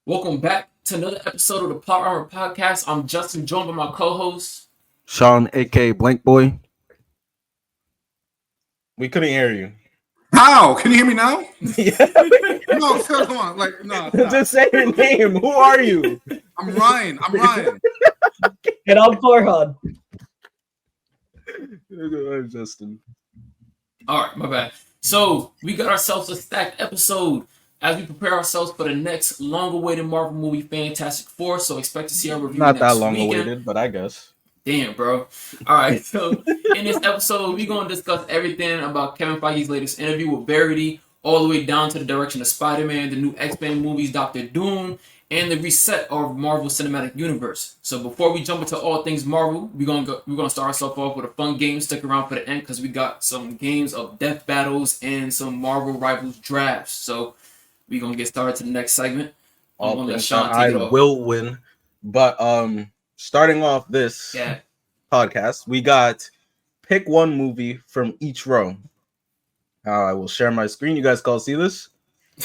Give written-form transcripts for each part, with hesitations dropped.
Welcome back to another episode of the Plot Armor Podcast. I'm Justin, joined by my co-host Sean, aka Blank Boy. We couldn't hear you. How? Can you hear me now? Yeah, No, come on. No. just say your name. Who are you? I'm Ryan. And I'm Farhan. Justin. All right, my bad. So we got ourselves a stacked episode as we prepare ourselves for the next long-awaited Marvel movie, Fantastic Four. So expect to see our review Not next that long weekend. awaited, but I guess. Damn, bro. All right, so in this episode, we're going to discuss everything about Kevin Feige's latest interview with Verity, all the way down to the direction of Spider-Man, the new X-Men movies, Doctor Doom, and the reset of Marvel Cinematic Universe. So before we jump into all things Marvel, we're gonna start ourselves off with a fun game. Stick around for the end because we got some games of death battles and some Marvel Rivals drafts. So we're gonna get started to the next segment. I'm gonna let Sean take it I off. will win, but starting off this podcast, we got pick one movie from each row. I will share my screen. You guys can all see this.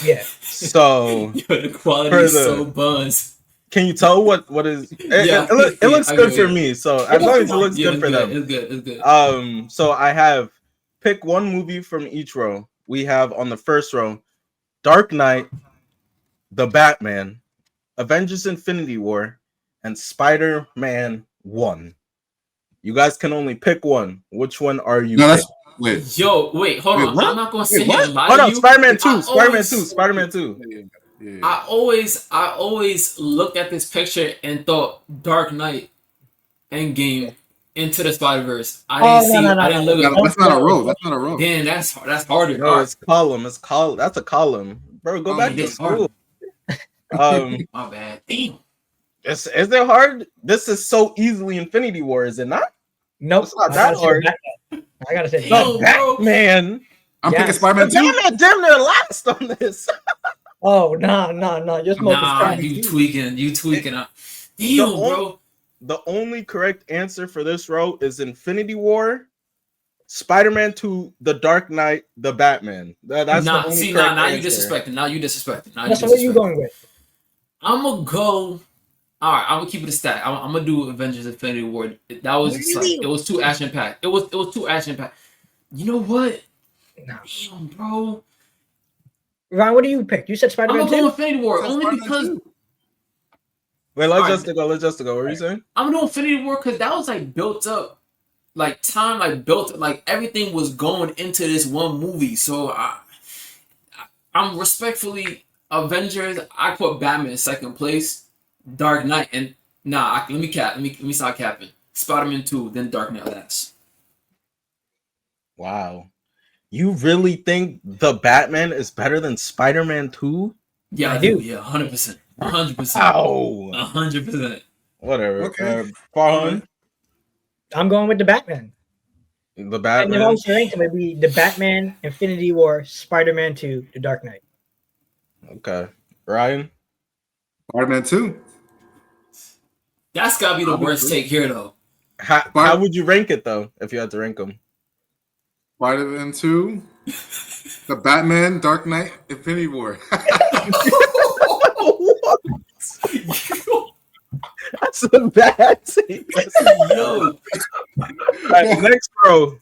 Yeah. So the quality is so buzz. Can you tell what is? It looks good for me. So as long as it looks good for them, it's good. So I have pick one movie from each row. We have on the first row, Dark Knight, The Batman, Avengers: Infinity War, and Spider-Man 1. You guys can only pick one. Which one are you? No, wait. Hold on. What? I'm not gonna sit here and lie Oh to no, you. Spider-Man 2. Yeah. I always looked at this picture and thought Dark Knight, Endgame, Into the Spider-Verse. I didn't look at. That's not a row. Damn, that's harder. No, it's column. That's a column, bro. Go back to school. My bad. Damn. Is it hard? This is so easily Infinity War, is it not? Nope. It's not that hard. I gotta say Damn, Batman. I'm picking Yes. Spider-Man 2. Batman damn near last on this. Oh, no. You're smoking Nah, Spider-Man. you tweaking. Damn, bro. The only correct answer for this row is Infinity War, Spider-Man 2, The Dark Knight, The Batman. That's the only correct now answer. you disrespecting. That's what you going with. I'm gonna go. All right, I'm gonna keep it a stack. I'm gonna do Avengers: Infinity War. That was it was too action packed. It was too action packed. You know what? No. Damn, bro. Ryan, what do you pick? You said I'm Spider-Man gonna go 2? Infinity War That's only Spider-Man because 2. Wait, let's Alright. just go. What are you saying? I'm doing Infinity War because that was like built up, like time, like everything was going into this one movie. So I'm respectfully Avengers. I put Batman in second place. Dark Knight and let me start capping. Spider-Man 2, then Dark Knight last. Wow. You really think The Batman is better than Spider-Man 2? Yeah, I do. Yeah, 100%. 100%. Ow. 100%. Whatever. Okay. Farhan, I'm going with the Batman. The And the Batman. most ranked would be the Batman, Infinity War, Spider-Man 2, The Dark Knight. Okay. Ryan? Spider-Man 2. That's gotta be the worst take here, though. How would you rank it, though, if you had to rank them? Spider-Man 2. The Batman, Dark Knight, Infinity War. That's a bad take. Yo, Right, next row.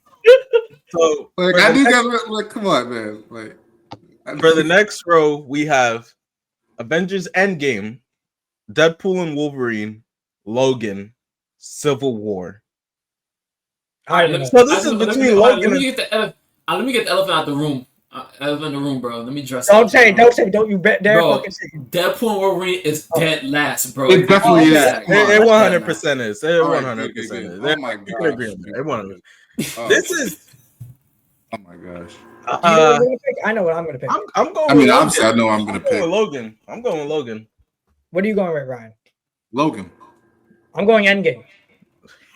So I do guys come on, man. for the next row, we have Avengers Endgame, Deadpool and Wolverine, Logan, Civil War. All right, So this is between Logan let and... me get the elephant out the room. Elephant in the room, bro. Let me dress. Don't say, don't you bet dare Bro, fucking say it. Deadpool and Wolverine is dead last, bro. It definitely is. It 100% is. It All right, 100% good. is. Oh my You can agree on that. It 100%. Oh. This is... Oh my gosh. You know what I'm gonna pick? I know what I'm gonna pick. I'm going I mean, with obviously, I Logan. know I'm gonna I'm going pick with Logan. I'm going with Logan. What are you going with, Ryan? Logan. I'm going Endgame.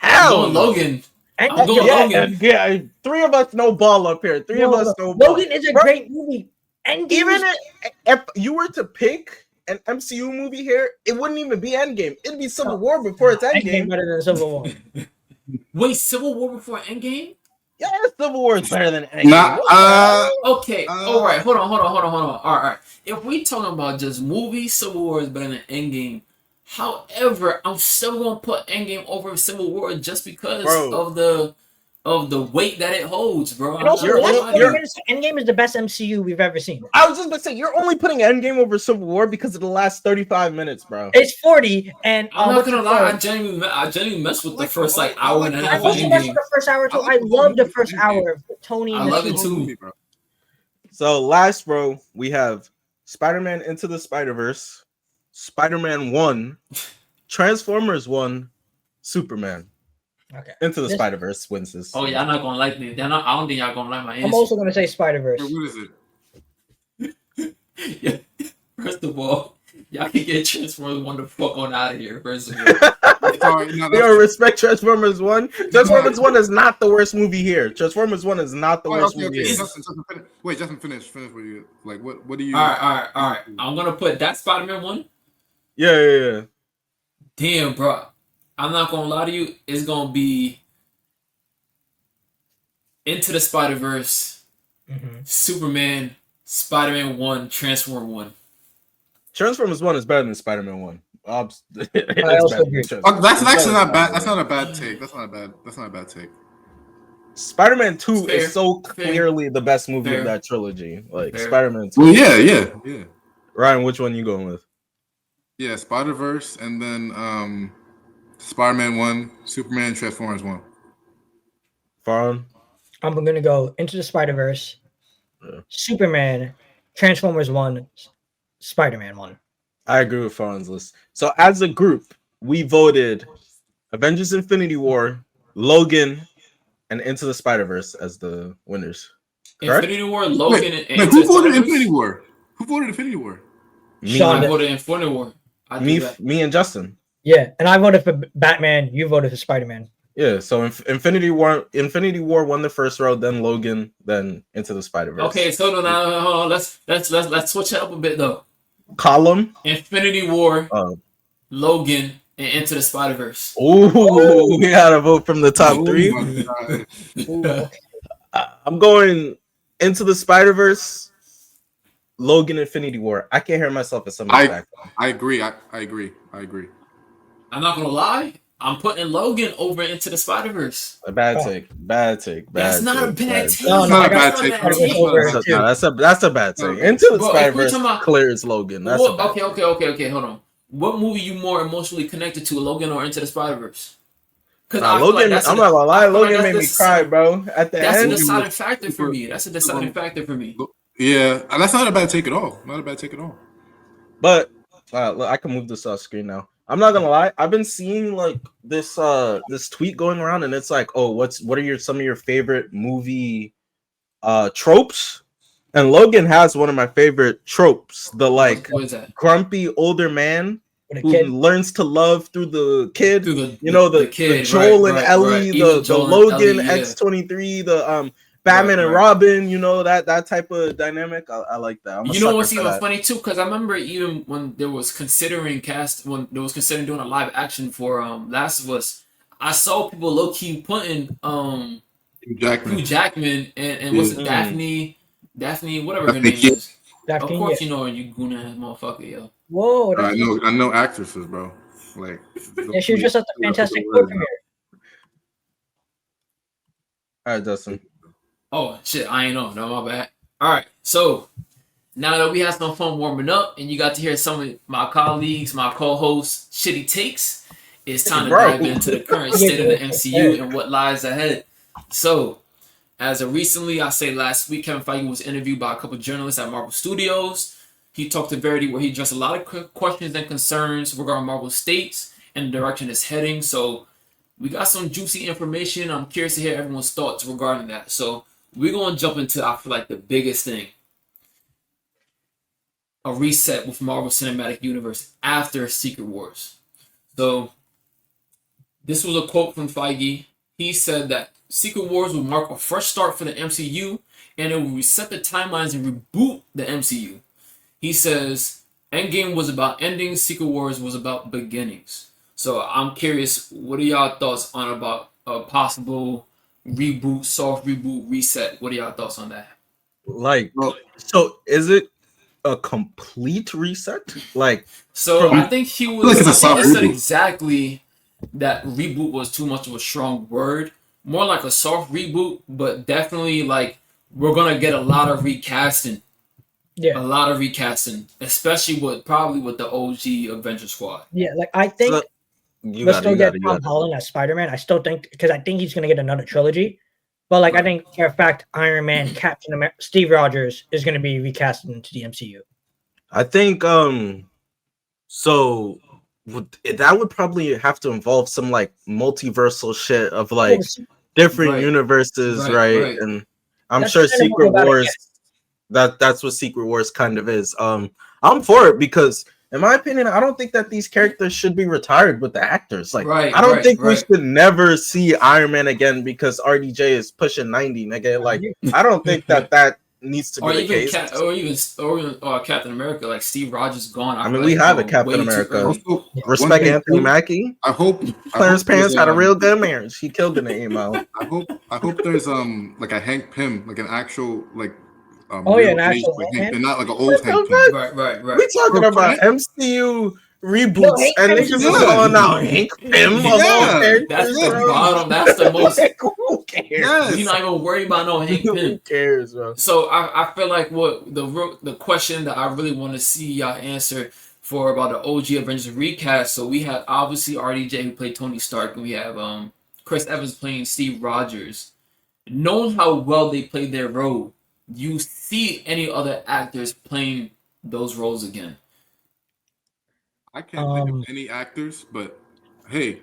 I'm going Logan. I'm going Logan. Yeah, three of us know ball up here. Three of us know ball. Logan is a Bro, great movie. Endgame Even is- if you were to pick an MCU movie here, it wouldn't even be Endgame. It'd be Civil War before it's Endgame Endgame. better than Civil War. Wait, Civil War before Endgame? Yeah, Civil War is better than Endgame. Nah, What the hell? Okay, all right, hold on. All right. If we talking about just movies, Civil War is better than Endgame. However, I'm still gonna put Endgame over Civil War just because Bro. of the weight that it holds, bro. And also, I'm the not last gonna lie to 40 you. minutes of Endgame is the best MCU we've ever seen. I was just gonna say you're only putting Endgame over Civil War because of the last 35 minutes, bro. It's 40, and I'm not what's gonna it lie, called? I genuinely messed with the like first the like whole- I hour like and a the I half of whole also messed Endgame. with the first hour I too. like I the whole love the movie first Endgame. hour of Tony I and the love it Whole too. movie, bro. So last, bro, we have Spider-Man Into the Spider-Verse, Spider-Man 1, Transformers 1, Superman. Okay. Into the This- Spider-Verse wins this. Oh yeah, I'm not gonna like me. I don't think y'all gonna like my I'm answer. also gonna say Wait, Spider-Verse. what is it? Yeah. First of all, y'all can get Transformers 1 the fuck on out of here. First of all. Sorry, no, We don't that's respect Transformers 1. Transformers 1 is not the worst movie here. Transformers 1 is not the worst okay. movie here. Justin, finish. Wait, Justin, finish what you like. What do you? All right. I'm gonna put that Spider-Man 1. Yeah. Damn, bro. I'm not gonna lie to you. It's gonna be Into the Spider-Verse, Mm-hmm. Superman, Spider-Man 1, Transformer 1. Transformers 1 is better than Spider-Man 1. It's also better agree. than Transformers. That's It's better actually than not bad. Spider-Man That's 1. not a bad take. That's not a bad take. Spider-Man 2 Fair, is so fair, clearly the best movie fair, of that trilogy. Like fair. Spider-Man 2. Well, yeah. Ryan, which one you going with? Yeah, Spider Verse, and then Spider Man 1, Superman, Transformers 1. Fawn? I'm gonna go Into the Spider-Verse, Yeah. Superman, Transformers 1, Spider-Man 1. I agree with Fawn's list. So as a group, we voted Avengers Infinity War, Logan, and Into the Spider-Verse as the winners. Correct? Infinity War, Logan, and Wait, Into who the voted Spider-Verse. Infinity War? Who voted Infinity War? Sean I did. voted Infinity War. I do that. Me and Justin. Yeah, and I voted for Batman. You voted for Spider-Man. Yeah, so Infinity War won the first round, then Logan, then Into the Spider-Verse. Okay, so now hold on. Let's switch it up a bit though. Column. Infinity War, Oh, Logan, and Into the Spider-Verse. we had a vote from the top Oh three. my God. Ooh, okay. I'm going Into the Spider-Verse, Logan, Infinity War. I can't hear myself at some of these facts. I agree. I agree. I'm not gonna lie. I'm putting Logan over Into the Spider-Verse. A bad take. That's not a bad take. No, It's not a That's bad not take. a bad It's take. not a bad That's take. a bad take. Okay. Into the Bro, if we're Spider-Verse talking about- clears Logan. That's a bad take. Okay. Hold on. What movie you more emotionally connected to, Logan or Into the Spider-Verse? Because Nah, Logan, I'm not gonna lie, Logan made me cry, bro. At the That's a end, deciding factor for me. That's a deciding factor for me. Yeah, that's not a bad take at all. Not a bad take at all. but look, I can move this off screen now. I'm not gonna lie, I've been seeing like this tweet going around, and it's like, oh, what are some of your favorite movie tropes? And Logan has one of my favorite tropes, the like What is that? grumpy older man With a who kid. learns to love through the kid. Through the the kid, Joel right, and Ellie, right. Even the Joel and Logan Ellie, yeah. X-23, the Batman and right. Robin, that type of dynamic. I like that. I'm a You know sucker what's for even that. funny too? Because I remember even when there was considering doing a live action for Last of Us, I saw people low key putting Hugh Jackman. Hugh Jackman and was it Yeah. Daphne, whatever her Daphne name Keith. is. That Of can course get. you know her, you goon ass motherfucker, yo. Whoa, that's I know actresses, bro. Like yeah. She was just at the Fantastic Four premiere. All right, Dustin. Oh shit, I ain't know. No, my bad. All right, so now that we had some fun warming up, and you got to hear some of my colleagues, my co-hosts, shitty takes, it's time to Bro. dive into the current state of the MCU and what lies ahead. So, as of recently, I say last week, Kevin Feige was interviewed by a couple of journalists at Marvel Studios. He talked to Verity where he addressed a lot of questions and concerns regarding Marvel's states and the direction it's heading. So, we got some juicy information. I'm curious to hear everyone's thoughts regarding that. So, we're going to jump into, I feel like, the biggest thing. A reset with Marvel Cinematic Universe after Secret Wars. So, this was a quote from Feige. He said that Secret Wars will mark a fresh start for the MCU and it will reset the timelines and reboot the MCU. He says, Endgame was about endings, Secret Wars was about beginnings. So I'm curious, what are y'all thoughts on about a possible reboot, soft reboot, reset. What are y'all thoughts on that? Like, Well, so is it a complete reset? Like, So I from think he I feel like was. it's a I think he soft said reboot. exactly that reboot was too much of a strong word. More like a soft reboot, but definitely like we're gonna get a lot of recasting, Yeah, especially with probably with the OG Avenger Squad. yeah. Like I so think you we'll got it, still you got get it, you got Tom it. Holland as Spider-Man. I still think because I think he's gonna get another trilogy. But like I Right. think for a fact, Iron Man, Captain America, Steve Rogers is gonna be recast into the MCU. I think so that would probably have to involve some like multiversal shit of Well, like different Right. universes, Right. right? Right. And I'm that's sure kind of what Secret we're about to get. Wars that's what Secret Wars kind of is. I'm for it because in my opinion, I don't think that these characters should be retired with the actors. Like Right. I don't Right. think we Right. should never see Iron Man again because RDJ is pushing 90, nigga. Like I don't think that needs to be Or the even case. Captain America, like Steve Rogers gone. I I feel mean, like we he's have a going Captain way too America. early. Also, Yeah. one Respect thing Anthony too, Mackie. I hope Clarence there's Pants had a real good marriage. He killed in the email. I hope there's like a Hank Pym, like an actual like Oh yeah, real an age actual like Hank, Ant-Man. and not like an What old Hank Pym. the fuck? Right. Right. We Right. talking For about Hank, MCU No, reboots Hank and Pym is niggas gonna is be yeah, calling out Hank Pym of all yeah, That's characters, the yeah, bro. bottom. That's the most. Like, who cares? You're yes. not even worried about no Hank Who Pym. cares, bro? So I feel like what the question that I really want to see y'all answer for about the OG Avengers recast. So we have obviously RDJ who played Tony Stark, and we have Chris Evans playing Steve Rogers. Knowing how well they played their role, do you see any other actors playing those roles again? I can't think of Um, any actors, but hey,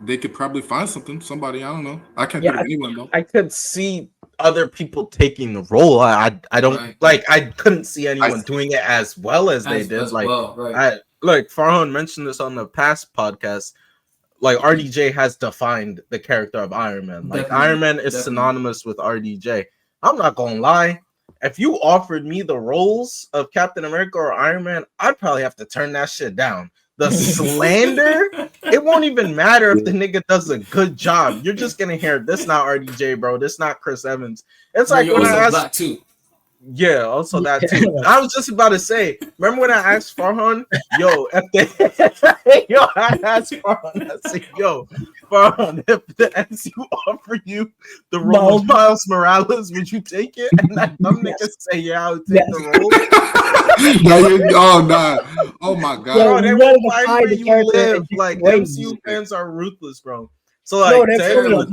they could probably find somebody. I don't know. I can't yeah, think of anyone though. I could see other people taking the role. I don't Right. like. I couldn't see I anyone doing it as well as they did. As Like well, right. I like Farhan mentioned this on the past podcast. Like RDJ has defined the character of Iron Man. Like Iron Definitely. Man is Definitely. synonymous with RDJ. I'm not gonna lie. If you offered me the roles of Captain America or Iron Man, I'd probably have to turn that shit down. The slander, it won't even matter if the nigga does a good job. You're just gonna hear this not RDJ, bro. This not Chris Evans. It's Well, like you're when I also asked black too. yeah, also that yeah, too. I was just about to say, remember when I asked Farhan, yo, if they yo, I asked Farhan, I said, yo, Farhan, if the MCU offer you the role of Miles Morales, would you take it? And that dumb nigga yes, say, yeah, I would take yes. the role. Oh nah. Oh my Yo, god. Bro, they you will gotta find define where the you character in live. different Like ways. MCU fans are ruthless, bro. So No, like they're to Fair answer for the enough.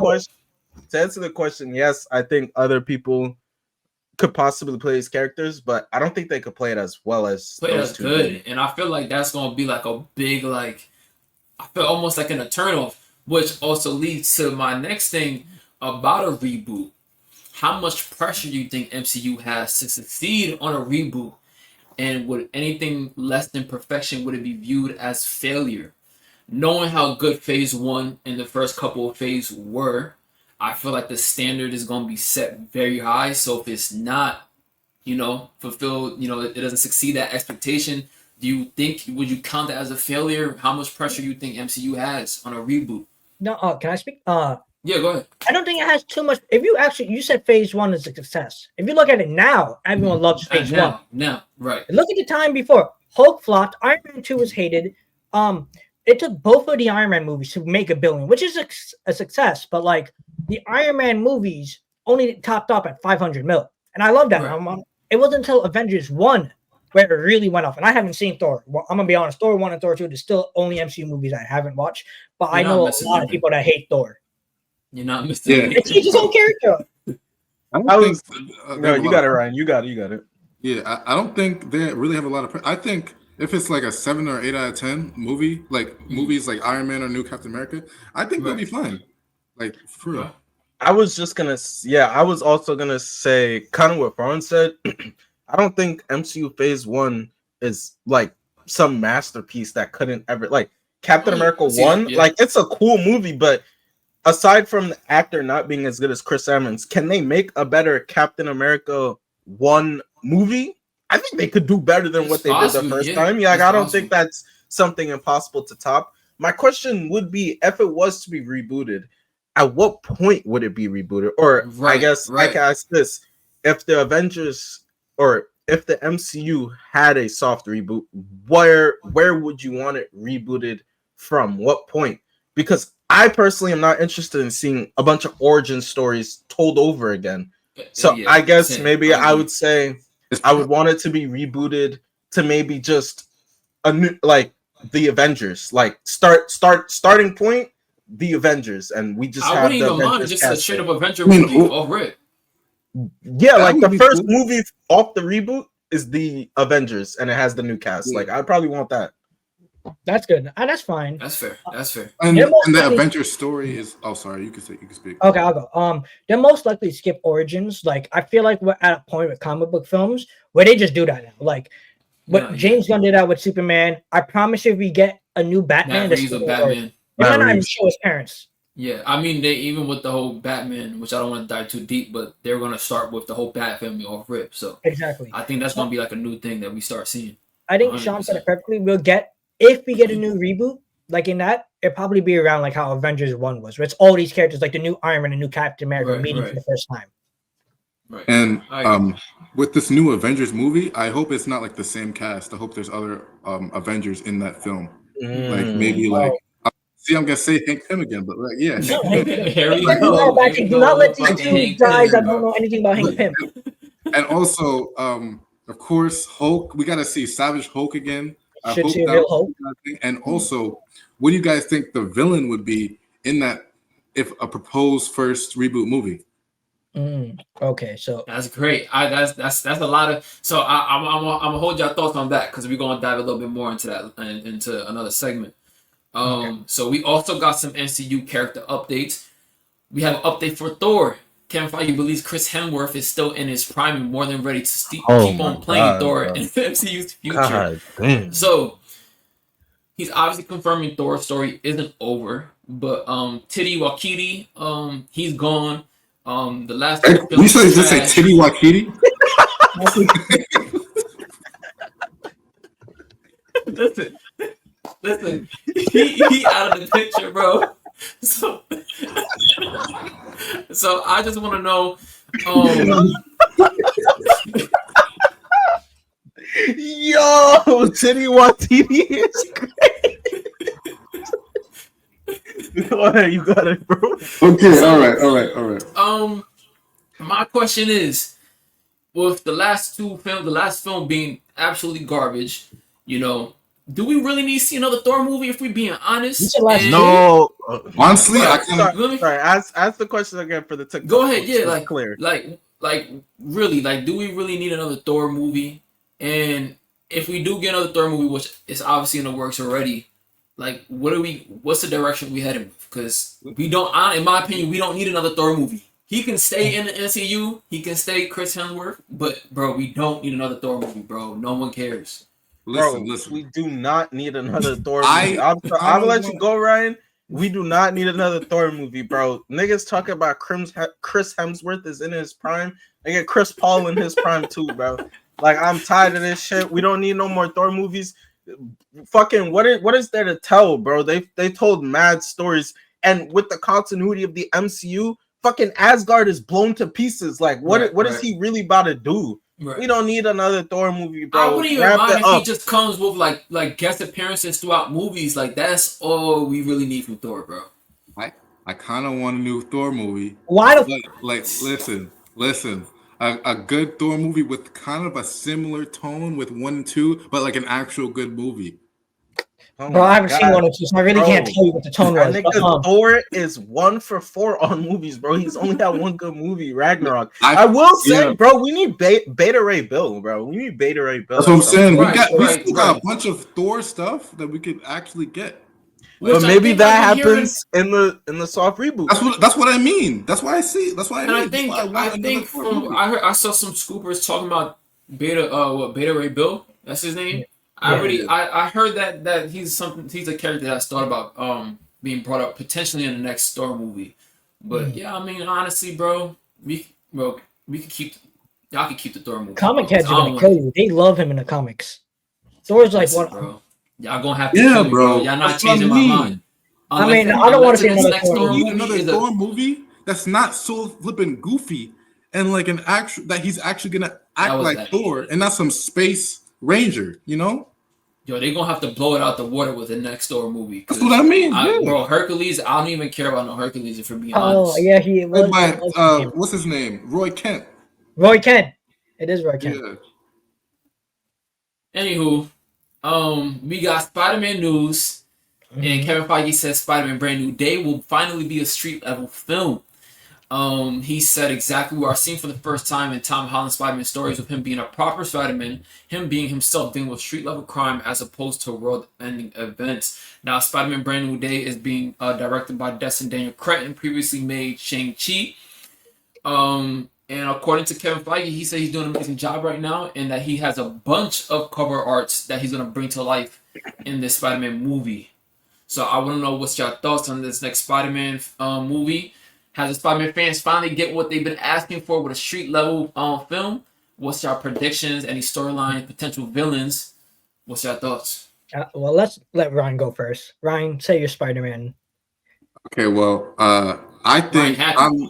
real. question, yes, I think other people could possibly play his characters, but I don't think they could play it as well as Play those that's two did. good. And I feel like that's gonna be like a big like I feel almost like an turnoff, which also leads to my next thing about a reboot. How much pressure do you think MCU has to succeed on a reboot? And would anything less than perfection would it be viewed as failure? Knowing how good phase one and the first couple of phase were, I feel like the standard is gonna be set very high. So if it's not, fulfilled, it doesn't succeed that expectation. Do you think would you count that as a failure? How much pressure you think MCU has on a reboot? No, can I speak? Yeah, go ahead. I don't think it has too much. If you actually, you said phase one is a success. If you look at it now, everyone loves phase one. Now, right. Look at the time before. Hulk flopped. Iron Man 2 was hated. It took both of the Iron Man movies to make $1 billion, which is a success. But like the Iron Man movies only topped up at 500 mil, and I love that. Right. It wasn't until Avengers 1 where it really went off. And I haven't seen Thor. Well, I'm gonna be honest. Thor 1 and Thor 2 are still only MCU movies I haven't watched. But You're I not know a missing lot of nothing. people that hate Thor. You're not missing Yeah. anything. It's his own character. I don't I think was they no, have a you lot got of it, Ryan. You got it. Yeah, I don't think they really have a lot of. I think if it's like a 7 or 8 out of 10 movie, like movies like Iron Man or New Captain America, I think they'll be fine. Like for real. I was just gonna, I was also gonna say kind of what Farhan said. I don't think MCU Phase One is like some masterpiece that couldn't ever like Captain America See that, 1. yeah. Like it's a cool movie, but aside from the actor not being as good as Chris Evans, can they make a better Captain America 1 movie? I think they could do better than It's what they did the possible, first yeah. time. Yeah, like, It's I don't possible. think that's something impossible to top. My question would be if it was to be rebooted, at what point would it be rebooted? Or I Right, guess I right. can ask this: if the Avengers or if the MCU had a soft reboot, where would you want it rebooted from? What point? Because I personally am not interested in seeing a bunch of origin stories told over again. So Yeah, I guess same. maybe I agree. would say It's I would want it to be rebooted to maybe just a new, like the Avengers, like starting point, the Avengers, and we just I have wouldn't the even mind Avengers just a cast straight there. up Avenger I mean, movie off rip. Yeah, that like would the be first cool. movie off the reboot is the Avengers, and it has the new cast. Yeah. Like I probably want that. That's good. That's fine. That's fair. That's fair. And They're most the likely Avengers story is. Oh, sorry. You can speak. okay. I'll go. They're most likely skip origins. Like I feel like we're at a point with comic book films where they just do that now. Like what Yeah, James Gunn did that with Superman. I promise you, if we get a new Batman, Matt this Reeves is with Batman. they might not even Reeves. show his parents. Yeah, I mean, they even with the whole Batman, which I don't want to dive too deep, but they're gonna start with the whole Bat family off rip. So Exactly. I think that's gonna be like a new thing that we start seeing. I think Sean said 100%. it perfectly. We'll get if we get a new reboot, like in that, it'll probably be around like how Avengers 1 was, where it's all these characters, like the new Iron Man and new Captain America Right, meeting right. for the first time. Right. And I agree. with this new Avengers movie, I hope it's not like the same cast. I hope there's other Avengers in that film. Like maybe like see, I'm gonna say Hank Pym again, but like yeah, No, Hank Hank Pym. Here we Hank Pym is go. not back. Here we Do go. not let these Fucking two Hank guys that Pym, don't bro. know anything about Hank Pym. And also, of course, Hulk. We gotta see Savage Hulk again. I Should hope see a that real was Hulk. a thing. And also, what do you guys think the villain would be in that if a proposed first reboot movie? Okay, so That's great. That's a lot of. So I'm gonna hold your thoughts on that because we're gonna dive a little bit more into that and into another segment. So we also got some MCU character updates. We have an update for Thor. Kevin Feige believes Chris Hemsworth is still in his prime and more than ready to keep on playing Thor in the MCU's future. God damn. So he's obviously confirming Thor's story isn't over, but Titty Wakiti, he's gone. The last two We films should just say trash. Titty Wakiti. listen, he out of the picture, bro. So, so I just want to know, Yo, Titty Watiti is great. Go ahead, you got it, bro. Okay, all right. my question is, with the last film being absolutely garbage, you know, do we really need to see another Thor movie if we're being honest? You said last And- No. Honestly, I Right. kind Let me- Sorry, ask the question again for the TikTok. Go ahead, yeah, so like it's clear. like really, like, do we really need another Thor movie? And if we do get another Thor movie, which is obviously in the works already, like, what's the direction we heading with? Because we don't, in my opinion, we don't need another Thor movie. He can stay in the MCU, he can stay Chris Hemsworth, but bro, we don't need another Thor movie, bro. No one cares. listen. We do not need another Thor I movie. I'm kinda let you want- go, Ryan. We do not need another Thor movie, bro. Niggas talking about Chris Hemsworth is in his prime. They get Chris Paul in his prime too, bro. Like, I'm tired of this shit. We don't need no more Thor movies. Fucking what is there to tell, bro? They told mad stories, and with the continuity of the MCU, fucking Asgard is blown to pieces. Like, what is Right. he really about to do? Right. We don't need another Thor movie, bro. I wouldn't even Wrap mind it if up. he just comes with like guest appearances throughout movies. Like, that's all we really need from Thor, bro. I kind of want a new Thor movie. why the Like, listen. A good Thor movie with kind of a similar tone with 1 and 2, but like an actual good movie. Oh bro? my I haven't seen God. one or two, so I really can't Bro. tell you what the tone That was. nigga Thor is 1 for 4 on movies, bro. He's only had one good movie, Ragnarok. I will say, yeah. bro, we need Beta Ray Bill, bro. We need Beta Ray Bill. That's what I'm saying. Right, we right, still got right. a bunch of Thor stuff that we could actually get. But Which I maybe think that I've been happens in the soft reboot. That's what I mean. That's why I see. That's why I And mean. I think That's why want another Thor movie. I saw some scoopers talking about Beta Ray Bill. That's his name. I heard that he's a character that's thought about being brought up potentially in the next Thor movie. But yeah, I mean, honestly, bro, we could keep y'all could keep the Thor movie. comic bro, heads 'cause I are don't gonna wanna- kill you. They love him in the comics. Thor's like Listen, what? bro. Y'all gonna have to Yeah, kill me, bro. bro. Y'all not That's what I changing my mean. mind. I mean, I don't want to see this another next Thor Thor movie. movie Another is a Thor movie that's not so flipping goofy and like an actual that he's actually gonna act was like that. Thor and not some space ranger, you know? Yo, they're gonna have to blow it out the water with the next Thor movie. That's what I mean. Yeah. Bro, Hercules, I don't even care about no Hercules if we're being Oh honest. yeah, he Played was. by It was his name. what's his name? Roy Kent. Roy Kent. It is Roy Kent. Yeah. Anywho, we got Spider-Man news, and Mhm. Kevin Feige says Spider-Man Brand New Day will finally be a street level film. He said exactly what we're seeing for the first time in Tom Holland's Spider-Man stories of him being a proper Spider-Man, him being himself dealing with street level crime as opposed to world-ending events. Now, Spider-Man Brand New Day is being directed by Destin Daniel Cretton, previously made Shang-Chi. And according to Kevin Feige, he said he's doing an amazing job right now, and that he has a bunch of cover arts that he's gonna bring to life in this Spider-Man movie. So I want to know what's your thoughts on this next Spider-Man movie. Has the Spider-Man fans finally get what they've been asking for with a street level film? What's your predictions? Any storylines, potential villains? What's your thoughts? Well, let's let Ryan go first. Ryan, say your Spider-Man. Okay, well, I think Happy.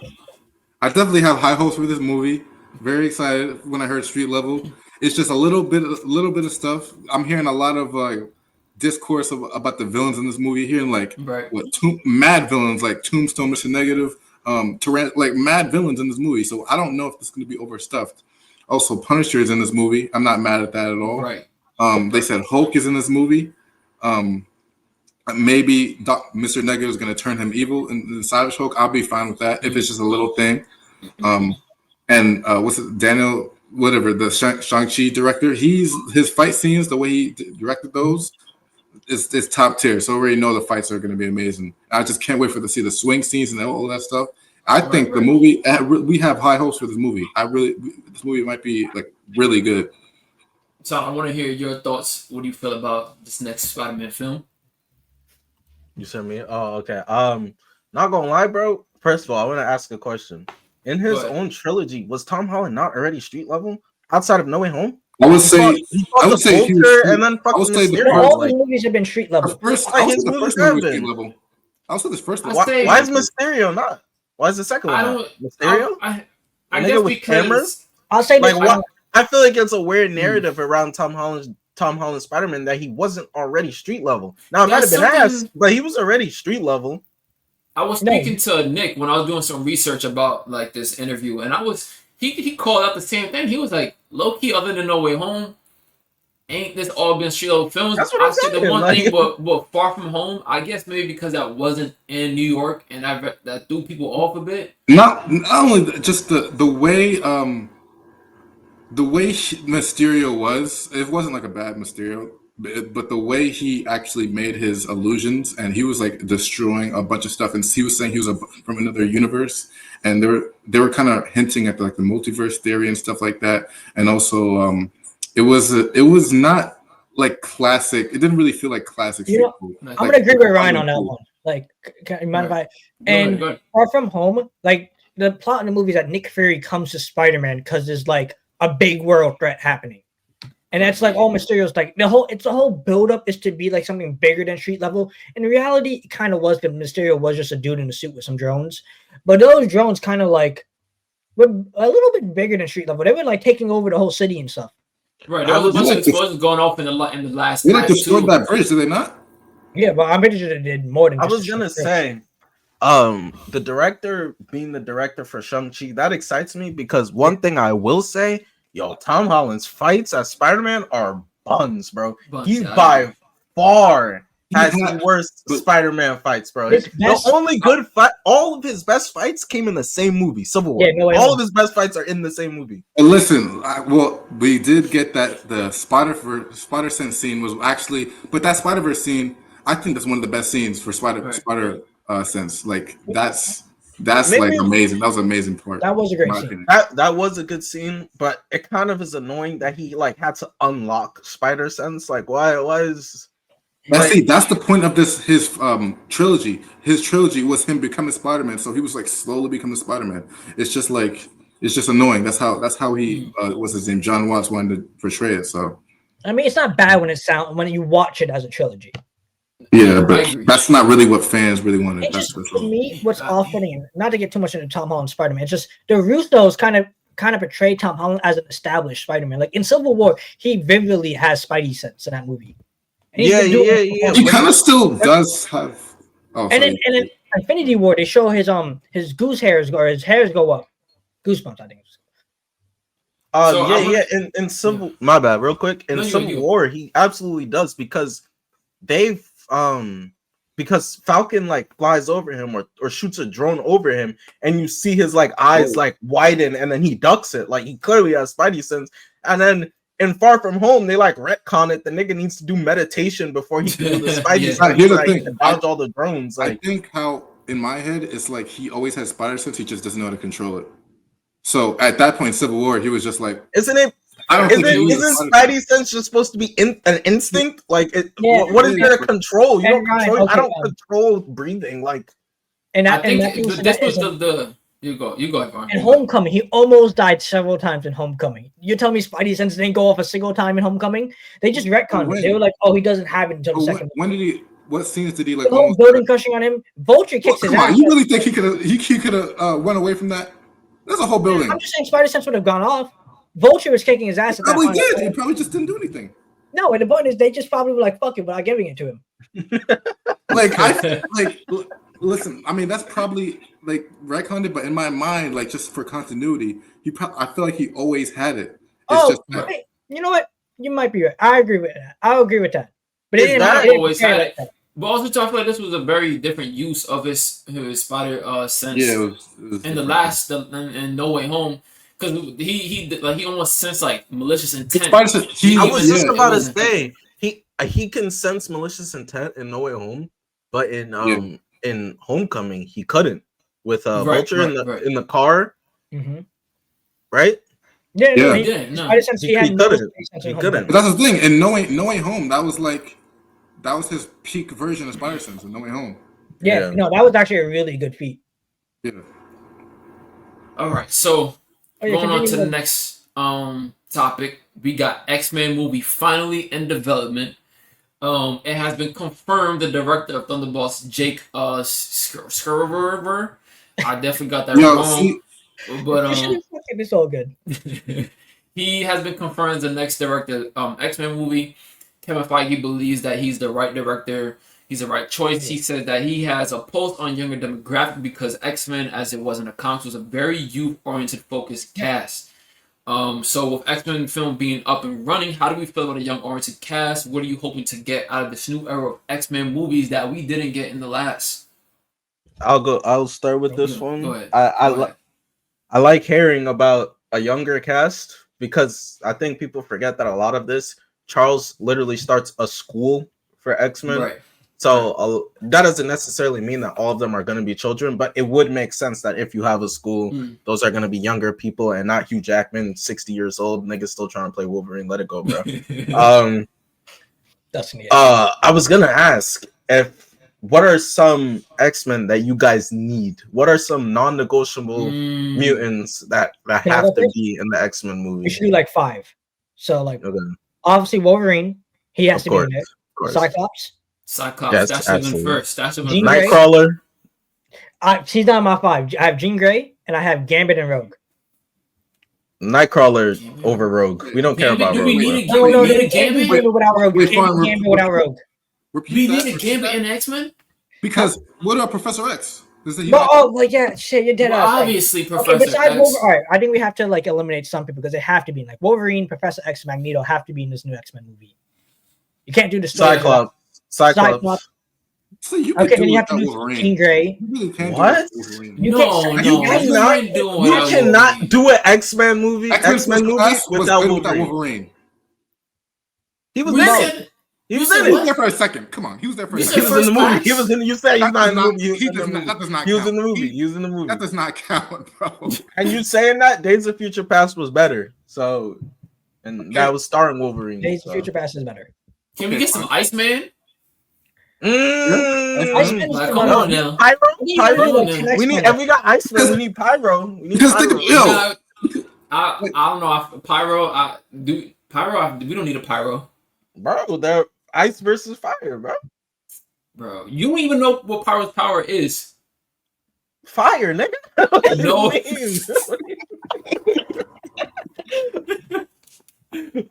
I definitely have high hopes for this movie. Very excited when I heard street level. It's just a little bit of stuff. I'm hearing a lot of discourse about the villains in this movie. Hearing like Right. mad villains like Tombstone, Mr. Negative, like mad villains in this movie. So I don't know if this is going to be overstuffed. Also, Punisher is in this movie. I'm not mad at that at all. Right. They said Hulk is in this movie. Maybe Mr. Negative is going to turn him evil in the Savage Hulk. I'll be fine with that if it's just a little thing. And what's it, Daniel, whatever, the Shang-Chi director, his fight scenes, the way he directed those, is top tier. So I already know the fights are going to be amazing. I just can't wait to see the swing scenes and all that stuff. I think the movie, we have high hopes for this movie. This movie might be like really good. So I want to hear your thoughts. What do you feel about this next Spider-Man film? You sent me. Oh, okay. Not gonna lie, bro. First of all, I want to ask a question. In his own trilogy, was Tom Holland not already street level outside of No Way Home? I would say he was and then fucking Mysterio. All the movies have been street level. The first movie was street level. I would say this first one. Why is Mysterio not? Why is the second one not? Mysterio? I guess with cameras? I'll say this. Like, I feel like it's a weird narrative around Tom Holland Spider-Man that he wasn't already street level. Now it might have been asked, but he was already street level. I was speaking to Nick when I was doing some research about like this interview, and he called out the same thing. He was like, low key, other than No Way Home, ain't this all been street level films? That's what I'm saying. saying. The one thing, but Far From Home, I guess maybe because that wasn't in New York, and that threw people off a bit. Not only just the way Mysterio was, it wasn't like a bad Mysterio, but the way he actually made his illusions, and he was like destroying a bunch of stuff, and he was saying he was from another universe, and they were kind of hinting at like the multiverse theory and stuff like that, and also it was not like classic. It didn't really feel like classic. I'm gonna agree with Ryan on that one. Like, can you mind if I? And Far From Home, like the plot in the movie is that Nick Fury comes to Spider-Man because there's like a big world threat happening, and that's like all Mysterio's like the whole build up is to be like something bigger than street level. In reality, it kind of was because Mysterio was just a dude in a suit with some drones, but those drones kind of like were a little bit bigger than street level. They were like taking over the whole city and stuff. Right, there was a bunch of explosions going off in the last. They like destroyed that bridge, did they not? Yeah, but I'm pretty sure they did more than. I was gonna say, the director being the director for Shang-Chi, that excites me because one thing I will say, Tom Holland's fights as Spider-Man are buns, bro. He by far has the worst Spider-Man fights, bro. The only good fight, all of his best fights came in the same movie, Civil War. Yeah, all of his best fights are in the same movie. And listen, we did get that the Spider-Sense scene was actually, but that Spider-Verse scene, I think that's one of the best scenes for Spider-Sense. Like that's like amazing. That was an amazing part. That was a great scene. That was a good scene, but it kind of is annoying that he like had to unlock Spider-Sense. Like, why is? That's the point of his trilogy. His trilogy was him becoming Spider-Man, so he was like slowly becoming Spider-Man. It's just annoying. That's how he what's his name? John Watts wanted to portray it. So I mean, it's not bad when you watch it as a trilogy. Yeah, I but agree. that's not really what fans really wanted. It's That's just for for sure. me, what's off-putting, and not to get too much into Tom Holland Spider-Man, it's just the Russos kind of portray Tom Holland as an established Spider-Man. Like in Civil War, he vividly has Spidey sense in that movie, and he's Yeah, been doing yeah, it yeah. for He But kind of still does have. Oh, And then sorry. Infinity War, they show his goose hairs or his hairs go up, goosebumps. I think. So I yeah. want. In Civil, my bad, real quick. In No, Civil you. War, he absolutely does because they've because Falcon like flies over him or shoots a drone over him, and you see his like eyes like widen, and then he ducks it. Like he clearly has Spidey sense. And then in Far From Home, they like retcon it. The nigga needs to do meditation before he can do the Spidey Yeah. sense Here's so the that he thing. can dodge all the drones. I Like, think how in my head it's like he always has spider sense. He just doesn't know how to control it. So at that point, Civil War, he was just like, isn't it? I don't think he needs Isn't spider Spidey sense. sense just supposed to be an instinct? Like, Yeah. what is there to control? You And don't control. Ryan, I don't okay, control breathing. Like, And I that, and think that this was is the. You go, Ivan. in Homecoming, he almost died several times in Homecoming. You tell me Spidey sense didn't go off a single time in Homecoming? They just retconned it. They were like, "Oh, he doesn't have it until the second." When did he? What scenes did he like? The whole Almost building crushing on him. Vulture kicks his come on, ass. you really think he could have? He could have went away from that? There's a whole building. I'm just saying, Spidey sense would have gone off. Vulture was kicking his ass He at that probably point. did. He probably just didn't do anything. No, and the point is, they just probably were like, "Fuck it," without giving it to him. Listen. I mean, that's probably like retconned it, but in my mind, like just for continuity, I feel like he always had it. It's just that. Wait, you know what? You might be right. I agree with that. I'll agree with that. But Is it that didn't always portray had like it? that. But also, too, I feel like this was a very different use of his spider sense. Yeah, it was in the different. last in No Way Home, because he almost sensed like malicious intent. I was just about to wasn't- say he can sense malicious intent in No Way Home, but in Homecoming he couldn't with Vulture in the car, Mm-hmm. right? Yeah, Yeah. he didn't, no. Spidey sense, he had no couldn't. Spidey sense He in couldn't. But that's the thing. In No Way Home, that was his peak version of Spider Sense in No Way Home. Yeah, no, that was actually a really good feat. Yeah. All right, so going on continue to the with- next topic, we got X-Men movie finally in development. It has been confirmed the director of Thunderbolts, Jake Scriver. I definitely got that wrong. See, But it's all good. he has been confirmed as the next director X-Men movie. Kevin Feige believes that he's the right director. He's the right choice. He said that he has a pulse on younger demographic because X-Men, as it was in the comics, was a very youth-oriented, focused cast. So with X-Men film being up and running, how do we feel about a young-oriented cast? What are you hoping to get out of this new era of X-Men movies that we didn't get in the last? I'll start with this Go one. ahead. I like hearing about a younger cast because I think people forget that a lot of this, Charles literally starts a school for X-Men. Right. So that doesn't necessarily mean that all of them are going to be children, but it would make sense that if you have a school, those are going to be younger people and not Hugh Jackman, 60 years old, niggas still trying to play Wolverine. Let it go, bro. I was going to ask what are some X-Men that you guys need? What are some non-negotiable mutants that have to be in the X-Men movie? We should do like 5. So obviously Wolverine, he has to be in there. Cyclops. Yes, that should have been first. That should have been Nightcrawler. She's not in my 5. I have Jean Grey and I have Gambit and Rogue. Nightcrawler over Rogue. We don't care about Rogue. We need a Gambit without Rogue. We can't do Gambit without Rogue. We need a Gambit in X-Men? Because what about Professor X? Shit, you're dead. Obviously, Professor besides X. Wolverine, all right, I think we have to eliminate some people because they have to be in Wolverine, Professor X, Magneto have to be in this new X-Men movie. You can't do the story. Cyclops. So you then you have to do Jean Grey. You really can't what? You cannot do an X-Men movie. X-Men movie without Wolverine. He was in it. He was there for a second. Come on, he was there for a second. He was in the movie. He was in. You said he's not in the movie. That does not count. He was in the movie. He was in the movie. That does not count, bro. And you saying that Days of Future Past was better. So, and that was starring Wolverine. Days of Future Past is better. Can we get some Iceman? Iceman is come on now. Pyro. We need. And we got Iceman. We need Pyro. We need Pyro. I don't know. Pyro. We don't need a Pyro. Bro, they're ice versus fire, bro. Bro, you don't even know what Pyro's power is. Fire, nigga. What No. do you mean?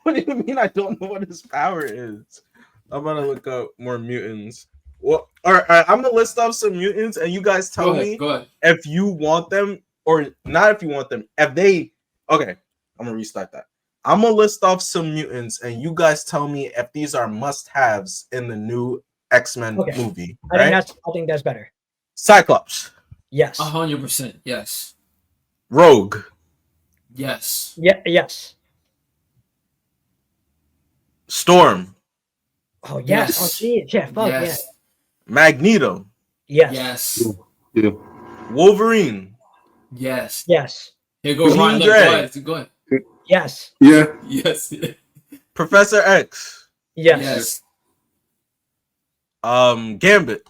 What do you mean I don't know what his power is? I'm gonna look up more mutants. Well, all right, I'm gonna list off some mutants, and you guys tell me Go ahead. if you want them or not. If you want them, if they okay, I'm gonna restart that. I'm gonna list off some mutants, and you guys tell me if these are must-haves in the new X-Men Okay. movie. I Right? think that's better. Cyclops, Yes. 100%. Yes. Rogue, Yes. Yeah. Yes. Storm, Oh yes. Yes. Oh geez. Yeah. Fuck Yes. Magneto, yeah. Yes. Yes. Yeah. Wolverine, Yes. Yes. Here go Jean Ryan. Look, Grey. go ahead. Yes. Yeah. Yes. Professor X, Yes. Gambit.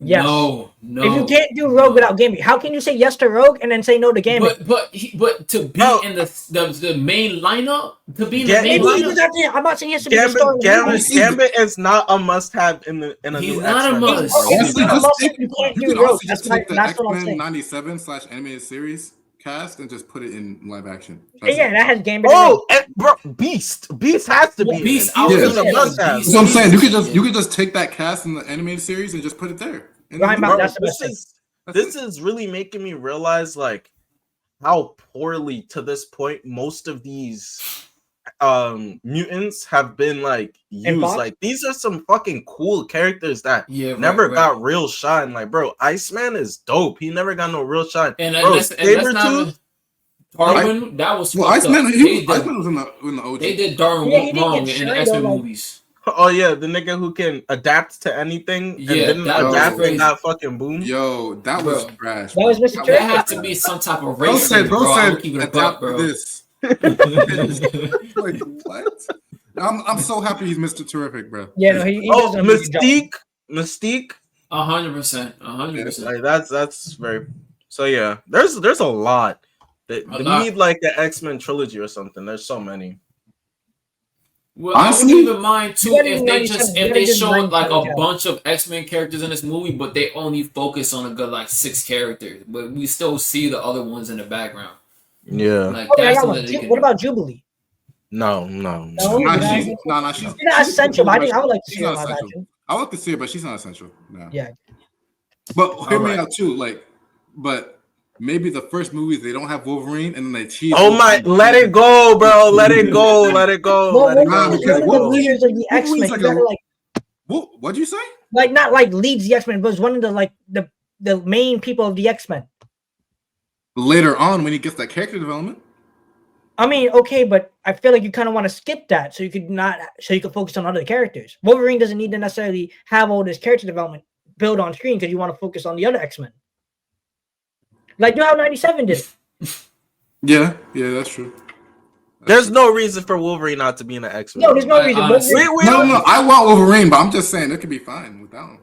Yes. No. If you can't do Rogue without Gambit, how can you say yes to Rogue and then say no to Gambit? But to be Bro. in the main lineup, to be in Ga- the main Maybe even lineup, that's it. I'm not saying he has to be the star. Gambit is not a must-have in a He's new not a X-Men must. movie, bro. Okay, Honestly, not a just must, take, you can't you do can Rogue. honestly That's just take the what I'm X-Men saying. 97 / animated series cast and just put it in live action. Yeah, that has Gambit. Oh, and bro, Beast has to be in Beast. it. I was Yeah. Beast is a gonna say must-have. Beast. That's what I'm saying. You could just take that cast in the animated series and just put it there. And Right, then- Mount, Bro, that's the best thing. this is really making me realize like how poorly to this point most of these mutants have been like And used. Fox? Like these are some fucking cool characters that Yeah, never right. got real shine. Like, bro, Iceman is dope. He never got no real shine. And Bro, that's not Sabretooth, Darwin. That was well, fucked Iceman, up. Iceman was in the OG. They did Darwin Yeah, he didn't wrong get in the shined, X-Men though, like- movies. oh yeah, the nigga who can adapt to anything and Yeah, didn't that was adapt crazy. and got fucking boom. Yo, that was Bro. trash. That was bro. Mr. That That Terrific. has to be some type of Bro racism, said, bro. I'm said, gonna keep it a buck, adapt bro. this. Like what? I'm so happy he's Mr. Terrific, bro. Yeah, no, he Oh, does a really good job. Mystique. 100%. 100%. Like that's very. So yeah, there's a lot. A We lot. need like the X-Men trilogy or something. There's so many. Well, I Honestly, wouldn't even mind too you gotta if do they 97, just you if gotta they do showed like 97. a bunch of X-Men characters in this movie, but they only focus on a good like 6 characters, but we still see the other ones in the background. Yeah. Like Okay, I that's got something one. that they can What do. about Jubilee? No. No? Nah, Yeah. she's She's not essential, but I think I would like to she's see her in not live essential. action. I would like to see her, but she's not essential. No. Yeah. But hear me Alright. out too. Like, but maybe the first movies they don't have Wolverine, and then they tease. Oh my! Wolverine. Let it go, bro. Let it go. Let it go. Well, Let it Nah, go. because Let it one of the go. leaders of the X-Men. Wolverine's You like gotta like What'd you say? not like leads the X-Men, but was one of the like the main people of the X-Men. Later on, when he gets that character development. I mean, okay, but I feel like you kind of want to skip that so you could focus on other characters. Wolverine doesn't need to necessarily have all this character development built on screen because you want to focus on the other X-Men. Like do how 97 did it. Yeah, that's true. There's no reason for Wolverine not to be in the X-Men. No, there's no reason. honestly- No, I want Wolverine, but I'm just saying it could be fine without him.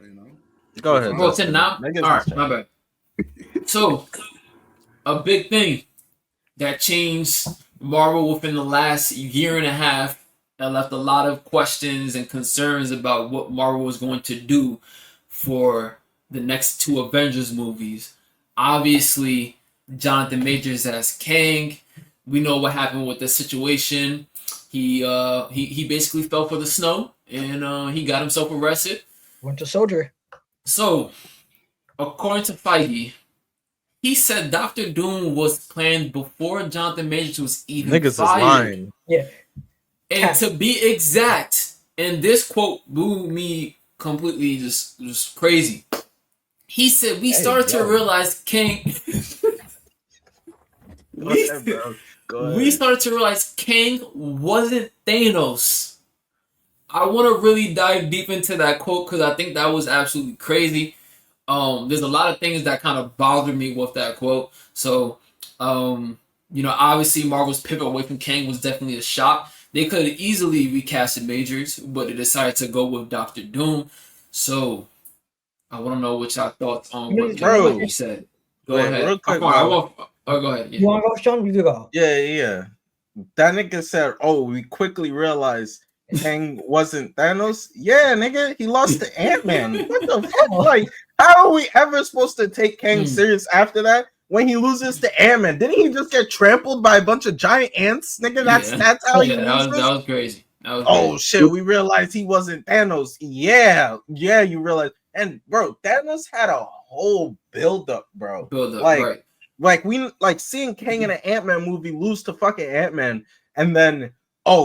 You know? Go ahead. Well, Justin. to now, Niggas all right, is my bad. So, a big thing that changed Marvel within the last year and a half that left a lot of questions and concerns about what Marvel was going to do for the next 2 Avengers movies. Obviously, Jonathan Majors as Kang. We know what happened with the situation. He basically fell for the snow and he got himself arrested. Winter Soldier. So, according to Feige, he said Doctor Doom was planned before Jonathan Majors was even Niggas is fired. lying. Yeah. And to be exact, and this quote blew me completely just crazy. He said we started to realize Kang. Go ahead, bro. Go ahead. We started to realize Kang wasn't Thanos. I want to really dive deep into that quote because I think that was absolutely crazy. There's a lot of things that kind of bothered me with that quote. So, obviously Marvel's pivot away from Kang was definitely a shock. They could have easily recasted Majors, but they decided to go with Doctor Doom. So, I want to know what y'all thoughts on what Bro. you said. Go Wait, ahead. real quick, go ahead. You want to go, Sean? You can go. Yeah. That nigga said, "Oh, we quickly realized Kang wasn't Thanos? Yeah, nigga, he lost to Ant-Man. What the fuck? Like, how are we ever supposed to take Kang serious after that? When he loses to Ant-Man, didn't he just get trampled by a bunch of giant ants, nigga? That's how he loses. that was crazy. Oh shit, we realized he wasn't Thanos. Yeah, you realize. And bro, Thanos had a whole build-up, bro. Right. Like we seeing Kang in an Ant-Man movie lose to fucking Ant-Man, and then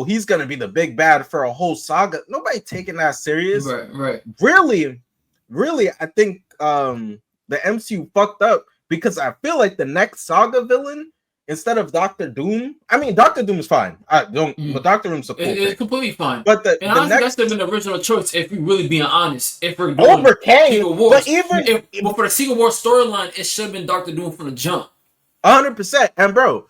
he's gonna be the big bad for a whole saga. Nobody taking that serious. Right. Really, I think the MCU fucked up because I feel like the next saga villain, instead of Doctor Doom, I mean Doctor Doom is fine. But Doctor Doom's a cool it's completely fine. But honestly, that's been the original choice. If we really being honest, if we're over Kang, but for the Secret War storyline, it should have been Doctor Doom from the jump. 100%. And bro,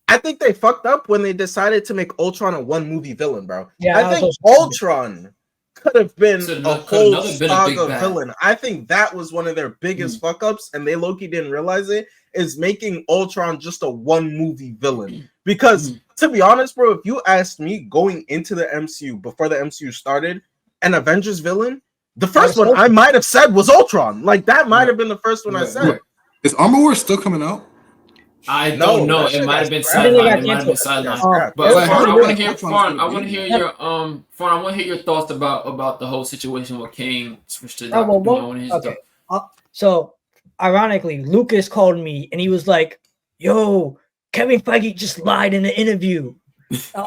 I think they fucked up when they decided to make Ultron a one movie villain, bro. Yeah, I think Ultron could have been a whole saga villain. I think that was one of their biggest fuck ups, and they low-key didn't realize it, is making Ultron just a one movie villain. Because to be honest, bro, if you asked me going into the MCU before the MCU started, an Avengers villain, the first one I might have said was Ultron. Like that might have been the first one I said. Is Armor Wars still coming out? I don't know. It might have been sidelined. But I want to hear your thoughts about the whole situation with Kang switched to Doctor. So ironically, Lucas called me and he was like, "Yo, Kevin Feige just lied in the interview."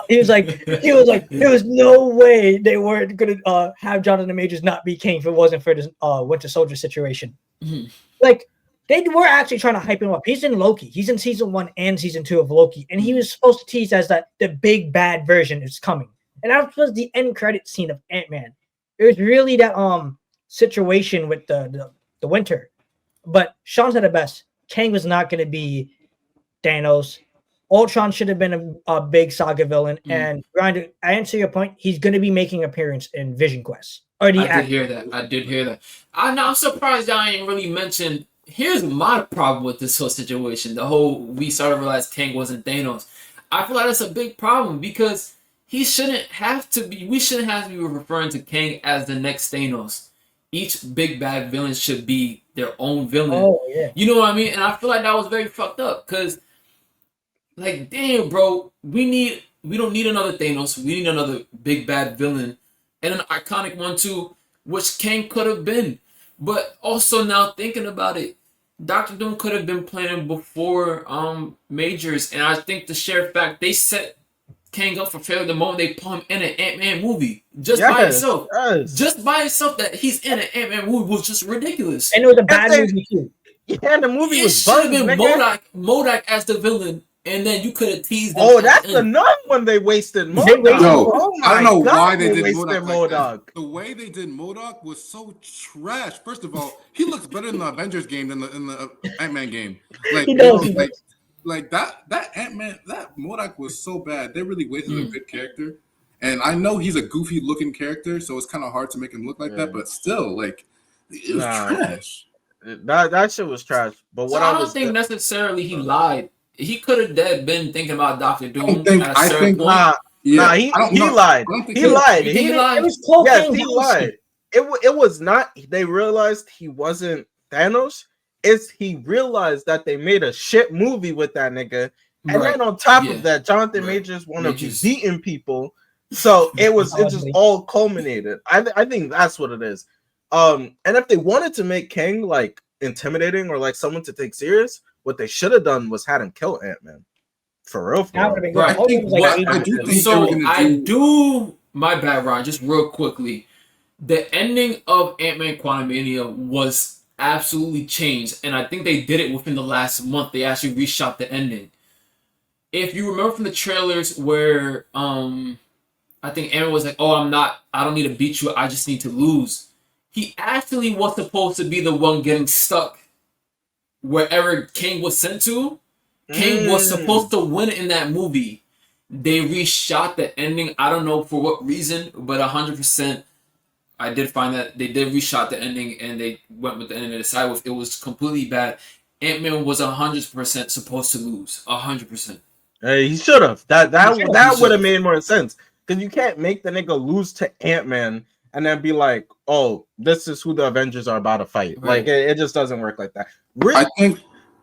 He was like, there was no way they weren't gonna have Jonathan Majors not be Kang if it wasn't for this Winter Soldier situation. Like, they were actually trying to hype him up. He's in Loki. He's in season 1 and season 2 of Loki, and he was supposed to tease as that the big bad version is coming. And that was the end credit scene of Ant-Man. It was really that situation with the Winter. But Sean said it best. Kang was not going to be Thanos. Ultron should have been a big saga villain. And Ryan, to answer your point, he's going to be making an appearance in Vision Quest. I did hear that. I'm surprised y'all ain't really mentioned. Here's my problem with this whole situation. The whole we started to realize Kang wasn't Thanos. I feel like that's a big problem because we shouldn't have to be referring to Kang as the next Thanos. Each big bad villain should be their own villain. Oh, yeah. You know what I mean? And I feel like that was very fucked up because, like, damn, bro, we don't need another Thanos. We need another big bad villain and an iconic one too, which Kang could have been. But also now thinking about it, Doctor Doom could have been planning before Majors, and I think the sheer fact they set Kang up for failure the moment they put him in an Ant-Man movie by itself. Just by itself that he's in an Ant-Man movie was just ridiculous. And it was a bad movie too. Yeah, the movie was should have been MODOK as the villain. And then you could have teased them. Oh, that's another one they wasted MODOK. I don't know why they did MODOK. The way they did MODOK was so trash. First of all, he looks better in the Avengers game than in the Ant-Man game. Like, he does. Like that Ant-Man, that MODOK was so bad. They really wasted a good character. And I know he's a goofy looking character, so it's kind of hard to make him look like that. But still, like, it was trash. That shit was trash. But what I don't think necessarily he lied. He could have been thinking about Doctor Doom at a certain point. He lied. He lied. It was close. Yes, he lied. It was not. They realized he wasn't Thanos. It's he realized that they made a shit movie with that nigga, and then on top of that, Jonathan Majors wanted to be beating people. So it just all culminated. I think that's what it is. And if they wanted to make Kang like intimidating or like someone to take serious, what they should have done was had him kill Ant-Man. For real. Right. My bad, Ron, just real quickly. The ending of Ant-Man Quantumania was absolutely changed, and I think they did it within the last month. They actually reshot the ending. If you remember from the trailers where I think Ant-Man was like, I don't need to beat you, I just need to lose. He actually was supposed to be the one getting stuck wherever Kang was sent to. Kang was supposed to win in that movie. They reshot the ending. I don't know for what reason, but 100%, I did find that they did reshot the ending and they went with the ending they decided with. It was completely bad. Ant-Man was 100% supposed to lose. 100%. Hey, he should have. That would have made more sense. Because you can't make the nigga lose to Ant-Man and then be like, oh, this is who the Avengers are about to fight. Right. Like it just doesn't work like that. I think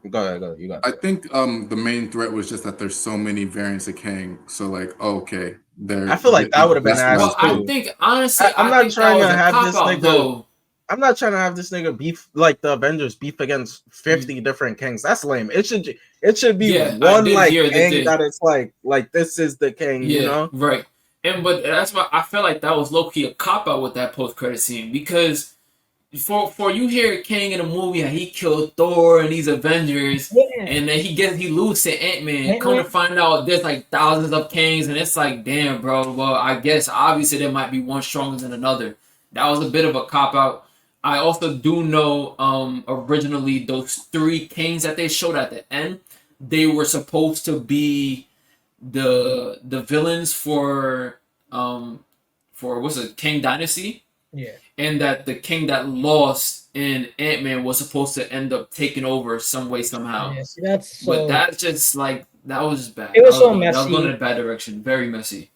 Go ahead. You got I it. think the main threat was just that there's so many variants of Kang. So like, okay, I feel like that would have been that's ass Well, I too. think honestly, I'm I not think that trying was to a have cop this out nigga. though. I'm not trying to have this nigga beef like the Avengers beef against 50 different Kangs. That's lame. It should be Yeah, I one did like hear that Kang that it's like this is the Kang, you Yeah, know? right. But that's why I felt like that was low key a cop out with that post credit scene because for you hear King in a movie how he killed Thor and these Avengers Yeah. and then he loses to Ant-Man. Come to Ant-Man? find out there's like thousands of Kings and it's like damn bro. Well I guess obviously there might be one stronger than another. That was a bit of a cop out. I also do know originally those three Kings that they showed at the end, they were supposed to be the villains for what's it King Dynasty, Yeah. and that the king that lost in Ant-Man was supposed to end up taking over some way somehow. Yeah. See, that's so. But that's just like that was just bad. It was That so bad. That was messy. going in a bad direction. Very messy.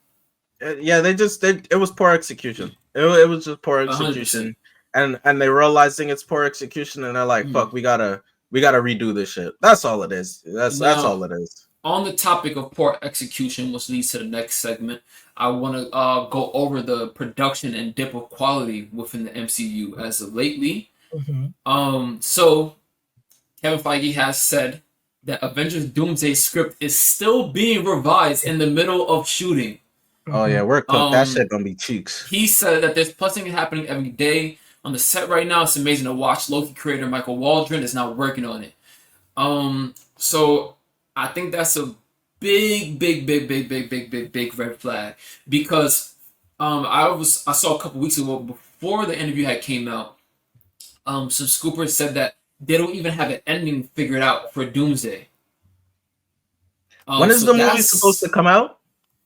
Yeah, it was poor execution. It was just poor 100%. execution. And they realizing it's poor execution and they're like, fuck, we gotta redo this shit. That's all it is. That's all it is. On the topic of poor execution, which leads to the next segment, I want to go over the production and dip of quality within the MCU as of lately. So Kevin Feige has said that Avengers Doomsday script is still being revised in the middle of shooting. Oh yeah, we're cooked. That shit gonna be cheeks. He said that there's plussing happening every day on the set right now. It's amazing to watch. Loki creator Michael Waldron is now working on it. So I think that's a big red flag because I saw a couple weeks ago before the interview had came out. Some scoopers said that they don't even have an ending figured out for Doomsday. When is the movie supposed to come out?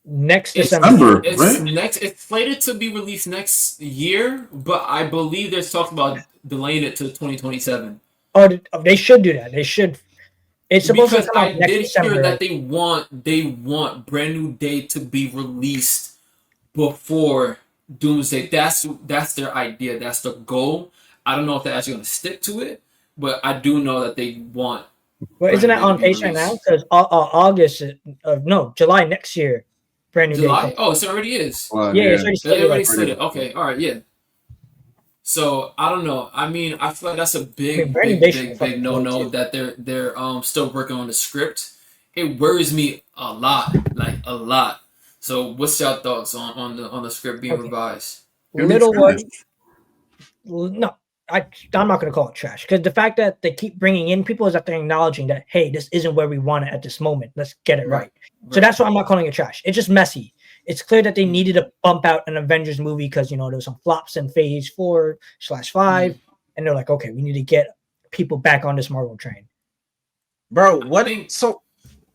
Next December. It's slated to be released next year, but I believe there's talk about delaying it to 2027. Oh, they should do that. They should. It's supposed because to come out I next did December. hear that they want Brand New Day to be released before Doomsday. That's their idea. That's the goal. I don't know if they're actually going to stick to it, but I do know that they want. Well, isn't that on pace right now? Because August, July next year, Brand New July. Day. Oh, it already is. Yeah, it's already slated. Okay, all right, yeah. So I don't know. I mean, I feel like that's a big no that they're still working on the script. It worries me a lot, like a lot. So what's your thoughts on the script being revised? Little one. No, I'm not going to call it trash because the fact that they keep bringing in people is that they're acknowledging that hey, this isn't where we want it at this moment. Let's get it right. So that's why I'm not calling it trash. It's just messy. It's clear that they needed to bump out an Avengers movie because there was some flops in Phase 4/5, and they're like, okay, we need to get people back on this Marvel train. Bro,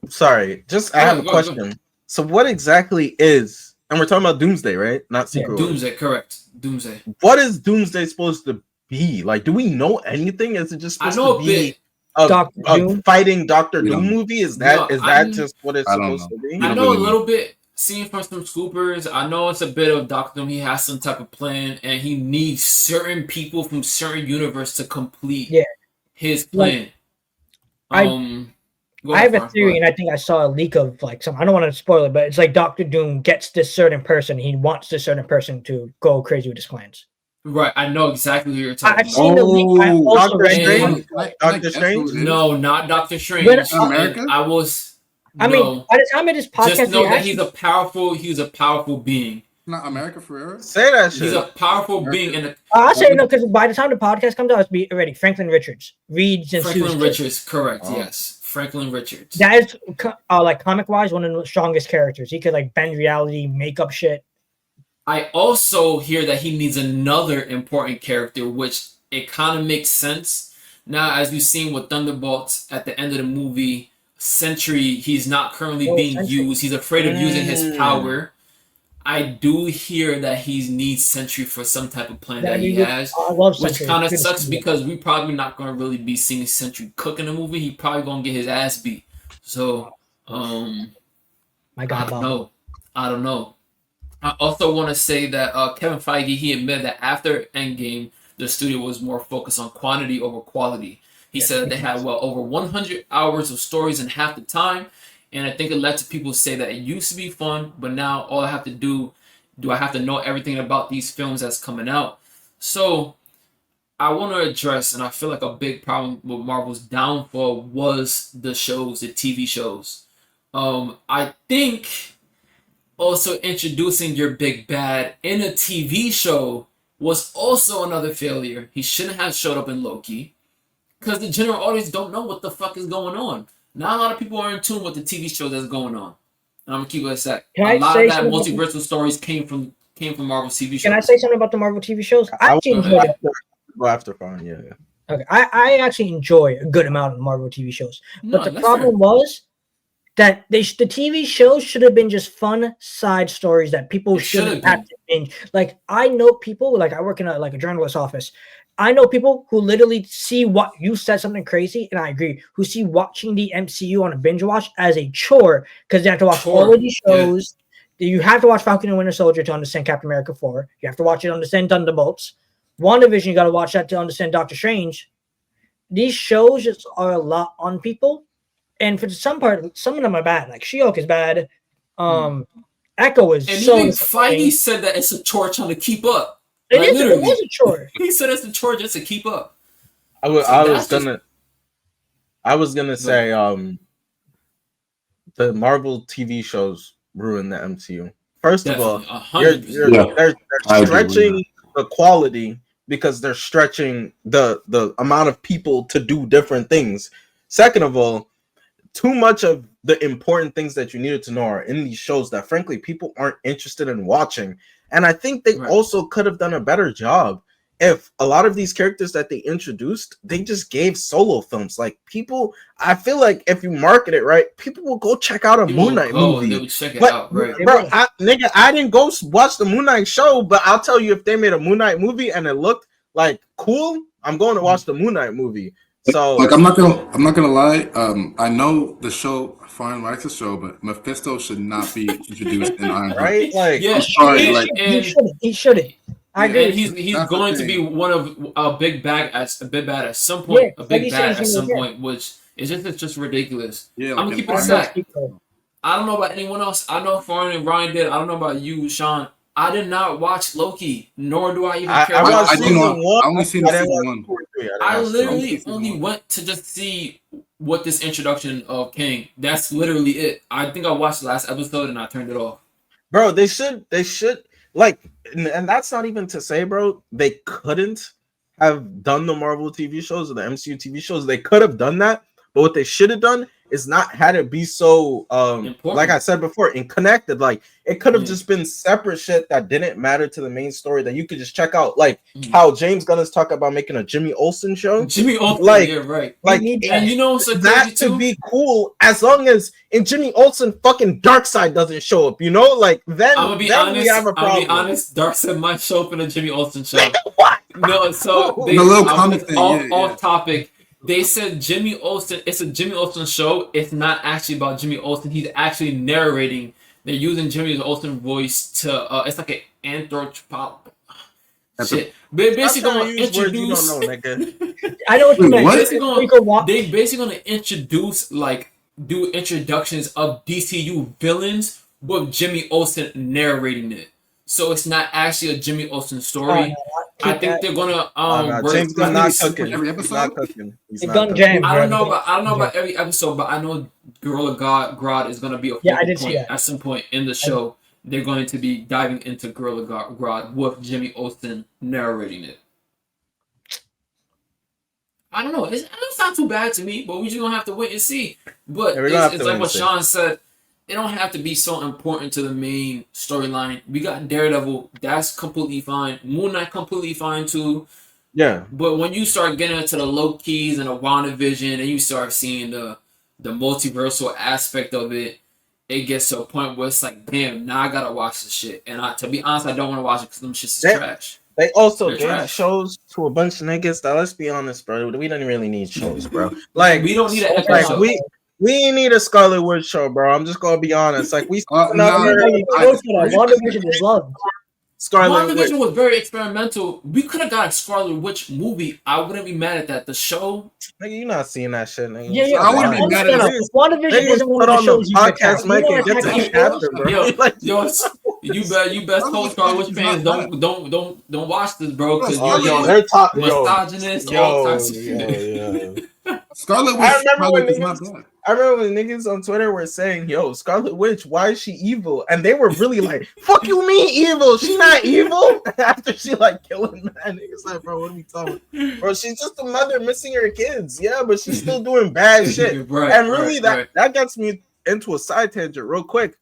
sorry, I have a question. So what exactly is, and we're talking about Doomsday, right? Not Secret Wars. Doomsday, correct. Doomsday. What is Doomsday supposed to be? Like, do we know anything? Is it just supposed to be a fighting Doctor Doom movie? Is that just what it's supposed to be? I know a little bit. Seeing from some scoopers, I know it's a bit of Doctor Doom. He has some type of plan, and he needs certain people from certain universe to complete his plan. I have a theory, and I think I saw a leak of some. I don't want to spoil it, but it's like Doctor Doom gets this certain person. He wants this certain person to go crazy with his plans. Right, I know exactly who you're talking about. I've seen the leak. I also Doctor Strange? No, not Doctor Strange. America? I mean, by the time of this podcast, just know that he's a powerful being. Not America Ferrera? Say that shit. He's a powerful being. And I'll say no, because by the time the podcast comes out, it's be already Franklin Richards. Franklin Richards, correct, yes. Franklin Richards. That is, comic-wise, one of the strongest characters. He could, bend reality, make up shit. I also hear that he needs another important character, which it kind of makes sense. Now, as we've seen with Thunderbolts at the end of the movie, Sentry, he's not currently being used. He's afraid of using his power. I do hear that he needs Sentry for some type of plan that he has, which kind of sucks because we probably not going to really be seeing Sentry cook in the movie. He probably going to get his ass beat. So, my God, I don't know. I also want to say that Kevin Feige, he admitted that after Endgame, the studio was more focused on quantity over quality. He Yeah. said that they had over 100 hours of stories in half the time, and I think it led to people say that it used to be fun, but now all I have to do I have to know everything about these films that's coming out? So I want to address, and I feel like a big problem with Marvel's downfall was the shows, the TV shows. I think also introducing your big bad in a TV show was also another failure. He shouldn't have showed up in Loki because the general audience don't know what the fuck is going on. Not a lot of people are in tune with the TV show that's going on. And I'm gonna keep it at that. Can A I lot of say that something? multiversal stories came from Marvel's TV Can I shows. say something about the Marvel TV shows? I I actually will enjoyed it. go after Fawn. Yeah. Okay, I actually enjoy a good amount of Marvel TV shows, No, but the that's fair. problem was that the TV shows should have been just fun side stories that people It should shouldn't have have to binge. Like I know people, like I work in a journalist office. I know people who literally see what you said something crazy, and I agree. Who see watching the MCU on a binge watch as a chore because they have to watch all of these Yeah. shows. You have to watch Falcon and Winter Soldier to understand Captain America 4. You have to watch it to understand Thunderbolts. WandaVision, you got to watch that to understand Doctor Strange. These shows just are a lot on people, and for some part, some of them are bad. Like She-Hulk is bad. Echo is And so even disappointing. Feige said that it's a chore trying to keep up. It Like, is. It literally. was a chore. He said it's a chore just to keep up. I that's was gonna say the Marvel TV shows ruin the MCU. First of all, Definitely, 100%. Yeah. they're I agree with stretching the quality because they're stretching the amount of people to do different things. Second of all, too much of the important things that you needed to know are in these shows that frankly people aren't interested in watching. And I think they Right. also could have done a better job if a lot of these characters that they introduced, they just gave solo films. Like people, I feel like if you market it right, people will go check out a People Moon will Knight go and they movie. would check it But out, right? They bro, will. I didn't go watch the Moon Knight show, but I'll tell you if they made a Moon Knight movie and it looked like cool, I'm going to watch the Moon Knight movie. So Like I'm not gonna lie. I know the show Foreign likes the show, but Mephisto should not be introduced in Ironheart. right, like Yeah, I'm sorry, and, like He and, shouldn't. He shouldn't. I agree. and with you. he's That's the going to be thing. one of a big bad at some point, Yeah, a big Feige said bad he's at some gonna- point, which is it's just ridiculous. yeah, I'm like gonna in keep it I'm Ironheart. not sack. speaking. I don't know about anyone else. I know Foreign and Ryan did. I don't know about you, Sean. I did not watch Loki, nor do I even care I about watched I Loki. didn't season know. one. I only seen I didn't season watch one. 2 or 3. I watch 2. literally season only one. went to just see what this introduction of King. That's literally it. I think I watched the last episode and I turned it off. Bro, they should like, and that's not even to say, bro, they couldn't have done the Marvel TV shows or the MCU TV shows. They could have done that, but what they should have done is not had it be so Important. like I said before, connected. Like it could have Yeah. just been separate shit that didn't matter to the main story that you could just check out. Like Mhm. how James Gunn is talking about making a Jimmy Olsen show. Jimmy Olsen, Like- yeah, right. Like need that. And you know what's so that crazy too? could be cool as long as in Jimmy Olsen fucking Darkseid doesn't show up, you know? Like then, I'm gonna be then honest. we have a I'm problem. gonna be honest. Darkseid might show up in a Jimmy Olsen show. What? No, so The they, little I'm comic gonna- thing, off, yeah, off yeah. topic. They said Jimmy Olsen. It's a Jimmy Olsen show. It's not actually about Jimmy Olsen. He's actually narrating. They're using Jimmy Olsen's voice to. It's like an anthropop. That's a- Shit. They're basically Stop gonna trying to use words you introduce. don't know, nigga. I know what you Wait, meant. what? Basically gonna- You can watch. They basically gonna introduce do introductions of DCU villains with Jimmy Olsen narrating it. So it's not actually a Jimmy Olsen story. I think they're gonna James Gunn work- not cooking. Every He's episode? not cooking. He's The not Gun cooking. Jam. I don't know about every episode, but I know Gorilla Grodd is gonna be a Yeah, I focal did see point that. at some point in the show. They're going to be diving into Gorilla Grodd with Jimmy Olsen narrating it. I don't know. It's not too bad to me, but we just gonna have to wait and see. But Yeah, we're gonna have it's to like wait what and see. Sean said. It don't have to be so important to the main storyline. We got Daredevil. That's completely fine. Moon Knight completely fine too. Yeah. But when you start getting into the low keys and the WandaVision and you start seeing the multiversal aspect of it, it gets to a point where it's like, damn, now I gotta watch this shit. And to be honest, I don't want to watch it because them shits is That- trash. They also They're gave trash. shows to a bunch of niggas that, let's be honest, bro, we didn't really need shows, bro. Like We don't need an So echo like show. we We need a Scarlet Witch show, bro. I'm just gonna be honest. Like we Nah, Everybody close to that. WandaVision is loved. Scarlet Witch. WandaVision was very experimental. We could have got a Scarlet Witch movie. I wouldn't be mad at that. The show, Nigga, you not seeing that shit, nigga. Yeah, I wouldn't be mad at it. WandaVision Niggas isn't one put of the on the shows you pick out. podcast mic and get to You each know chapter, bro. yo, Like, yo, you best told Scarlet Witch fans don't watch this, bro, because y'all they're talking. misogynist, all types of Yo, shit. Scarlet I Witch remember when project is not bad. I remember when niggas on Twitter were saying, "Yo, Scarlet Witch, why is she evil?" And they were really like, "Fuck you, mean evil? She not evil." After she like killing man, niggas like, "Bro, what are we talking? Bro, she's just a mother missing her kids. Yeah, but she's still doing bad shit." Right, and really, right. that gets me into a side tangent real quick.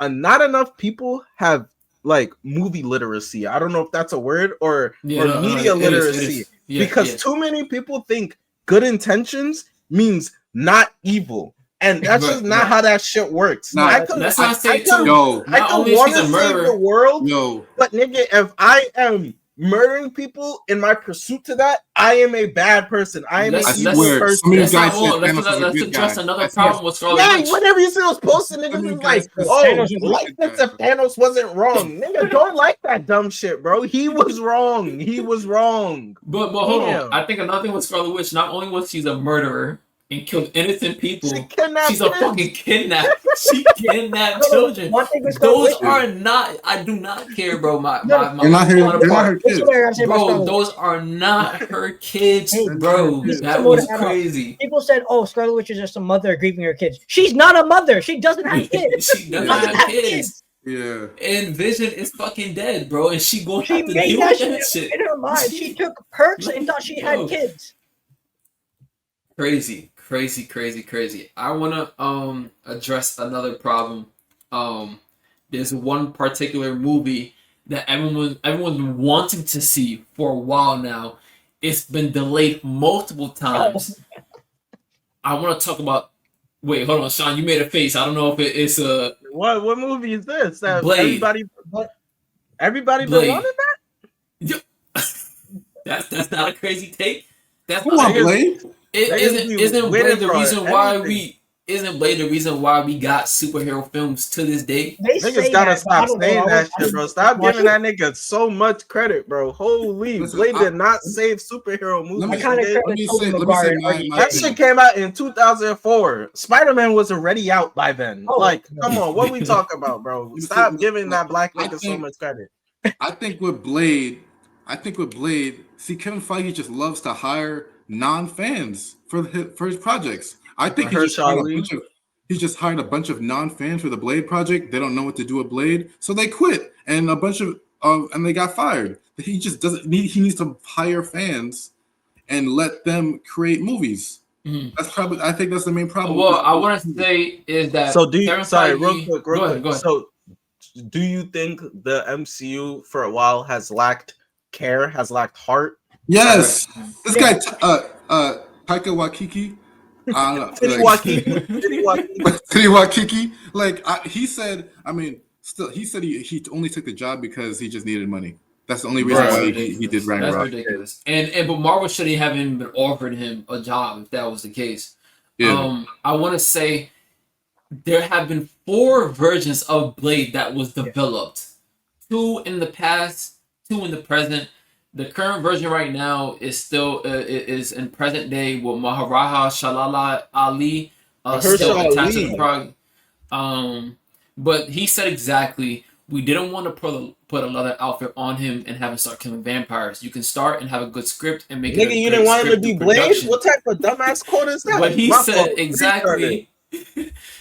Not enough people have like movie literacy. I don't know if that's a word or media literacy because too many people think good intentions means not evil. And that's just not how that shit works. Nah, I could let's not say too. Yo, I could want to save the world, yo, but nigga, if I am murdering people in my pursuit to that, I am a bad person. I am an evil person. Some of you guys said let's Thanos was a good address guy. another problem with Scarlet Yeah, Witch. whenever you see those posting niggas you is guys like, said oh, Thanos was a like good this guy. if Thanos wasn't wrong. Nigga, don't like that dumb shit, bro. He was wrong. He was wrong. But hold Damn. on. I think another thing with Scarlet Witch, not only was she's a murderer and killed innocent people, she's a fucking kidnapper. She kidnapped children. Those are not. I do not care, bro. They're not her kids. Bro, those are not her kids, bro. That was crazy. People said, "Oh, Scarlet Witch is just a mother grieving her kids." She's not a mother. She doesn't have kids. She doesn't have kids. Yeah. And Vision is fucking dead, bro. And she going to She have to made deal that with that shit shit. in her mind. She took perks and thought she had kids. Crazy. I wanna address another problem. There's one particular movie that everyone's been wanting to see for a while now. It's been delayed multiple times. I want to talk about. Wait, hold on, Sean. You made a face. I don't know if it's a. What movie is this? That Blade. Everybody Blade. been wanting that? That's not a crazy take. That's Who not want Blade? Isn't Blade the reason why everything. Isn't Blade the reason why we got superhero films to this day? Niggas gotta stop saying that shit, bro. Stop giving that nigga so much credit, bro. Holy, Listen, Blade did not save superhero movies. Let me say my That shit came out in 2004. Spiderman was already out by then. Oh, like, come on, what we talk about, bro? Stop giving that black nigga so much credit. I think with Blade, see, Kevin Feige just loves to hire non-fans for his projects. I think he just hired a bunch of non-fans for the Blade project. They don't know what to do with Blade, so they quit, and a bunch of and they got fired. He just doesn't need. He needs to hire fans and let them create movies. Mm-hmm. I think that's the main problem. Well, I want to say is that. So do you? Kevin Sorry, Feige, real quick. Go ahead. So, do you think the MCU for a while has lacked care, has lacked heart? Yes, this guy Taika Waititi. I don't know. Titty Waititi. Like he said. I mean, still, he said he only took the job because he just needed money. That's the only reason why he did Ragnarok. That's ridiculous. And but Marvel shouldn't have even been offered him a job if that was the case. Yeah. I want to say there have been 4 versions of Blade that was developed. 2 in the past, 2 in the present. The current version right now is still is in present day with Maharaja Shalala Ali still attached to the project. But he said exactly, we didn't want to put a leather outfit on him and have him start killing vampires. You can start and have a good script and make it. Nigga, you didn't want him to be Blade? What type of dumbass quote is that? But he said exactly.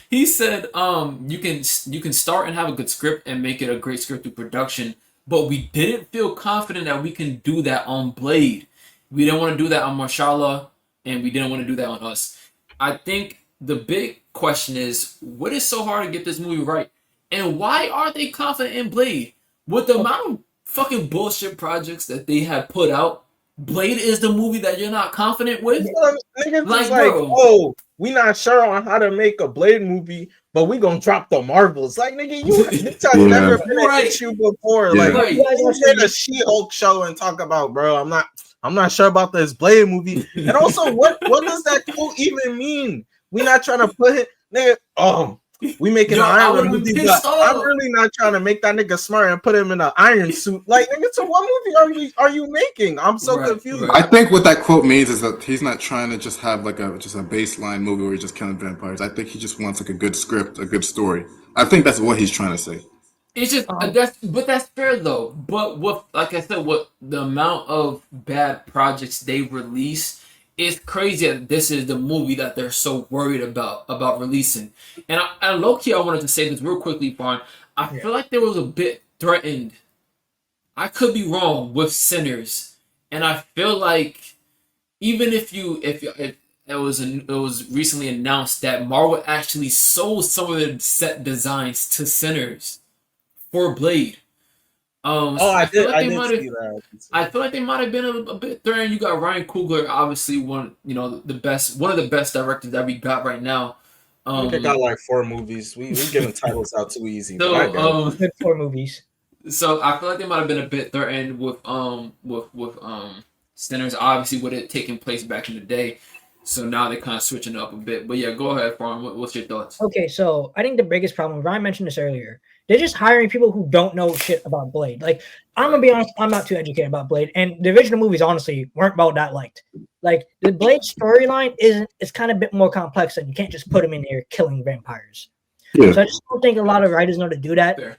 He said, you can start and have a good script and make it a great script through production. But we didn't feel confident that we can do that on Blade. We didn't want to do that on Marshala, and we didn't want to do that on us. I think the big question is, what is so hard to get this movie right? And why are they confident in Blade? With the amount of fucking bullshit projects that they have put out, Blade is the movie that you're not confident with? Niggas like, oh, we not sure on how to make a Blade movie, but we gonna drop the Marvels. Like, nigga, you never been an issue before. Yeah. Like, you did a She-Hulk show and talk about, bro, I'm not sure about this Blade movie. And also, what does that quote even mean? We not trying to put him, nigga. We making Yo, an I Iron would Man have been movie, but pissed I'm off. really not trying to make that nigga smart and put him in an iron suit. Like, nigga, so what movie are you making? I'm so Right, confused. right. I think what that quote means is that he's not trying to just have like a baseline movie where he's just killing vampires. I think he just wants like a good script, a good story. I think that's what he's trying to say. It's just Um, that's fair though. But what, like I said, what the amount of bad projects they release is crazy. That this is the movie that they're so worried about releasing. And low key, I wanted to say this real quickly, Fawn. I yeah. feel like there was a bit threatened. I could be wrong with Sinners, and I feel like even if it was recently announced that Marvel actually sold some of the set designs to Sinners for Blade. Oh, I feel like I they did might see have. that. I feel like they might have been a bit threatened. You got Ryan Coogler, obviously one of the best directors that we got right now. Nigga got like 4 movies. We giving titles out too easy, but I So get it. Good 4 movies. so I feel like they might have been a bit threatened with Sinners, obviously with it taking place back in the day. So now they're kind of switching it up a bit. But yeah, go ahead, Farm. What's your thoughts? Okay, so I think the biggest problem, Ryan mentioned this earlier, they're just hiring people who don't know shit about Blade. Like, I'm gonna be honest, I'm not too educated about Blade, and the original movies honestly weren't about that liked. Like the Blade storyline isn't it's kind of a bit more complex, and you can't just put him in here killing vampires. Yeah. So I just don't think a lot of writers know to do that. Fair.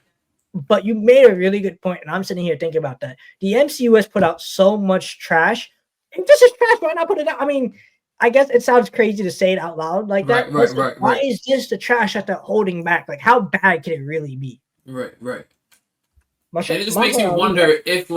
But you made a really good point, and I'm sitting here thinking about that. The MCU has put out so much trash. If this is trash, why not put it out? I mean, I guess it sounds crazy to say it out loud like that. Right, But right, why right. is this the trash that they're holding back? Like, how bad can it really be? Right. Much And it just makes me wonder if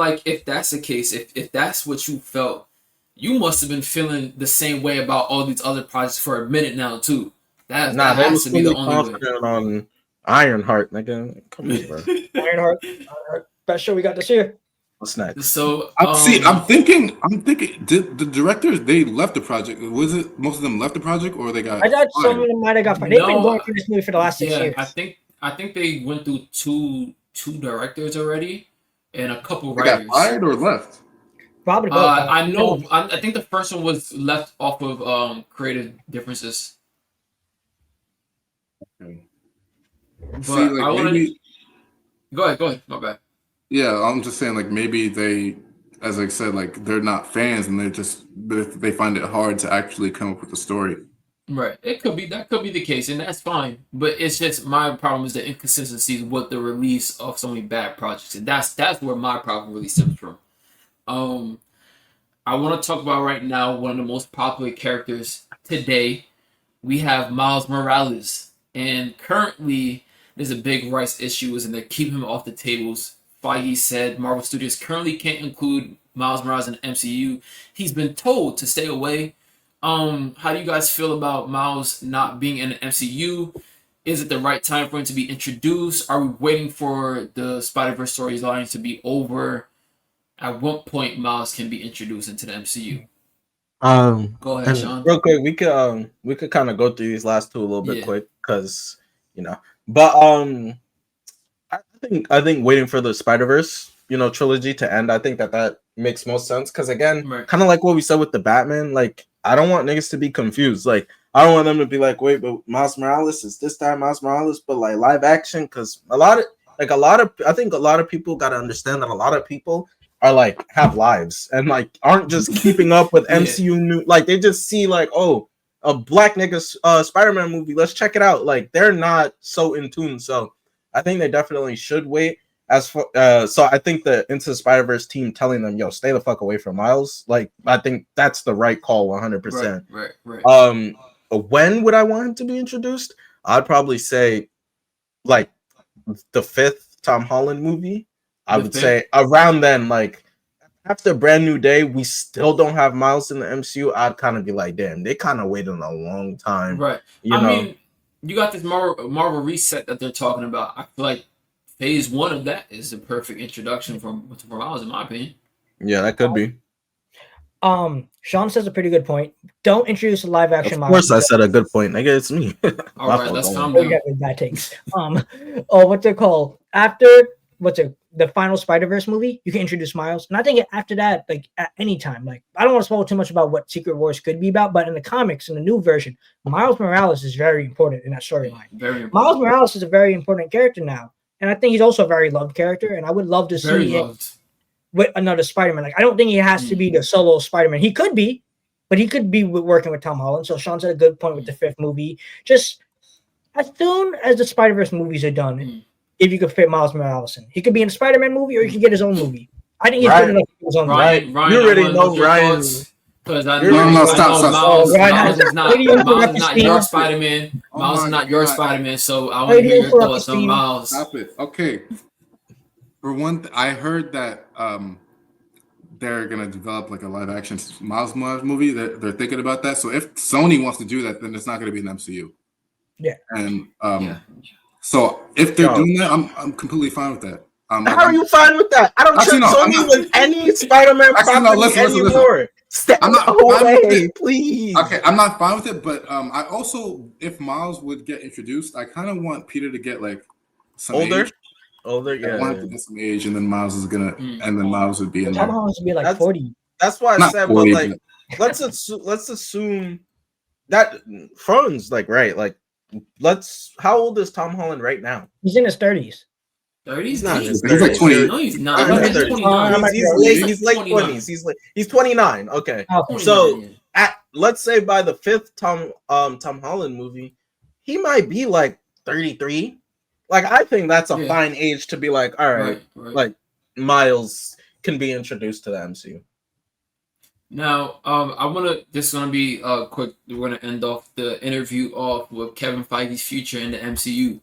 that's the case, if that's what you felt, you must have been feeling the same way about all these other projects for a minute now too. Nah, That they has was to be the fully only way. confident on Ironheart, nigga. Come on, bro. Ironheart, best show we got this year. What's next? So I'm thinking. Did the directors they left the project? Was it most of them left the project or they got I thought some fired? of them might have got fired. They've been no, going through this movie for the last 6 years. I think they went through two directors already and a couple They got writers. fired or left? Probably both. I know. I think the first one was left off of creative differences. Okay. But See, like I want to maybe, go ahead. My bad. yeah. I'm just saying, like maybe they, as I said, like they're not fans and they find it hard to actually come up with a story. Right. That could be the case, and that's fine. But it's just my problem is the inconsistencies with the release of so many bad projects, and that's where my problem really stems from. Um, I want to talk about right now one of the most popular characters today. We have Miles Morales, and currently there's a big rights issues, and they're keeping him off the tables. Feige said Marvel Studios currently can't include Miles Morales in the MCU. He's been told to stay away. How do you guys feel about Miles not being in the MCU? Is it the right time for him to be introduced? Are we waiting for the Spider-Verse storyline to be over? At what point Miles can be introduced into the MCU? Go ahead, And Sean. real quick, we could kind of go through these last two a little bit Yeah. quick because but I think waiting for the Spider-Verse trilogy to end, I think that makes most sense because again, Right. kind of like what we said with the Batman, like I don't want niggas to be confused. Like I don't want them to be like, wait, but Miles Morales is this time Miles Morales, but like live action because I think a lot of people got to understand that a lot of people are like have lives and like aren't just keeping up with Yeah. MCU new, like they just see like, oh, a black nigga Spider-Man movie, let's check it out. Like they're not so in tune. So I think they definitely should wait. As for so I think the Into the Spider-Verse team telling them, yo, stay the fuck away from Miles, like I think that's the right call 100%. Right. When would I want him to be introduced? I'd probably say like the 5th Tom Holland movie. I would say around then, like after Brand New Day, we still don't have Miles in the MCU. I'd kind of be like, damn, they kind of waited a long time. Right. You know? Mean, you got this Marvel reset that they're talking about. I feel like phase 1 of that is the perfect introduction for Miles, in my opinion. Yeah, that could be. Sean says a pretty good point. Don't introduce a live action. Of course, I said a good point. Nigga, it's me. All right, let's calm Oh, down. yeah, bad takes. What's it called? After the final Spider-Verse movie, you can introduce Miles. And I think after that, like at any time, like I don't want to spoil too much about what Secret Wars could be about, but in the comics, in the new version, Miles Morales is very important in that storyline. Very important. Miles Morales is a very important character now. And I think he's also a very loved character. And I would love to Very see him loved. with another Spider-Man. Like I don't think he has to be the solo Spider-Man. He could be, but he could be working with Tom Holland. So Sean's at a good point with the 5th movie. Just as soon as the Spider-Verse movies are done, if you could fit Miles Morales in, he could be in a Spider-Man movie or he could get his own movie. I think he's good enough for his own movie. Ryan, You already I wanna know your Ryan. thoughts, because I You're know, already- No, I stop. know Miles is not Stop. your Spider-Man. Oh Miles is my not your God. Spider-Man. So I want to hear your thoughts on Miles. Stop it. Okay. For one, I heard that they're gonna develop like a live action Miles Morales movie. They're thinking about that. So if Sony wants to do that, then it's not gonna be an MCU. Yeah. And Yeah. so if they're doing that, I'm completely fine with that. How are you fine with that? I don't Actually, trust no, I'm Sony not- with any Spider-Man Actually, no, property listen. anymore. Step I'm not fine with away, it. please. Okay, I'm not fine with it, but I also, if Miles would get introduced, I kind of want Peter to get like some Older? age. Older, I want him to get some age, and then Miles is gonna, and then Miles would be in Tom there. Holland's be like That's- 40. That's why I Not said, 40, but like, let's assume that Frozen's like right. Like, how old is Tom Holland right now? He's in his 30s. 30s? He's not in his He's like 30s. 20. No, he's not. I'm He's not 29. He's late 20s. He's 29. Okay. Okay. So 29, let's say by the 5th Tom Holland movie, he might be like 33. Like I think that's a fine age to be like, all right, like Miles can be introduced to the MCU. Now, this is gonna be quick. We're gonna end off the interview off with Kevin Feige's future in the MCU.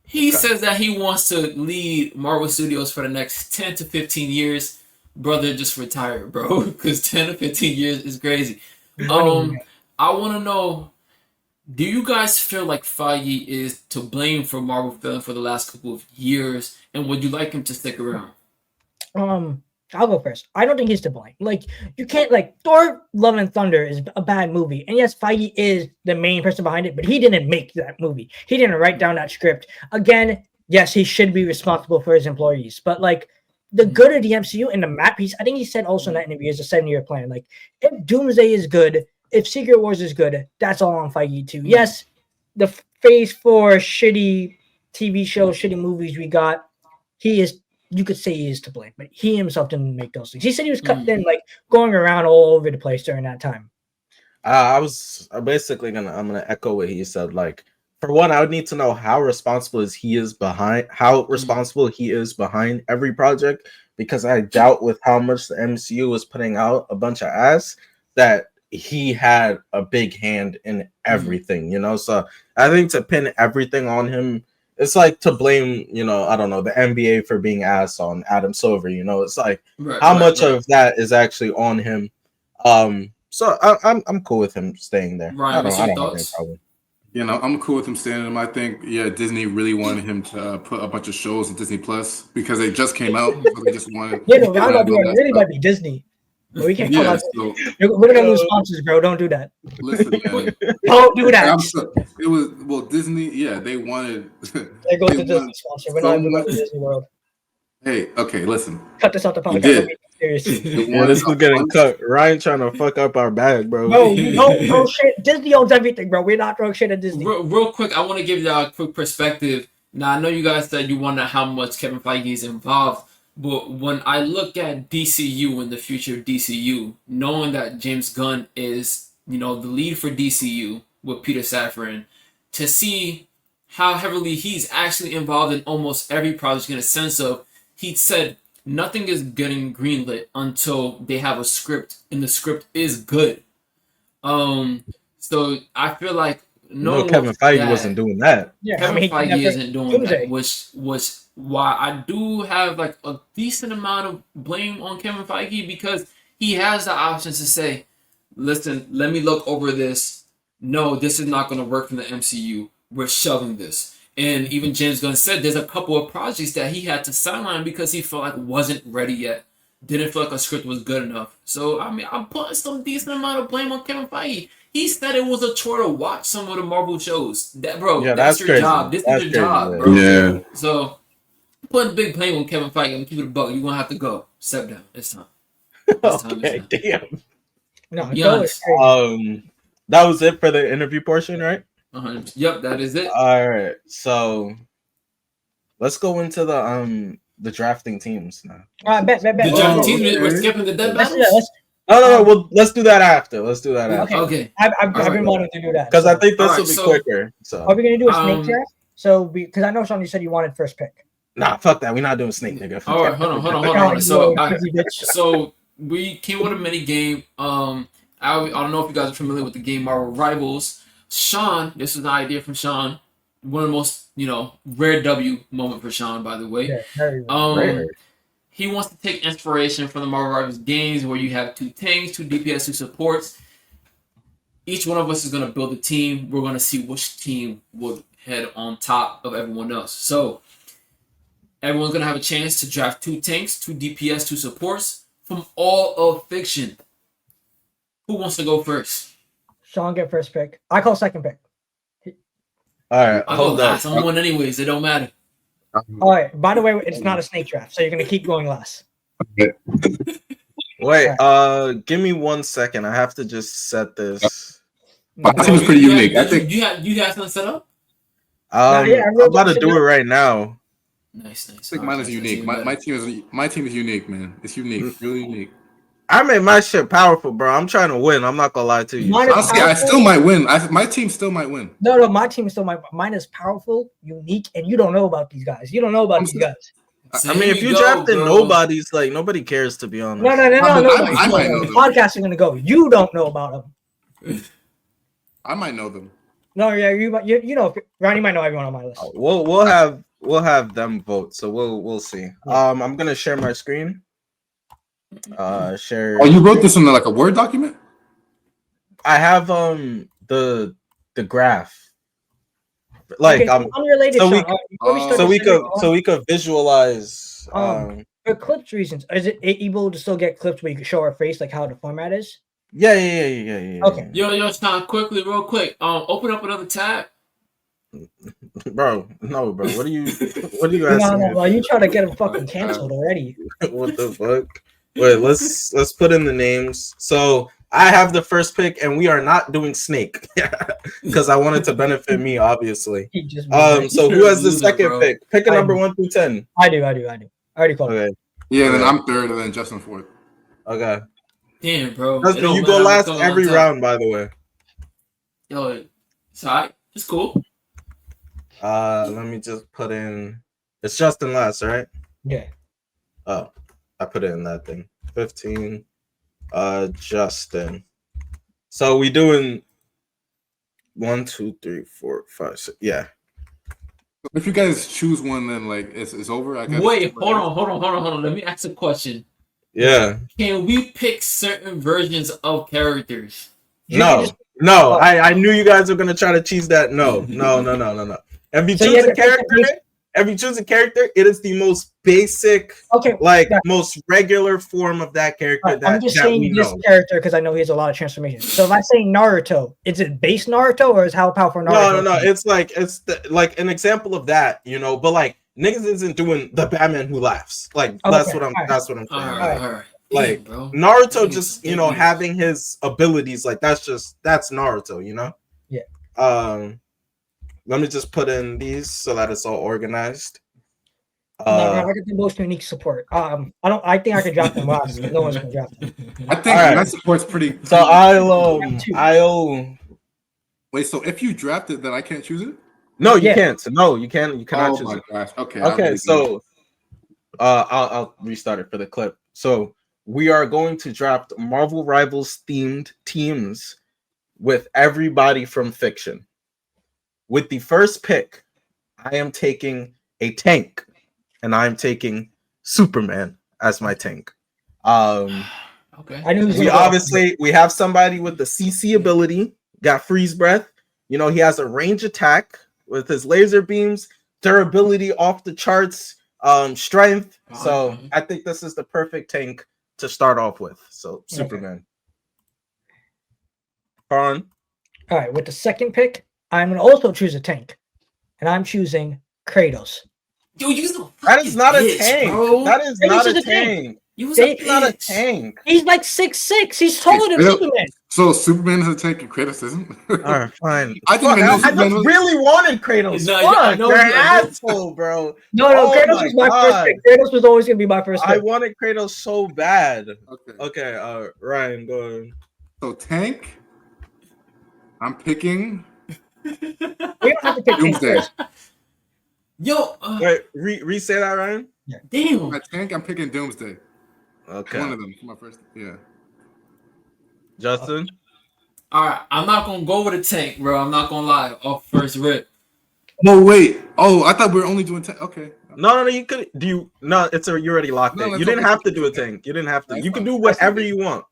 He says that he wants to lead Marvel Studios for the next 10 to 15 years. Brother, just retire, bro, because 10 to 15 years is crazy. I want to know, do you guys feel like Feige is to blame for Marvel failing for the last couple of years, and would you like him to stick around? I'll go first. I don't think he's to blame. Like, you can't, like, Thor Love and Thunder is a bad movie. And yes, Feige is the main person behind it, but he didn't make that movie. He didn't write down that script. Again, yes, he should be responsible for his employees. But, like, the good of the MCU and the map piece, I think he said also in that interview, is a 7-year plan. Like, if Doomsday is good, if Secret Wars is good, that's all on Feige, too. Yes, the Phase 4 shitty TV shows, shitty movies we got, you could say he is to blame, but he himself didn't make those things. He said he was cut thin, like going around all over the place during that time. I'm gonna echo what he said. Like, for one, I would need to know how responsible he is behind every project, because I doubt with how much the MCU was putting out a bunch of ass that he had a big hand in everything, So I think to pin everything on him, it's like to blame, I don't know, the NBA for being ass on Adam Silver. It's like how much of that is actually on him. So I'm cool with him staying there. Ryan, I don't have any problem. I'm cool with him staying in him. I think, Disney really wanted him to put a bunch of shows on Disney Plus because they just came out. So they just wanted. Yeah, no, really might be Disney. But we can't call out. So, we're gonna lose sponsors, bro. Don't do that. listen, man. Don't do that. It was Disney. Yeah, they wanted. There goes the Disney sponsor. We're not even going to Disney World. Hey, okay, listen. Cut this out the podcast. did. Serious. This is getting cut. Ryan trying to fuck up our bag, bro. No, no shit. Disney owns everything, bro. We're not throwing shit at Disney. Real quick, I want to give y'all a quick perspective. Now, I know you guys said you wonder how much Kevin Feige is involved, but when I look at DCU and the future of DCU, knowing that James Gunn is, the lead for DCU with Peter Safran, to see how heavily he's actually involved in almost every project, in a sense of, he said nothing is getting greenlit until they have a script, and the script is good. So I feel like Kevin Feige wasn't doing that. Yeah, Kevin Feige isn't doing Doomsday. that, which was why I do have like a decent amount of blame on Kevin Feige, because he has the options to say, listen, let me look over this. No, this is not going to work from the MCU. We're shoving this. And even James Gunn said there's a couple of projects that he had to sideline because he felt like wasn't ready yet. Didn't feel like a script was good enough. So, I mean, I'm putting some decent amount of blame on Kevin Feige. He said it was a chore to watch some of the Marvel shows. That's your crazy. job. This is your job, crazy, bro. Yeah. So, putting big blame on Kevin Feige. I'm keeping it a buck. You're gonna have to go. Step down. It's time. It's time. Okay, damn. No, Be go is honest. crazy. That was it for the interview portion, right? 100%. Yep, that is it. All right, so let's go into the drafting teams now. All right, bet. The draft Oh, teams. We're okay. skipping the dead Let's, battles. No. Let's do that after. Let's do that after. Okay. Okay. I've been wanting to do that Because I so- think this Alright, will be so- quicker. So Are we gonna do a snake Um, draft? So, because I know Sean, you said you wanted first pick. nah, fuck that. We're not doing snake, nigga. All right, hold on. God, So, you crazy bitch. so we came with a mini game. I don't know if you guys are familiar with the game Marvel Rivals. Sean, this is an idea from Sean. One of the most, rare W moment for Sean, by the way. Yeah, very well. Rare. He wants to take inspiration from the Marvel Rivals games where you have 2 tanks, 2 DPS, 2 supports. Each one of us is going to build a team. We're going to see which team will head on top of everyone else. So, everyone's going to have a chance to draft 2 tanks, 2 DPS, 2 supports from all of fiction. Who wants to go first? Sean get first pick. I call second pick. All right, I'll go hold on. last. I'm one anyways. It don't matter. All right. By the way, it's not a snake draft, so you're gonna keep going last. Wait, give me 1 second. I have to just set this. My team is pretty You unique. I have- think you have something set up? yeah, I'm about to do it right now. Nice. I think mine is unique. My team is unique, man. It's unique, really unique. I made my shit powerful, bro. I'm trying to win. I'm not gonna lie to you. Mine is Honestly, I still might win. My team still might win. No, my team is still mine is powerful, unique, and you don't know about these guys. You don't know about these guys. I mean, if you drafted nobody's, like nobody cares, to be honest. No. I might know The them. podcast are gonna go. You don't know about them. I might know them. No, yeah, you know, Ronnie might know everyone on my list. We'll have them vote, so we'll see. I'm gonna share my screen. Share. Oh, you wrote this in like a Word document? I have the graph. Like Okay, unrelated. so we Sean, before we start so the segment, so we could visualize. for clips reasons, is it able to still get clips where you can show our face, like how the format is? Yeah. Okay. Yo, Sean, real quick. Open up another tab. Bro, no, bro. What are you asking? No, well, you trying to get them fucking canceled already. What the fuck? Wait, let's put in the names. So I have the first pick, and we are not doing snake because I wanted to benefit me, obviously. He just So who has the Loser, second bro. pick? Pick a I number do. 1 through 10. I do. I already called it. Okay. Yeah, then I'm third, and then Justin fourth. Okay. Damn, bro. Justin, It don't you go matter. last I'm every on top. round, by the way. Yo, it's alright. It's cool. Let me just put in. It's Justin last, right? Yeah. Oh, I put it in that thing. 15. Justin. So we doing 1, 2, 3, 4, 5, 6. Yeah. If you guys choose one, then like it's over. I guess. Wait, hold on. Let me ask a question. Yeah. Can we pick certain versions of characters? No. I knew you guys were gonna try to cheese that. No. If you So choose you a have to character, it is the most basic, Okay. most regular form of that character that, I'm just that saying we this know. character because I know he has a lot of transformations. So if I say Naruto, is it base Naruto or is how powerful Naruto? No. It's like an example of that, but like niggas isn't doing the Batman who laughs. Like that's what I'm saying. Alright. Like, Damn, bro. Naruto just having his abilities, like that's Naruto, Yeah. Let me just put in these so that it's all organized. I get the most unique support. I think I could draft them last. No one's gonna draft them. I think All right. my support's pretty. So I'll Wait, so if you draft it, then I can't choose it? no, you Yeah. can't. No, you cannot Oh choose my it. gosh. Okay. Okay, so I'll restart it for the clip. So we are going to draft Marvel Rivals themed teams with everybody from fiction. With the first pick, I am taking a tank, and I'm taking Superman as my tank. Okay. I knew he was We gonna go. obviously we have somebody with the CC ability, got freeze breath. He has a range attack with his laser beams, durability off the charts, strength. So Okay. I think this is the perfect tank to start off with. So Superman. Fun. All right, with the second pick, I'm gonna also choose a tank, and I'm choosing Kratos. Yo, you was a That is not a bitch, tank. bro. That is Kratos not is a a tank. tank. You was They- a Not a bitch. tank. He's like 6'6". He's taller than Kratos- Superman. So Superman is a tank and Kratos isn't. All right, fine. I didn't even know I Superman just was. really wanted Kratos. No, yeah, I Fuck, know you're an you- I know- asshole, bro. No, Oh Kratos my was my first God. pick. Kratos was always gonna be my first I pick. wanted Kratos so bad. Okay. Okay, Ryan, go ahead. So tank. I'm picking We don't have to pick Tank Doomsday. first. Yo, Wait, re-say that, Ryan. damn. My tank. I'm picking Doomsday. Okay, One of them for my first. Yeah. Justin. All right, I'm not gonna go with a tank, bro. I'm not gonna lie. Off first rip. No, wait. Oh, I thought we were only doing tank. Okay. No, you could. Do you? No, you already locked No, it. let's You didn't go- have to do a tank. You didn't have to. That's You can fine. do whatever you want.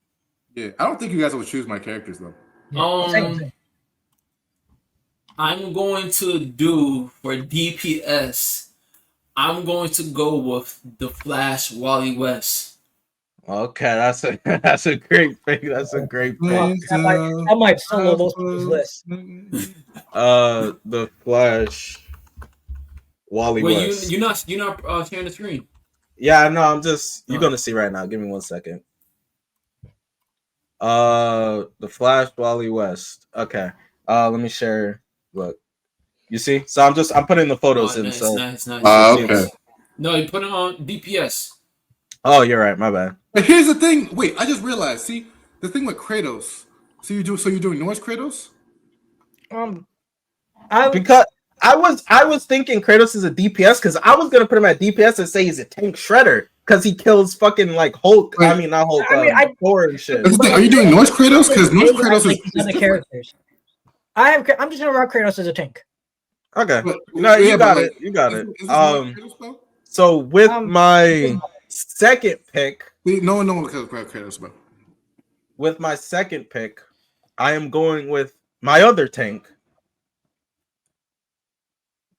Yeah. I don't think you guys will choose my characters though. Tank. I'm going to do for DPS. I'm going to go with the Flash, Wally West. Okay, that's a that's a great pick. That's a great pick. I might solo those people's list. The Flash, Wally Wait, West. you're not sharing the screen. Yeah, no, I'm just. You're gonna see right now. Give me 1 second. The Flash, Wally West. Okay. Let me share. Look, you see. So I'm putting the photos in. Nice, So nice. Okay. No, you put it on DPS. oh, you're right. My bad. But here's the thing. Wait, I just realized. See, the thing with Kratos. So you're doing Norse Kratos? Because I was thinking Kratos is a DPS because I was gonna put him at DPS and say he's a tank shredder because he kills fucking like Hulk. Wait. I mean not Hulk. I- Thor and shit. That's the thing. Are you doing Norse Kratos? Because Norse They Kratos like is these other different. characters. I'm just gonna rock Kratos as a tank. Okay. But- No, yeah, you but, got like, it. You got it. is this Norse Kratos, though? So with Um, my second pick, No one knows what Kratos, bro. with my second pick, I am going with my other tank.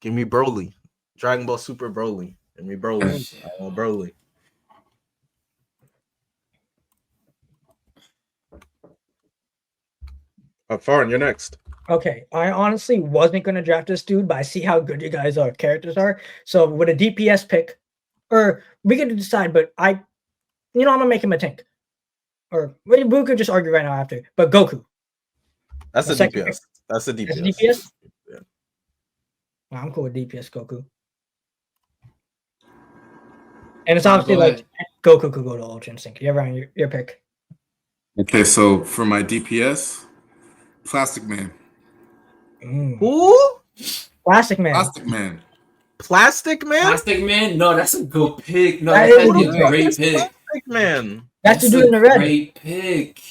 Give me Broly. Dragon Ball Super Broly. Give me Broly. I want Broly. Farin, you're next. Okay, I honestly wasn't gonna draft this dude, but I see how good you guys are characters are. So with a DPS pick, or we could decide, but I'm gonna make him a tank. Or we could just argue right now after. But Goku. That's My a second DPS. pick. That's a That's a DPS. DPS? Yeah. I'm cool with DPS Goku. And it's Go obviously like ahead. Goku could go to Ultra Instinct. You're on your pick. Okay, so for my DPS, Plastic Man. Who? Plastic Man. Plastic Man. Plastic Man? Plastic Man? No, that's a good pick. No, That that's is a a good great It's pick. Plastic Man. That's the dude in the red. Great pick.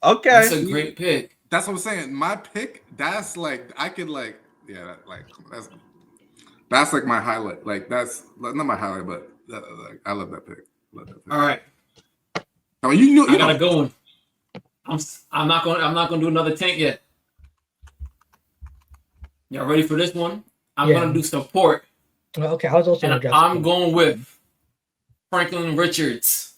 Okay. That's a great pick. That's what I'm saying. My pick, that's like I could like, yeah, that's like my highlight. Like that's not my highlight, but like, I love that pick. All right, I mean, you I know, got a good one. I'm not gonna do another tank yet. Y'all ready for this one? I'm Yeah. gonna do support, Okay, I was also gonna and draft. I'm going with Franklin Richards.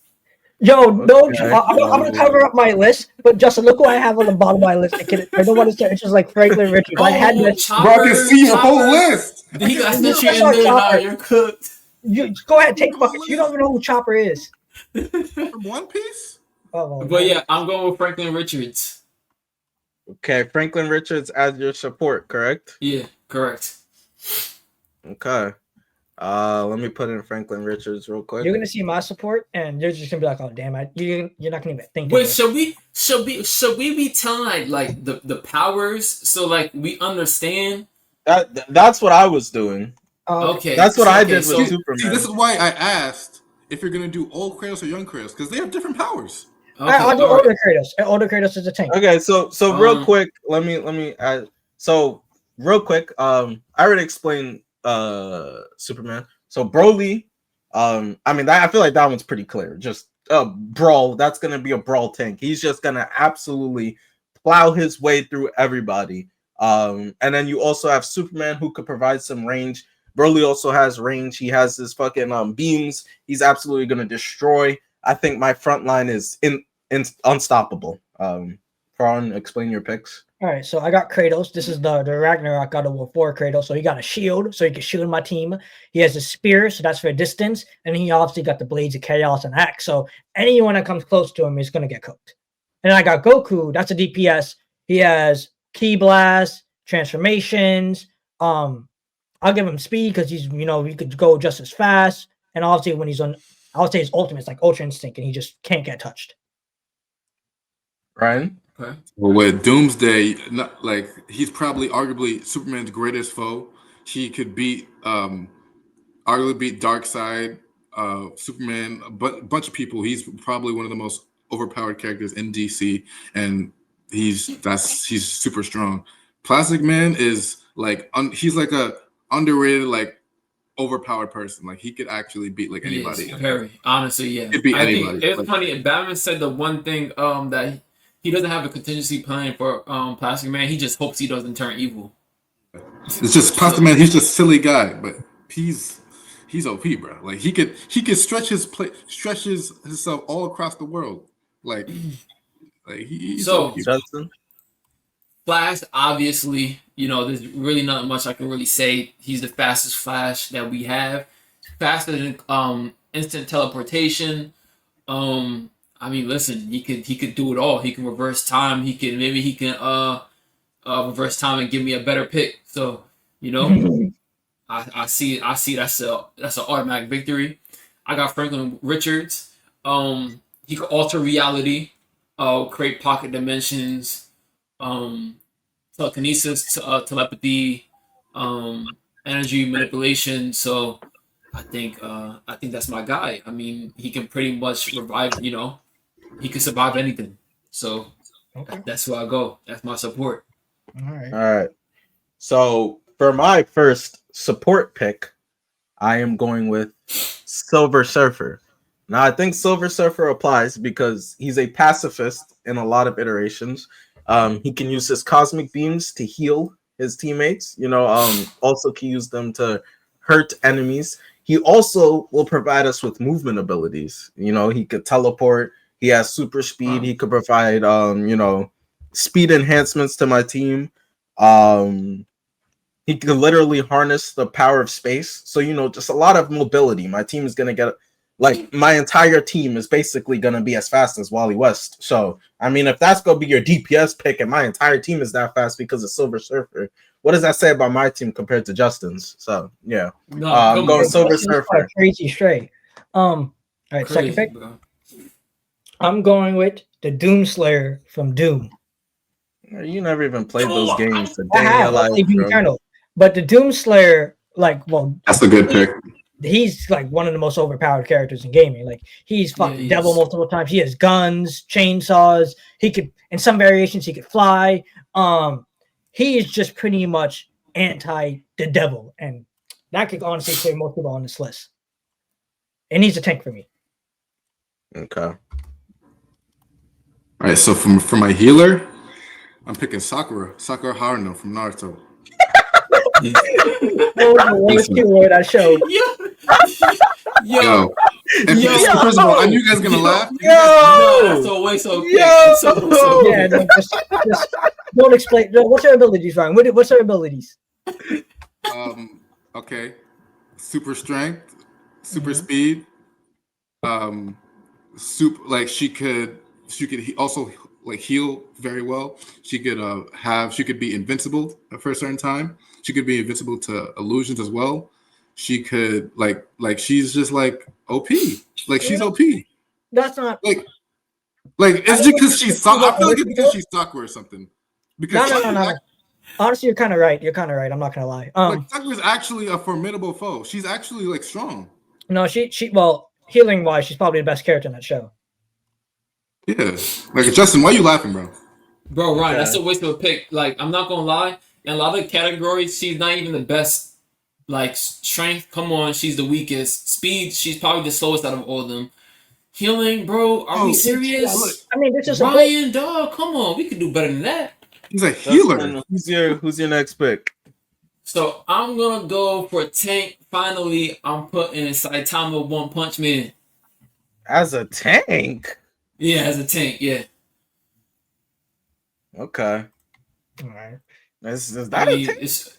Yo, no, Okay. I'm gonna cover up my list, but Justin, look who I have on the bottom of my list. I don't want to say it's just like Franklin Richards. I had this. bro, I can see your whole list. He got You snitch you in saw there. Nah, Chopper. you're cooked. You go ahead, take buckets. You don't even know who Chopper is. From One Piece. Oh, But yeah, I'm going with Franklin Richards. Okay, Franklin Richards as your support, correct? Yeah, correct. Okay. Let me put in Franklin Richards real quick. you're gonna see my support, and you're just gonna be like, "Oh, damn! You're not gonna even think." Wait, of it. should we be telling like the powers so like we understand? That's what I was doing. Okay, That's what I did with so- Superman. See, this is why I asked if you're gonna do old Kratos or young Kratos because they have different powers. Okay, I'll do all right. older Kratos. Older Kratos is a tank. Okay, so real quick, let me add. So real quick, I already explained Superman. So Broly, I mean, I feel like that one's pretty clear. Just brawl. That's gonna be a brawl tank. He's just gonna absolutely plow his way through everybody. And then you also have Superman who could provide some range. Broly also has range. He has his fucking beams. He's absolutely gonna destroy. I think my front line is unstoppable. Fawn, explain your picks. All right, so I got Kratos. This is the Ragnarok God of War 4 Kratos. So he got a shield, so he can shield my team. He has a spear, so that's for distance. And he obviously got the blades of chaos and axe. So anyone that comes close to him is gonna get cooked. And I got Goku, that's a DPS. He has Ki Blast, transformations. I'll give him speed because he's he could go just as fast. And obviously when he's on, I would say his ultimate is like Ultra Instinct, and he just can't get touched. Ryan? Okay. Well, with Doomsday, he's probably arguably Superman's greatest foe. He could arguably beat Darkseid, Superman, a bunch of people. He's probably one of the most overpowered characters in DC, and he's super strong. Plastic Man is he's like a underrated overpowered person. Like he could actually beat anybody. Yes, very honestly, yeah. He could beat I anybody. think it's funny. Batman said the one thing that he doesn't have a contingency plan for Plastic Man. He just hopes he doesn't turn evil. It's just Plastic Man. He's just a silly guy, but he's OP, bro. Like he could stretches himself all across the world. He's So OP. Justin? Flash, obviously, there's really not much I can really say. He's the fastest Flash that we have. Faster than instant teleportation. I mean, listen, he could do it all. He can reverse time. He can reverse time and give me a better pick. So, I see that's an automatic victory. I got Franklin Richards. He could alter reality, create pocket dimensions, telekinesis, telepathy, energy manipulation. So I think that's my guy. I mean, he can pretty much revive. He can survive anything. So Okay. that's where I go. That's my support. All right. All right. So for my first support pick, I am going with Silver Surfer. Now I think Silver Surfer applies because he's a pacifist in a lot of iterations. He can use his cosmic beams to heal his teammates. Also can use them to hurt enemies. He also will provide us with movement abilities. He could teleport. He has super speed. He could provide speed enhancements to my team. He can literally harness the power of space. So, just a lot of mobility. My team is going to get, my entire team is basically going to be as fast as Wally West. So, I mean, if that's going to be your DPS pick and my entire team is that fast because of Silver Surfer, what does that say about my team compared to Justin's? So, yeah. No, I'm going Silver Justin's Surfer. Crazy straight. All right, second pick. Bro. I'm going with the Doomslayer from Doom. You never even played those games. I have. I played Doom Eternal. But the Doomslayer, that's a good pick. He's one of the most overpowered characters in gaming. He's fucking devil multiple times. He has guns, chainsaws. He could, in some variations, he could fly. He is just pretty much anti the devil, and that could honestly clear most people on this list. And he's a tank for me. Okay. All right. So for my healer, I'm picking Sakura Haruno from Naruto. That show. Yo. First of all, I knew you guys were gonna laugh. That's a waste of pick. Yeah, just don't explain. No, what's her abilities, Ryan? What's her abilities? Okay. Super strength, super speed. She could also heal very well. She could be invincible for a certain time. She could be invincible to illusions as well. She could she's just OP. She's OP. That's not it's because she's I feel like it's because she's Sakura or something. Because no. Honestly, you're kind of right. I'm not gonna lie. Sakura is actually a formidable foe. She's actually strong. No, she healing wise, she's probably the best character in that show. Yeah. Justin, why are you laughing, bro? Bro, Ryan, that's a waste of a pick. I'm not gonna lie. In a lot of categories, she's not even the best. Strength, come on, she's the weakest. Speed, she's probably the slowest out of all of them. Healing, bro, are we serious? I mean, this is Ryan, dog, come on, we can do better than that. He's a healer. Justin, who's your next pick? So I'm gonna go for tank. Finally, I'm putting Saitama One Punch Man. As a tank? Yeah, as a tank, yeah. Okay. All right. Is I that a mean, tank? it's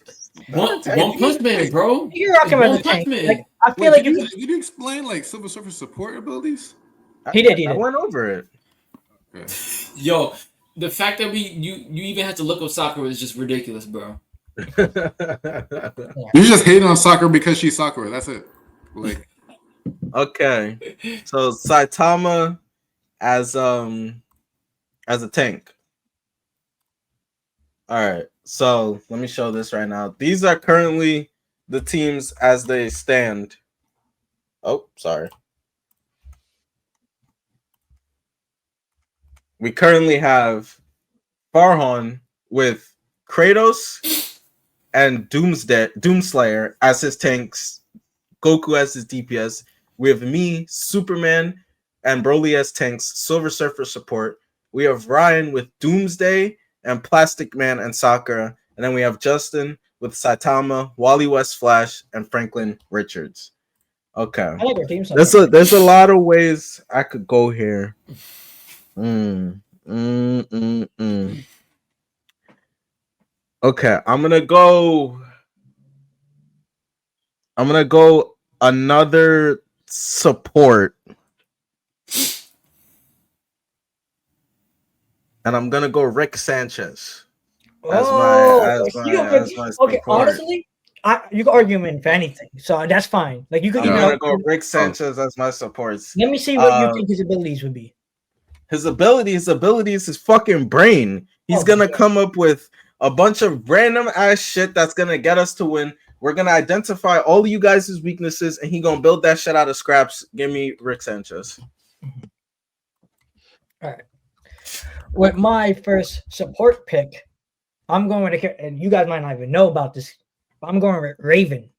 Not a one tank. Punch Man, bro. You're rocking It's about One the Punch tank. Like Man. I feel Wait, like did you explain like Silver Surfer support abilities? He did. I went over it. Okay. Yo, the fact that you even had to look up Sakura is just ridiculous, bro. You just hating on Sakura because she's Sakura. That's it. Like, Okay, so Saitama as a tank. All right, so let me show this right now. These are currently the teams as they stand. Oh, sorry. We currently have Farhan with Kratos and Doomslayer as his tanks, Goku as his DPS. We have me, Superman, and Broly as tanks, Silver Surfer support. We have Ryan with Doomsday and Plastic Man and Sakura. And then we have Justin with Saitama, Wally West Flash, and Franklin Richards. Okay. I like our team. There's a lot of ways I could go here. Okay, I'm gonna go another support. And I'm gonna go Rick Sanchez as my Okay, support. honestly, you can argue him for anything, so that's fine. Like you could I'm even gonna go Rick Sanchez as my supports. Let me see what you think his abilities would be. His ability is his fucking brain. He's gonna come up with a bunch of random ass shit that's gonna get us to win. We're gonna identify all of you guys' weaknesses, and he gonna build that shit out of scraps. Give me Rick Sanchez. All right. With my first support pick, I'm going to, and you guys might not even know about this, but I'm going with Raven.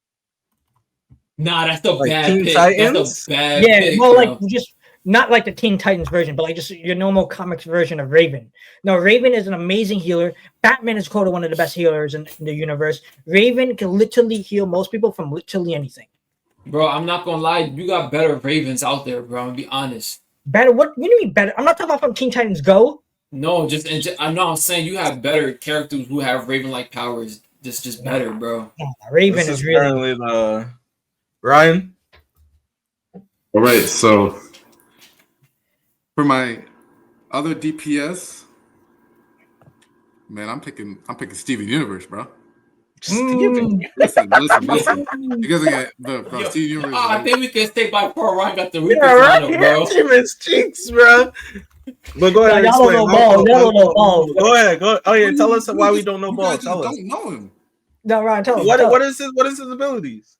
Nah, that's a Like bad Teen pick. Titans? That's a bad Yeah, pick. well, bro. like just not like the Teen Titans version, but like just your normal comics version of Raven. No, Raven is an amazing healer. Batman is called one of the best healers in the universe. Raven can literally heal most people from literally anything. Bro, I'm not gonna lie, you got better Ravens out there, bro. I'm gonna be honest. Better? What do you mean better? I'm not talking about from Teen Titans Go. No, I know I'm saying you have better characters who have Raven-like powers. Just better, bro. Raven This is really currently the Ryan. all right. So for my other DPS, man, I'm picking Steven Universe, bro. Steven. Listen. You guys get bro, Steven Universe. I think we can stay by Pro Ryan got the Yeah, weakest right. lineup, bro. Him his cheeks, bro. But go ahead and y'all explain. don't know ball. Y'all don't know ball. Go ahead. Go. Oh yeah, tell us why we just- don't know you ball. guys Tell just us. don't know him. No, Ryan, tell him. What is his abilities?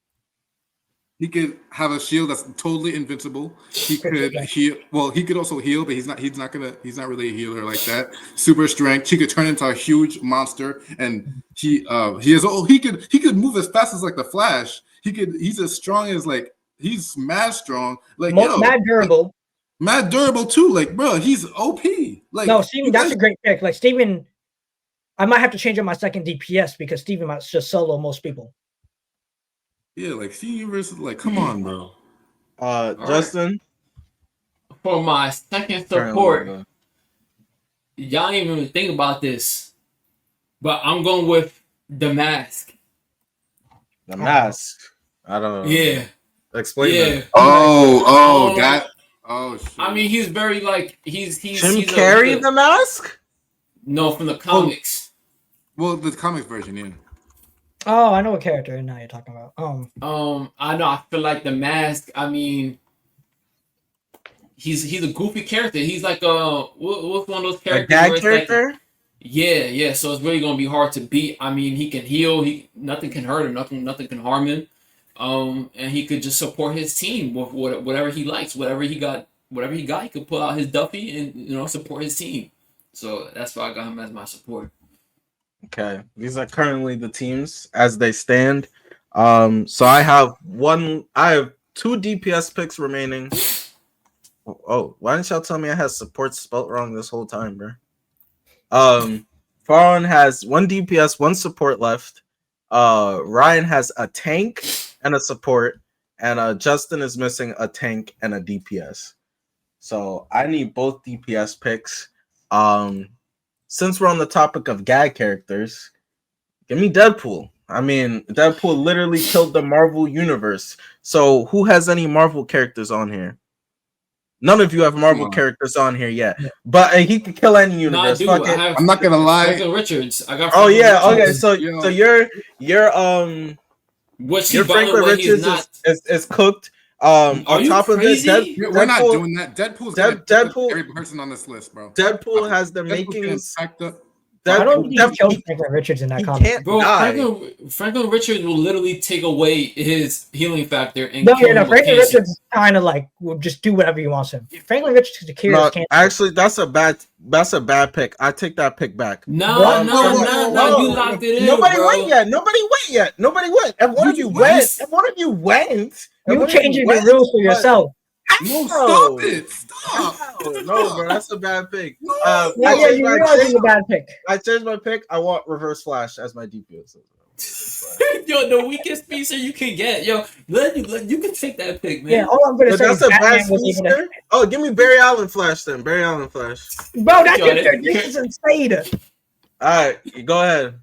He could have a shield that's totally invincible. He could heal. Well, he could also heal, but he's not really a healer like that. Super strength. He could turn into a huge monster, and he could move as fast as like the Flash. He's as strong as he's mad strong. Like mad durable. Mad durable too. Like bro, he's OP. Like No, Steven, that's a great pick. Like Steven, I might have to change up my second DPS because Steven might just solo most people. Yeah, like Steven Universe is like, come on, bro. Justin. For my second support, y'all didn't even think about this, but I'm going with the Mask. The Mask. I don't know. Yeah. Explain that. That. Oh shit. I mean, he's very he's Jim he's Carrey the Mask? No, from the comics. Well, the comics version, yeah. Oh, I know what character now you're talking about. I know. I feel like the Mask. I mean, he's a goofy character. He's like what's one of those characters? A gag character? Like, yeah. So it's really gonna be hard to beat. I mean, he can heal. Nothing can hurt him. Nothing can harm him. And he could just support his team with whatever he likes, whatever he got, he could pull out his Duffy and support his team. So that's why I got him as my support. Okay, these are currently the teams as they stand. So I have two DPS picks remaining. Oh, why didn't y'all tell me I had support spelt wrong this whole time, bro? Farron has one DPS, one support left. Ryan has a tank and a support, and Justin is missing a tank and a DPS. So I need both DPS picks. since we're on the topic of gag characters, give me Deadpool. I mean, Deadpool literally killed the Marvel universe. So who has any Marvel characters on here? None of you have Marvel characters on here yet. But he could kill any universe. No, I do. Fuck it. I'm not gonna lie. Franklin Richards. I got. Oh Franklin yeah, Richards. okay. So you're Which your he, by the Franklin way, he's Richards not. is cooked. Are On you top crazy? of it, We're not doing that. Deadpool's Deadpool- every person on this list, bro. Deadpool has the Deadpool's getting makings. packed up. I don't think he Deadpool, killed Franklin Richards in that he comic. can't Bro, die. Franklin Richards will literally take away his healing factor and No, kill yeah, no. him with Franklin cancer. Richards kind of like will just do whatever he wants him. Franklin Richards cures No, cancer. actually, that's a bad pick. I take that pick back. No, What? no, you locked it in, Nobody bro. went yet. Nobody went. If one of you went, You changing the rules for yourself. No, stop it. Stop. No, bro, that's a bad pick. Yeah, I yeah, changed you my realize pick. it's a bad pick. I changed my pick. I want Reverse Flash as my DPS. Yo, the weakest speedster you can get. Yo, you can take that pick, man. Yeah, all I'm gonna But say that's is a bad Batman was able to. speedster. Oh, give me Barry Allen Flash then. Barry Allen Flash. Bro, that's Got just it. this is insane. All right, go ahead.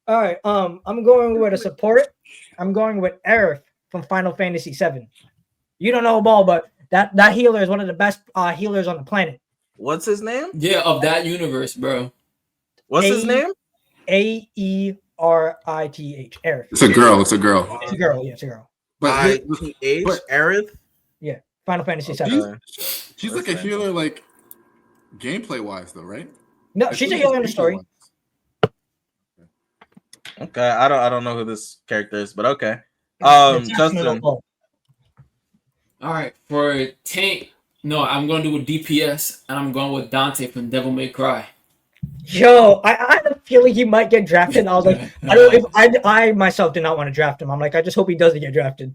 All right, I'm going with a support. I'm going with Aerith from Final Fantasy VII. You don't know ball, but that healer is one of the best healers on the planet. What's his name? Yeah, of that universe, bro. What's his name? Aerith. Aerith. It's a girl. It's a girl. It's a girl. Yeah, it's a girl. But ITH but- Aerith. Final Fantasy VII. she's like a healer, like gameplay wise, though, right? No, she's a healer in the story. Okay, I don't know who this character is, but okay. It's Justin. All right, for tank, no, I'm going to do with DPS, and I'm going with Dante from Devil May Cry. Yo, I had a feeling he might get drafted. And I was like, I myself did not want to draft him. I'm like, I just hope he doesn't get drafted.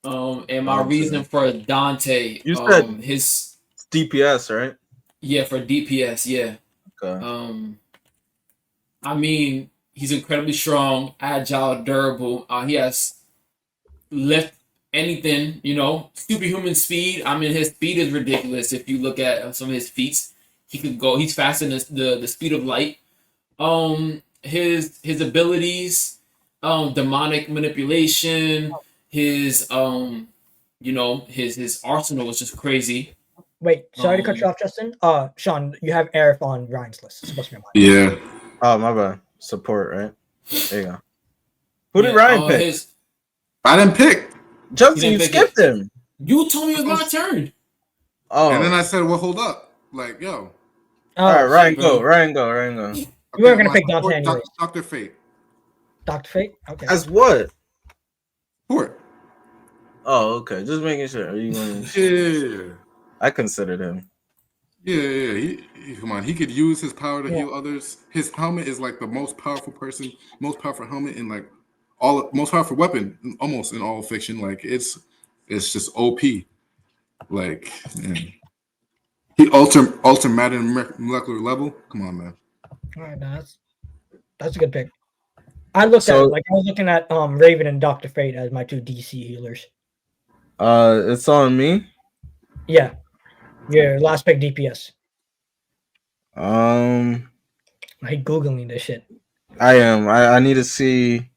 And my reason for Dante, You said- his It's DPS, right? yeah, for DPS, yeah. Okay. I mean, he's incredibly strong, agile, durable. He has lift anything, superhuman speed. I mean, his speed is ridiculous. If you look at some of his feats, he could go. He's faster than the speed of light. His abilities, demonic manipulation. His his arsenal is just crazy. Wait, sorry to cut you off, Justin. Sean, you have Aerith on Ryan's list. It's supposed to be mine. Yeah. Oh, my bad. Support, right? There you go. Who did Ryan pick? I didn't pick. Justin, you pick skipped him. You told me it was my turn. Oh. And then I said, well, hold up. Like, yo. All right, Ryan, bro. go. Ryan, go. You weren't gonna my pick Dante support, anyways. Dr. Fate. Dr. Fate? Okay. As what? Support. Oh, okay. Just making sure. Are you going Yeah. I considered him. Yeah. He come on. He could use his power to Yeah. heal others. His helmet is like the most powerful helmet in like most powerful weapon almost in all fiction. Like it's just OP. Like, man. He ultra matter molecular level. Come on, man. All right, that's a good pick. I looked at it, like I was looking at Raven and Dr. Fate as my two DC healers. It's on me. Yeah. Your last pick DPS. I hate Googling this shit. I am. I need to see.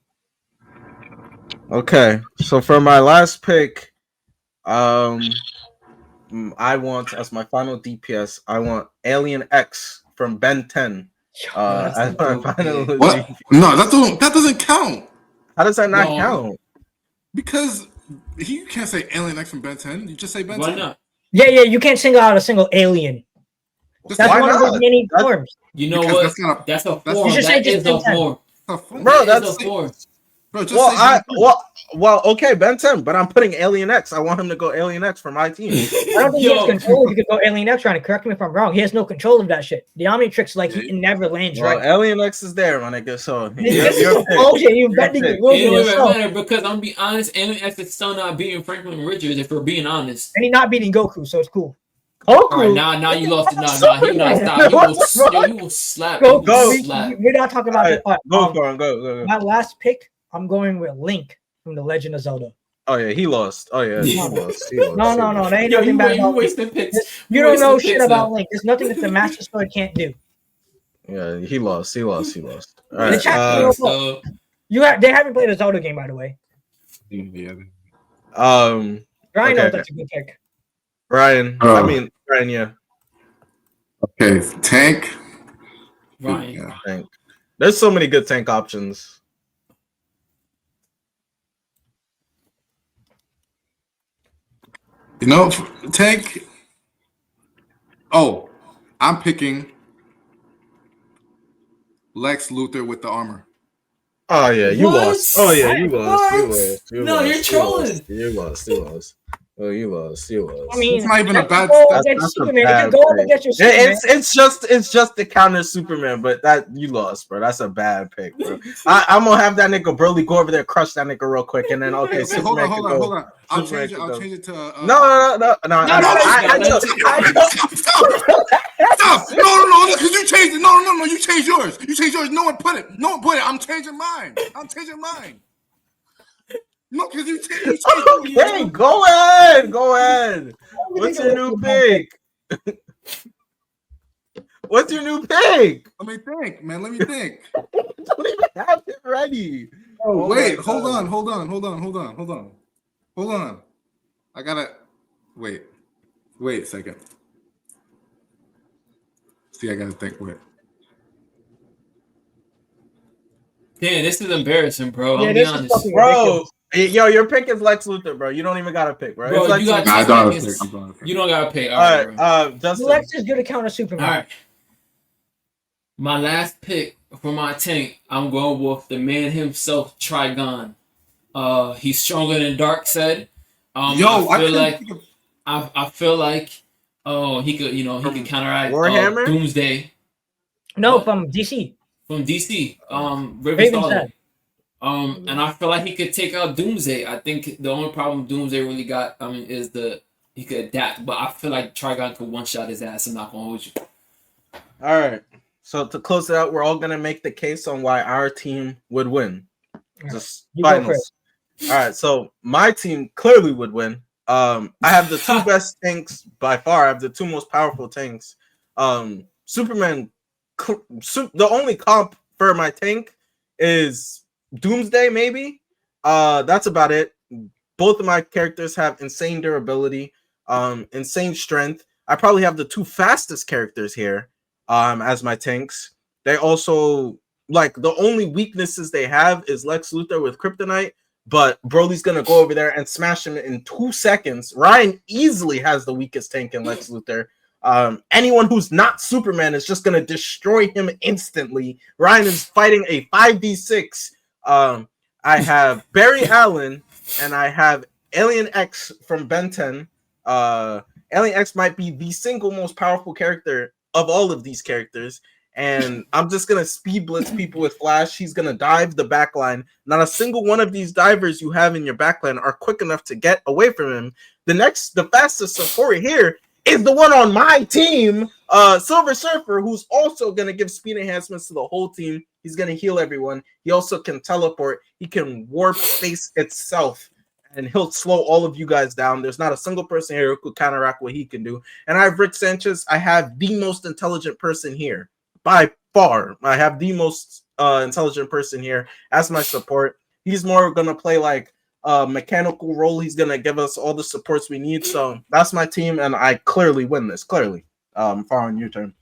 Okay, so for my last pick, I want as my final DPS. I want Alien X from Ben 10. As my final What? DPS. No, that doesn't count. How does that not No. count? Because you can't say Alien X from Ben 10. You just say Ben Why 10. not? Yeah, you can't single out a single alien. Just That's Why one of not? his many forms. You know Because what? that's not a- That's a that's- form. You should say That just is a Ben 10. form. Bro, That that's is a form. Bro, just well. say Ben 10. Okay, Ben 10, but I'm putting Alien X. I want him to go Alien X for my team. I don't think he has control if you could go Alien X trying to correct me if I'm wrong. He has no control of that shit. The Omnitrix, like, he never lands Well, right. Alien X is there, my nigga. So This you're is bullshit. You're bending the pick. rules It for don't even yourself. matter because I'm be honest, Alien X is still not beating Franklin Richards if we're being honest. And he's not beating Goku, so it's cool. All Goku. right, now you lost it. Nah, he not stop. He will slap. Go, He will go. slap. We're not talking about Alright, that. go for him. Go. My last pick, I'm going with Link from The Legend of Zelda. Oh yeah, he lost. Oh yeah, he No. lost. No, there ain't Yo, nothing you bad about Link. wasting picks. You don't know shit picks about now. Link. There's nothing that the Master Sword can't do. Yeah, he lost. All The right. chat, so they haven't played a Zelda game, by the way. Yeah. Ryan knows Okay. that's a good pick. Ryan. Oh. I mean, Ryan. Yeah. Okay, tank. Ryan. Yeah. Tank. There's so many good tank options. You know, tank. Oh, I'm picking Lex Luthor with the armor. Oh yeah, you What? lost. Oh yeah, you lost. You What? lost. No, you're trolling. You lost. Oh, you lost. I mean, It's not even a that bad. could go That's against a Superman. It bad could go up pick. against your Superman. It's just to counter Superman, but that you lost, bro. That's a bad pick, bro. I'm gonna have that nigga Broly go over there, crush that nigga real quick, and then okay, Wait, Superman hold on. I'll Superman change it. could I'll go. change it to. No. I know. Stop! No, because you changed it. No, you changed yours. No one put it. I'm changing mine. No, because you changed Okay, go ahead. What's your new pick? What's your new pick? Let me think, man. Let me think. Don't even have it ready. Oh, wait, my hold God. on. I gotta wait a second. See, I gotta think. Wait. Damn, this is embarrassing, bro. Yeah, I'll be this is honest. fucking Bro, yo, your pick is Lex Luthor, bro. You don't even got to pick, bro. Bro, It's Lex you got Luthor. Nah, I two don't have to pickers. pick. You don't gotta pick. All All right, bro. Justin. Lex is good to counter Superman. All right. My last pick for my tank, I'm going with the man himself, Trigon. He's stronger than Darkseid. I feel like he could counteract Warhammer? Doomsday. No, What? from DC. From DC. Raven Raven's Starlight. dead. And I feel like he could take out Doomsday. I think the only problem Doomsday really got, is he could adapt. But I feel like Trigon could one shot his ass. I'm not gonna hold you. All right. So to close it out, we're all gonna make the case on why our team would win. Just You go finals. All right. So my team clearly would win. I have the two best tanks by far. I have the two most powerful tanks. Superman. The only comp for my tank is Doomsday, maybe. That's about it. Both of my characters have insane durability, insane strength. I probably have the two fastest characters here, as my tanks. They also the only weaknesses they have is Lex Luthor with Kryptonite, but Broly's gonna go over there and smash him in 2 seconds. Ryan easily has the weakest tank in Lex Luthor. Anyone who's not Superman is just gonna destroy him instantly. Ryan is fighting a 5v6. I have Barry Allen and I have Alien X from Ben 10. Alien X might be the single most powerful character of all of these characters. And I'm just gonna speed blitz people with Flash. He's gonna dive the backline. Not a single one of these divers you have in your backline are quick enough to get away from him. The fastest support here is the one on my team, Silver Surfer, who's also gonna give speed enhancements to the whole team. He's gonna heal everyone. He also can teleport. He can warp space itself, and he'll slow all of you guys down. There's not a single person here who could counteract what he can do. And I have Rick Sanchez. I have the most intelligent person here. By far, I have the most intelligent person here as my support. He's more gonna play like a mechanical role. He's gonna give us all the supports we need. So that's my team, and I clearly win this. Clearly, following your turn.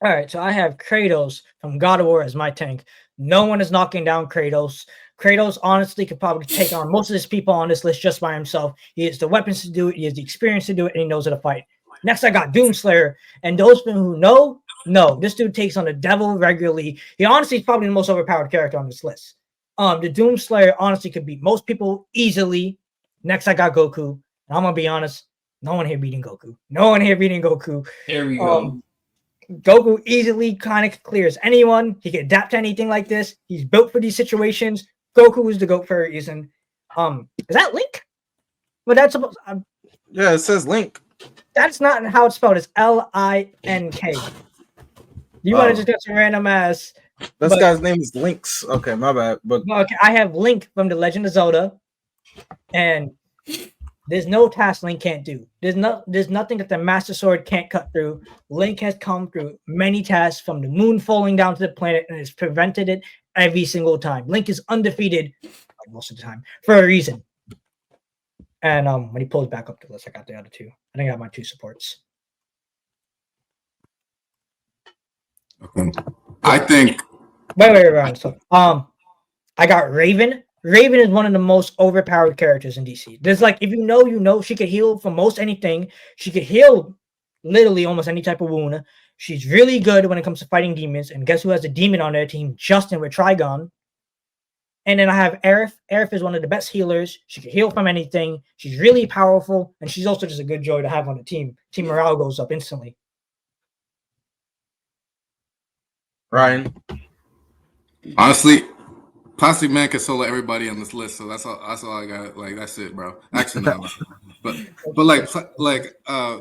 All right, so I have Kratos from God of War as my tank. No one is knocking down Kratos. Kratos honestly could probably take on most of these people on this list just by himself. He has the weapons to do it. He has the experience to do it, and he knows how to fight. Next, I got Doomslayer, and those who know, this dude takes on the devil regularly. He honestly is probably the most overpowered character on this list. The Doomslayer honestly could beat most people easily. Next, I got Goku. And I'm gonna be honest, no one here beating Goku. Here we go. Goku easily kind of clears anyone. He can adapt to anything like this. He's built for these situations. Goku is the GOAT for a reason. Is that Link? But that's supposed. Yeah, it says Link. That's not how it's spelled. It's Link. You want to just get some random ass. This guy's name is Lynx. Okay, my bad. But okay, I have Link from The Legend of Zelda, and There's no task Link can't do. There's nothing that the Master Sword can't cut through. Link has come through many tasks from the moon falling down to the planet and has prevented it every single time. Link is undefeated most of the time for a reason. And when he pulls back up the list, I got the other two. I think I got my two supports. Okay. I think. Wait. So, I got Raven. Raven is one of the most overpowered characters in DC. There's like, if you know, she could heal from most anything. She could heal literally almost any type of wound. She's really good when it comes to fighting demons. And guess who has a demon on their team? Justin with Trigon. And then I have Aerith. Aerith is one of the best healers. She can heal from anything. She's really powerful. And she's also just a good joy to have on the team. Team morale goes up instantly. Ryan. Honestly, Plastic Man can solo everybody on this list, so that's all I got. Like, that's it, bro. Actually, no. but like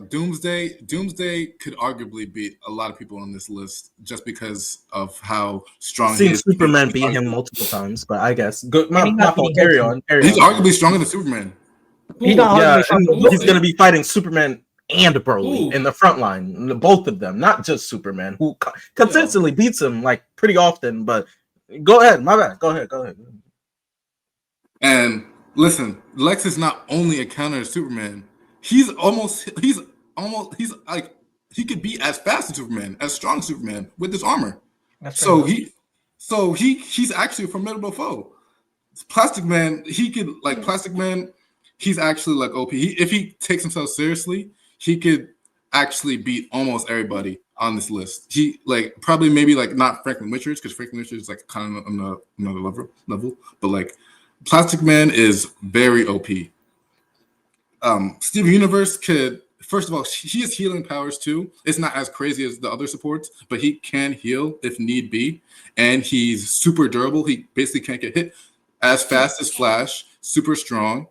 Doomsday could arguably beat a lot of people on this list just because of how strong he is. Superman beat him multiple times, but I guess good. My fault. Carry on. He's arguably stronger than Superman. He's not he's gonna be fighting Superman and Broly in the front line, both of them, not just Superman, who consistently beats him like pretty often. But go ahead, my bad. Go ahead. And listen, Lex is not only a counter to Superman. He's like, he could be as fast as Superman, as strong as Superman with his armor. He's actually a formidable foe. Plastic Man, Plastic Man, he's actually like OP. If he takes himself seriously, he could actually beat almost everybody on this list. He probably maybe not Franklin Richards, because Franklin Richards is like kind of on another level, but like Plastic Man is very OP. Steven Universe could, first of all, he has healing powers too. It's not as crazy as the other supports, but he can heal if need be, and he's super durable. He basically can't get hit. As fast as Flash, super strong.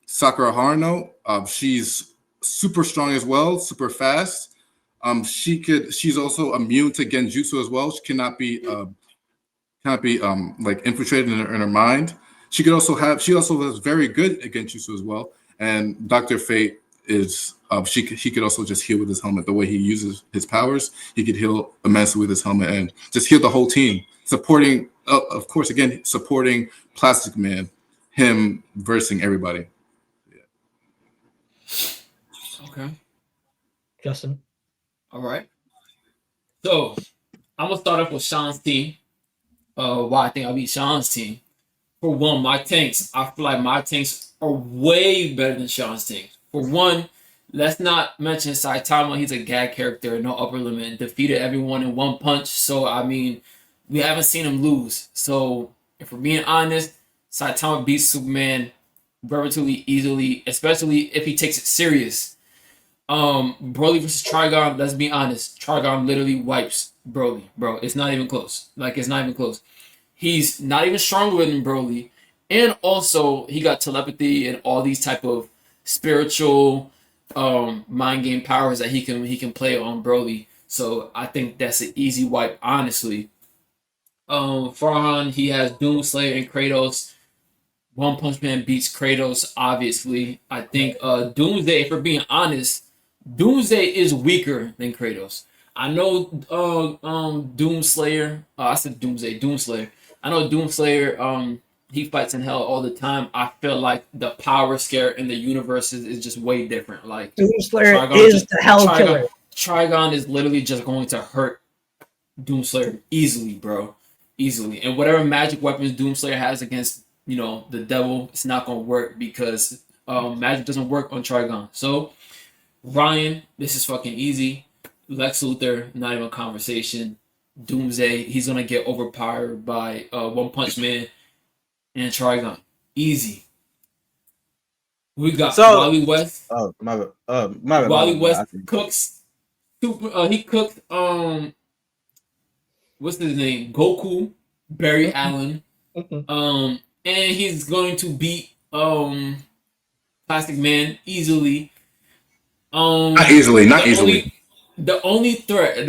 Sakura Haruno, she's super strong as well, super fast. She's also immune to Genjutsu as well. She cannot be infiltrated in her mind. She also has very good Genjutsu as well. And Dr. Fate is he could also just heal with his helmet. The way he uses his powers, he could heal immensely with his helmet and just heal the whole team. Supporting, of course, again, supporting Plastic Man, him versing everybody. Okay. Justin. All right. So I'm gonna start off with Sean's team. Why I think I'll beat Sean's team. For one, I feel like my tanks are way better than Sean's tanks. For one, let's not mention Saitama. He's a gag character, no upper limit, defeated everyone in one punch. So I mean, we haven't seen him lose. So if we're being honest, Saitama beats Superman relatively easily, especially if he takes it serious. Broly versus Trigon, let's be honest. Trigon literally wipes Broly, bro. It's not even close. It's not even close. He's not even stronger than Broly. And also, he got telepathy and all these type of spiritual mind game powers that he can play on Broly. So I think that's an easy wipe, honestly. Farhan, he has Doomslayer and Kratos. One Punch Man beats Kratos, obviously. I think Doomsday, if we're being honest, Doomsday is weaker than Kratos. I know Doomslayer. I said Doomslayer. I know Doomslayer. He fights in hell all the time. I feel like the power scale in the universe is just way different. Like Doomslayer is the hell killer. Trigon is literally just going to hurt Doomslayer easily, bro. Easily. And whatever magic weapons Doomslayer has against, the devil, it's not going to work because magic doesn't work on Trigon. So, Ryan, this is fucking easy. Lex Luthor, not even a conversation. Doomsday, he's going to get overpowered by One Punch Man and Trigon. Easy. We got Wally West. Oh, my bad. Wally West cooks. He cooked, what's his name? Goku, Barry Allen. And he's going to beat Plastic Man easily. Not easily. The only threat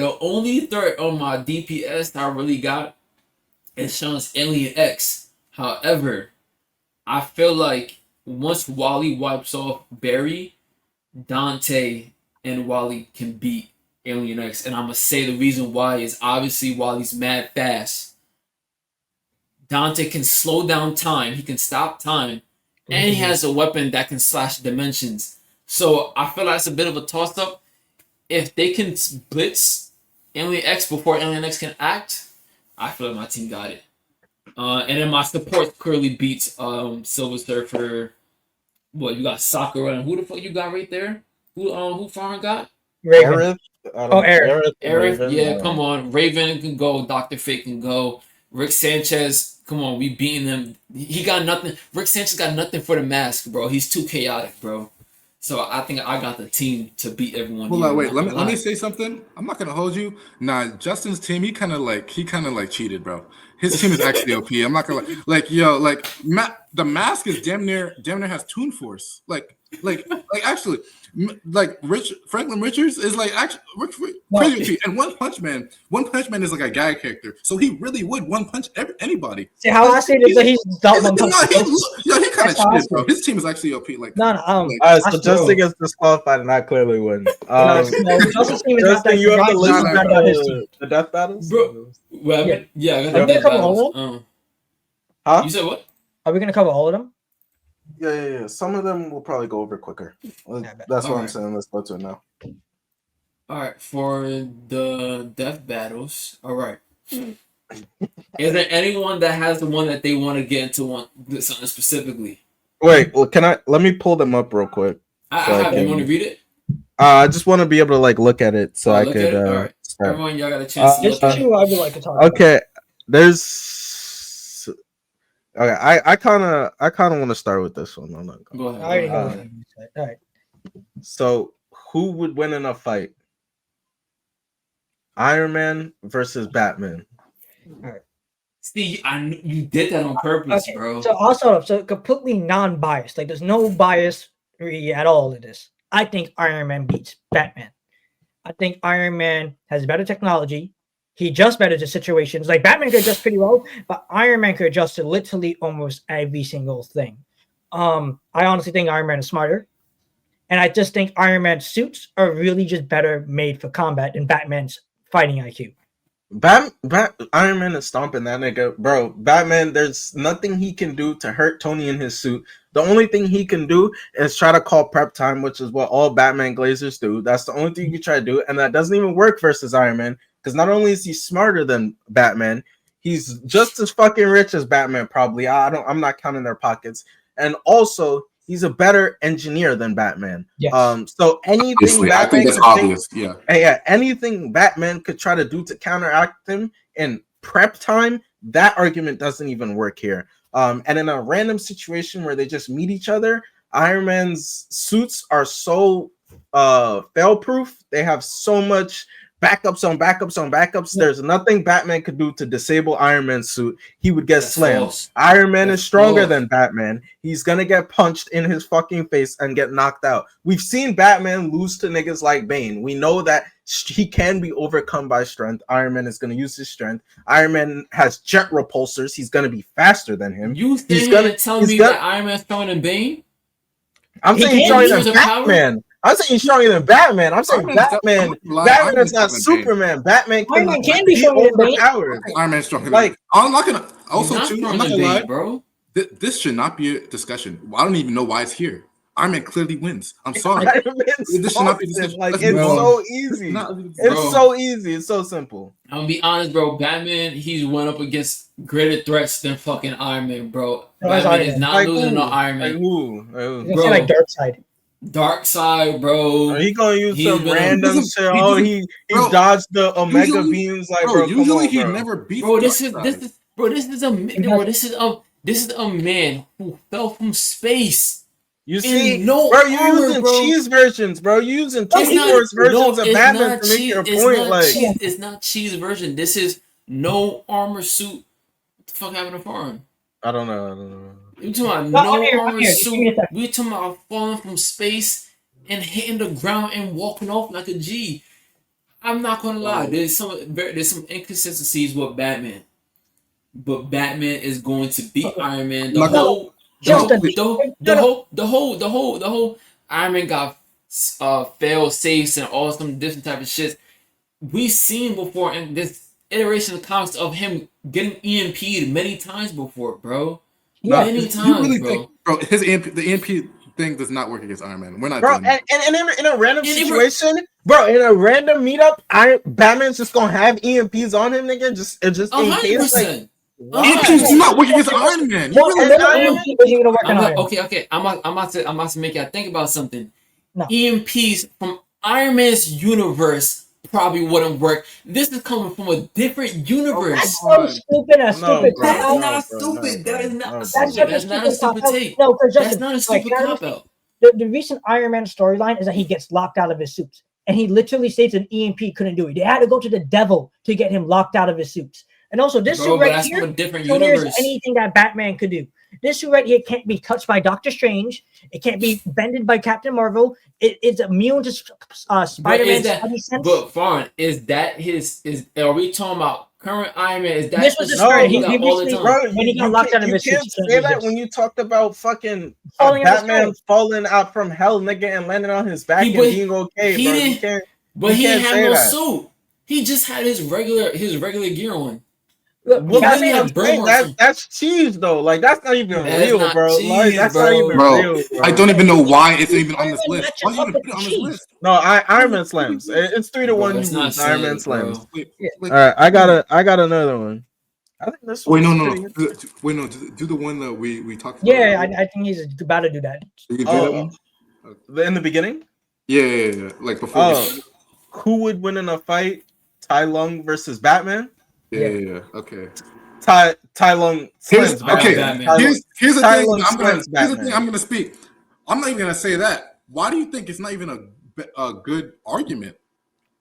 on my DPS that I really got is Sean's Alien X. However, I feel like once Wally wipes off Barry, Dante and Wally can beat Alien X. And I'm gonna say the reason why is obviously Wally's mad fast. Dante can slow down time. He can stop time, and he has a weapon that can slash dimensions. So I feel like it's a bit of a toss up. If they can blitz Alien X before Alien X can act, I feel like my team got it. And then my support clearly beats Silver Surfer. What you got Sakura and who the fuck you got right there? Who Farron got? Raven. Aerith. Aerith. Aerith, yeah, come on. Raven can go. Dr. Fate can go. Rick Sanchez, come on, we beating him. He got nothing. Rick Sanchez got nothing for the mask, bro. He's too chaotic, bro. So I think I got the team to beat everyone. Hold on, wait. Let me say something. I'm not gonna hold you. Nah, Justin's team. He kind of like cheated, bro. His team is actually OP. I'm not gonna the mask is damn near has Toon Force. Like actually, Franklin Richards is like actually crazy. And One Punch Man is like a guy character, so he really would one punch anybody. See how I see it is that he's not one punch. He kind of cheated, bro. His team is actually OP. Like so Justin gets disqualified, and I clearly win. Justin's team is not that. Justin, you have to listen to the death battles, bro. Well, yeah. Are we gonna cover all of them? You said what? Are we gonna cover all of them? Yeah. Some of them will probably go over quicker. That's what I'm saying. Let's go to it now. All right, for the death battles. All right. Is there anyone that has the one that they want to get into something specifically? Wait, well, let me pull them up real quick. I have. You want to read it? I just want to be able to look at it so I could. All right. Everyone, y'all got a chance to look at it. I would like to talk. Okay, there's. Okay, I kind of want to start with this one. Go ahead. I already know what you said. All right. So, who would win in a fight? Iron Man versus Batman. All right. See, you did that on purpose, Okay, bro. So also, completely non-biased. Like, there's no bias really at all in this. I think Iron Man beats Batman. I think Iron Man has better technology. He adjusts better to situations. Like, Batman could adjust pretty well, but Iron Man could adjust to literally almost every single thing. I honestly think Iron Man is smarter. And I just think Iron Man's suits are really just better made for combat than Batman's fighting IQ. Iron Man is stomping that nigga, bro. Batman, there's nothing he can do to hurt Tony in his suit. The only thing he can do is try to call prep time, which is what all Batman Glazers do. That's the only thing you can try to do, and that doesn't even work versus Iron Man, because not only is he smarter than Batman, he's just as fucking rich as Batman. Probably, I'm not counting their pockets, and also he's a better engineer than Batman. Yes. So anything Batman I think that's obvious. Anything Batman could try to do to counteract him in prep time, that argument doesn't even work here. And in a random situation where they just meet each other, Iron Man's suits are so fail-proof. They have so much backups on backups on backups. There's nothing Batman could do to disable Iron Man's suit. He would get slammed. False. Iron Man is stronger than Batman. He's gonna get punched in his fucking face and get knocked out. We've seen Batman lose to niggas like Bane. We know that he can be overcome by strength. Iron Man is gonna use his strength. Iron Man has jet repulsors. He's gonna be faster than him. You tell me that Iron Man's stronger than Bane? I'm saying he's stronger than Batman. I'm saying he's stronger than Batman. I'm saying Batman is not Superman. Batman can be overpowered. Iron Man's stronger. Like, I'm not gonna. Also, too, I'm not gonna lie, bro. This should not be a discussion. I don't even know why it's here. Iron Man clearly wins. I'm sorry. This should not be discussion. Like, it's so easy. It's so easy. It's so simple. I'm gonna be honest, bro. Batman, he's went up against greater threats than fucking Iron Man, bro. Batman is not losing to Iron Man. Bro, like Darkseid, bro. He gonna use some random shit. Oh, he dodged the Omega beams. Like, bro, usually he never beats. Bro, this is a man who fell from space. You see, bro, you're using cheese versions, bro. You're using cheese versions of Batman to make your point. It's not cheese version. This is no armor suit. What the fuck happened to Foreign? I don't know. We talking about no armor suit. We talking about falling from space and hitting the ground and walking off like a G. I'm not gonna lie. There's some inconsistencies with Batman, but Batman is going to beat Iron Man. Just No, a wait. the whole Iron Man got fail safes and all some different type of shit. We've seen before in this iteration of comics of him getting EMP'd many times before, bro. Yeah. Many You times, really bro. think, bro? The EMP thing does not work against Iron Man. We're not Bro, doing that. and in a random And situation, bro, in a random meetup, Batman's just gonna have EMPs on him, nigga, just in case, like, 100%. why? EMPs do not work against Iron Man. You Well, really and another Iron EMP isn't gonna work on Iron Man. Okay. I'm about to make you think about something. No. EMPs from Iron Man's universe probably wouldn't work. This is coming from a different universe. That's so stupid. A stupid bro, That cop is out. not bro, stupid. no, That is bro, not no, stupid. bro. That's not a stupid take. No, because That's not a stupid can I cop understand? out. The recent Iron Man storyline is that he gets locked out of his suits. And he literally states an EMP couldn't do it. They had to go to the devil to get him locked out of his suits. And also, this Bro, suit but right that's here from a different clears universe. anything that Batman could do. This suit right here can't be touched by Doctor Strange. It can't be bended by Captain Marvel. It's immune to Spider-Man's spidey sense. But Fawn, is that his? Are we talking about current Iron Man? Is that This was the No, start. he He got all the recently, time? Bro, when he got locked out of his can't suits, he say couldn't that do when this. you talked about fucking Falling out of the Batman sky. falling out from hell, nigga, and landing on his back He- and but being okay, he bro. didn't- You can't. But You he can't had say no that. suit. He just had his regular gear on. Look, Well, He that's really what I'm had burn saying. marks on. That's cheese, though. Like, that's not even That's real, not bro. Like, cheese, that's bro. not even Bro, real, bro. I don't even know why it's even on this Iron Man list. matches Why you up even with put it on the this cheese. list? No, Iron Man slams. It's 3-1. Bro, You it's not lose. Iron Man sick, slams. bro. Wait, Yeah. wait, All right, I got another one. I think this wait, one's no. pretty good. Wait, no. Do the one that we talked about. Yeah, I think he's about to do that. You can do that one? In the beginning. Yeah. Like before. Oh, who would win in a fight? Tai Lung versus Batman. Yeah. Okay. Tai Lung slams Okay. Batman. Batman. Here's the Tai thing. Lung Here's the slams thing. I'm gonna speak. I'm not even gonna say that. Why do you think it's not even a good argument?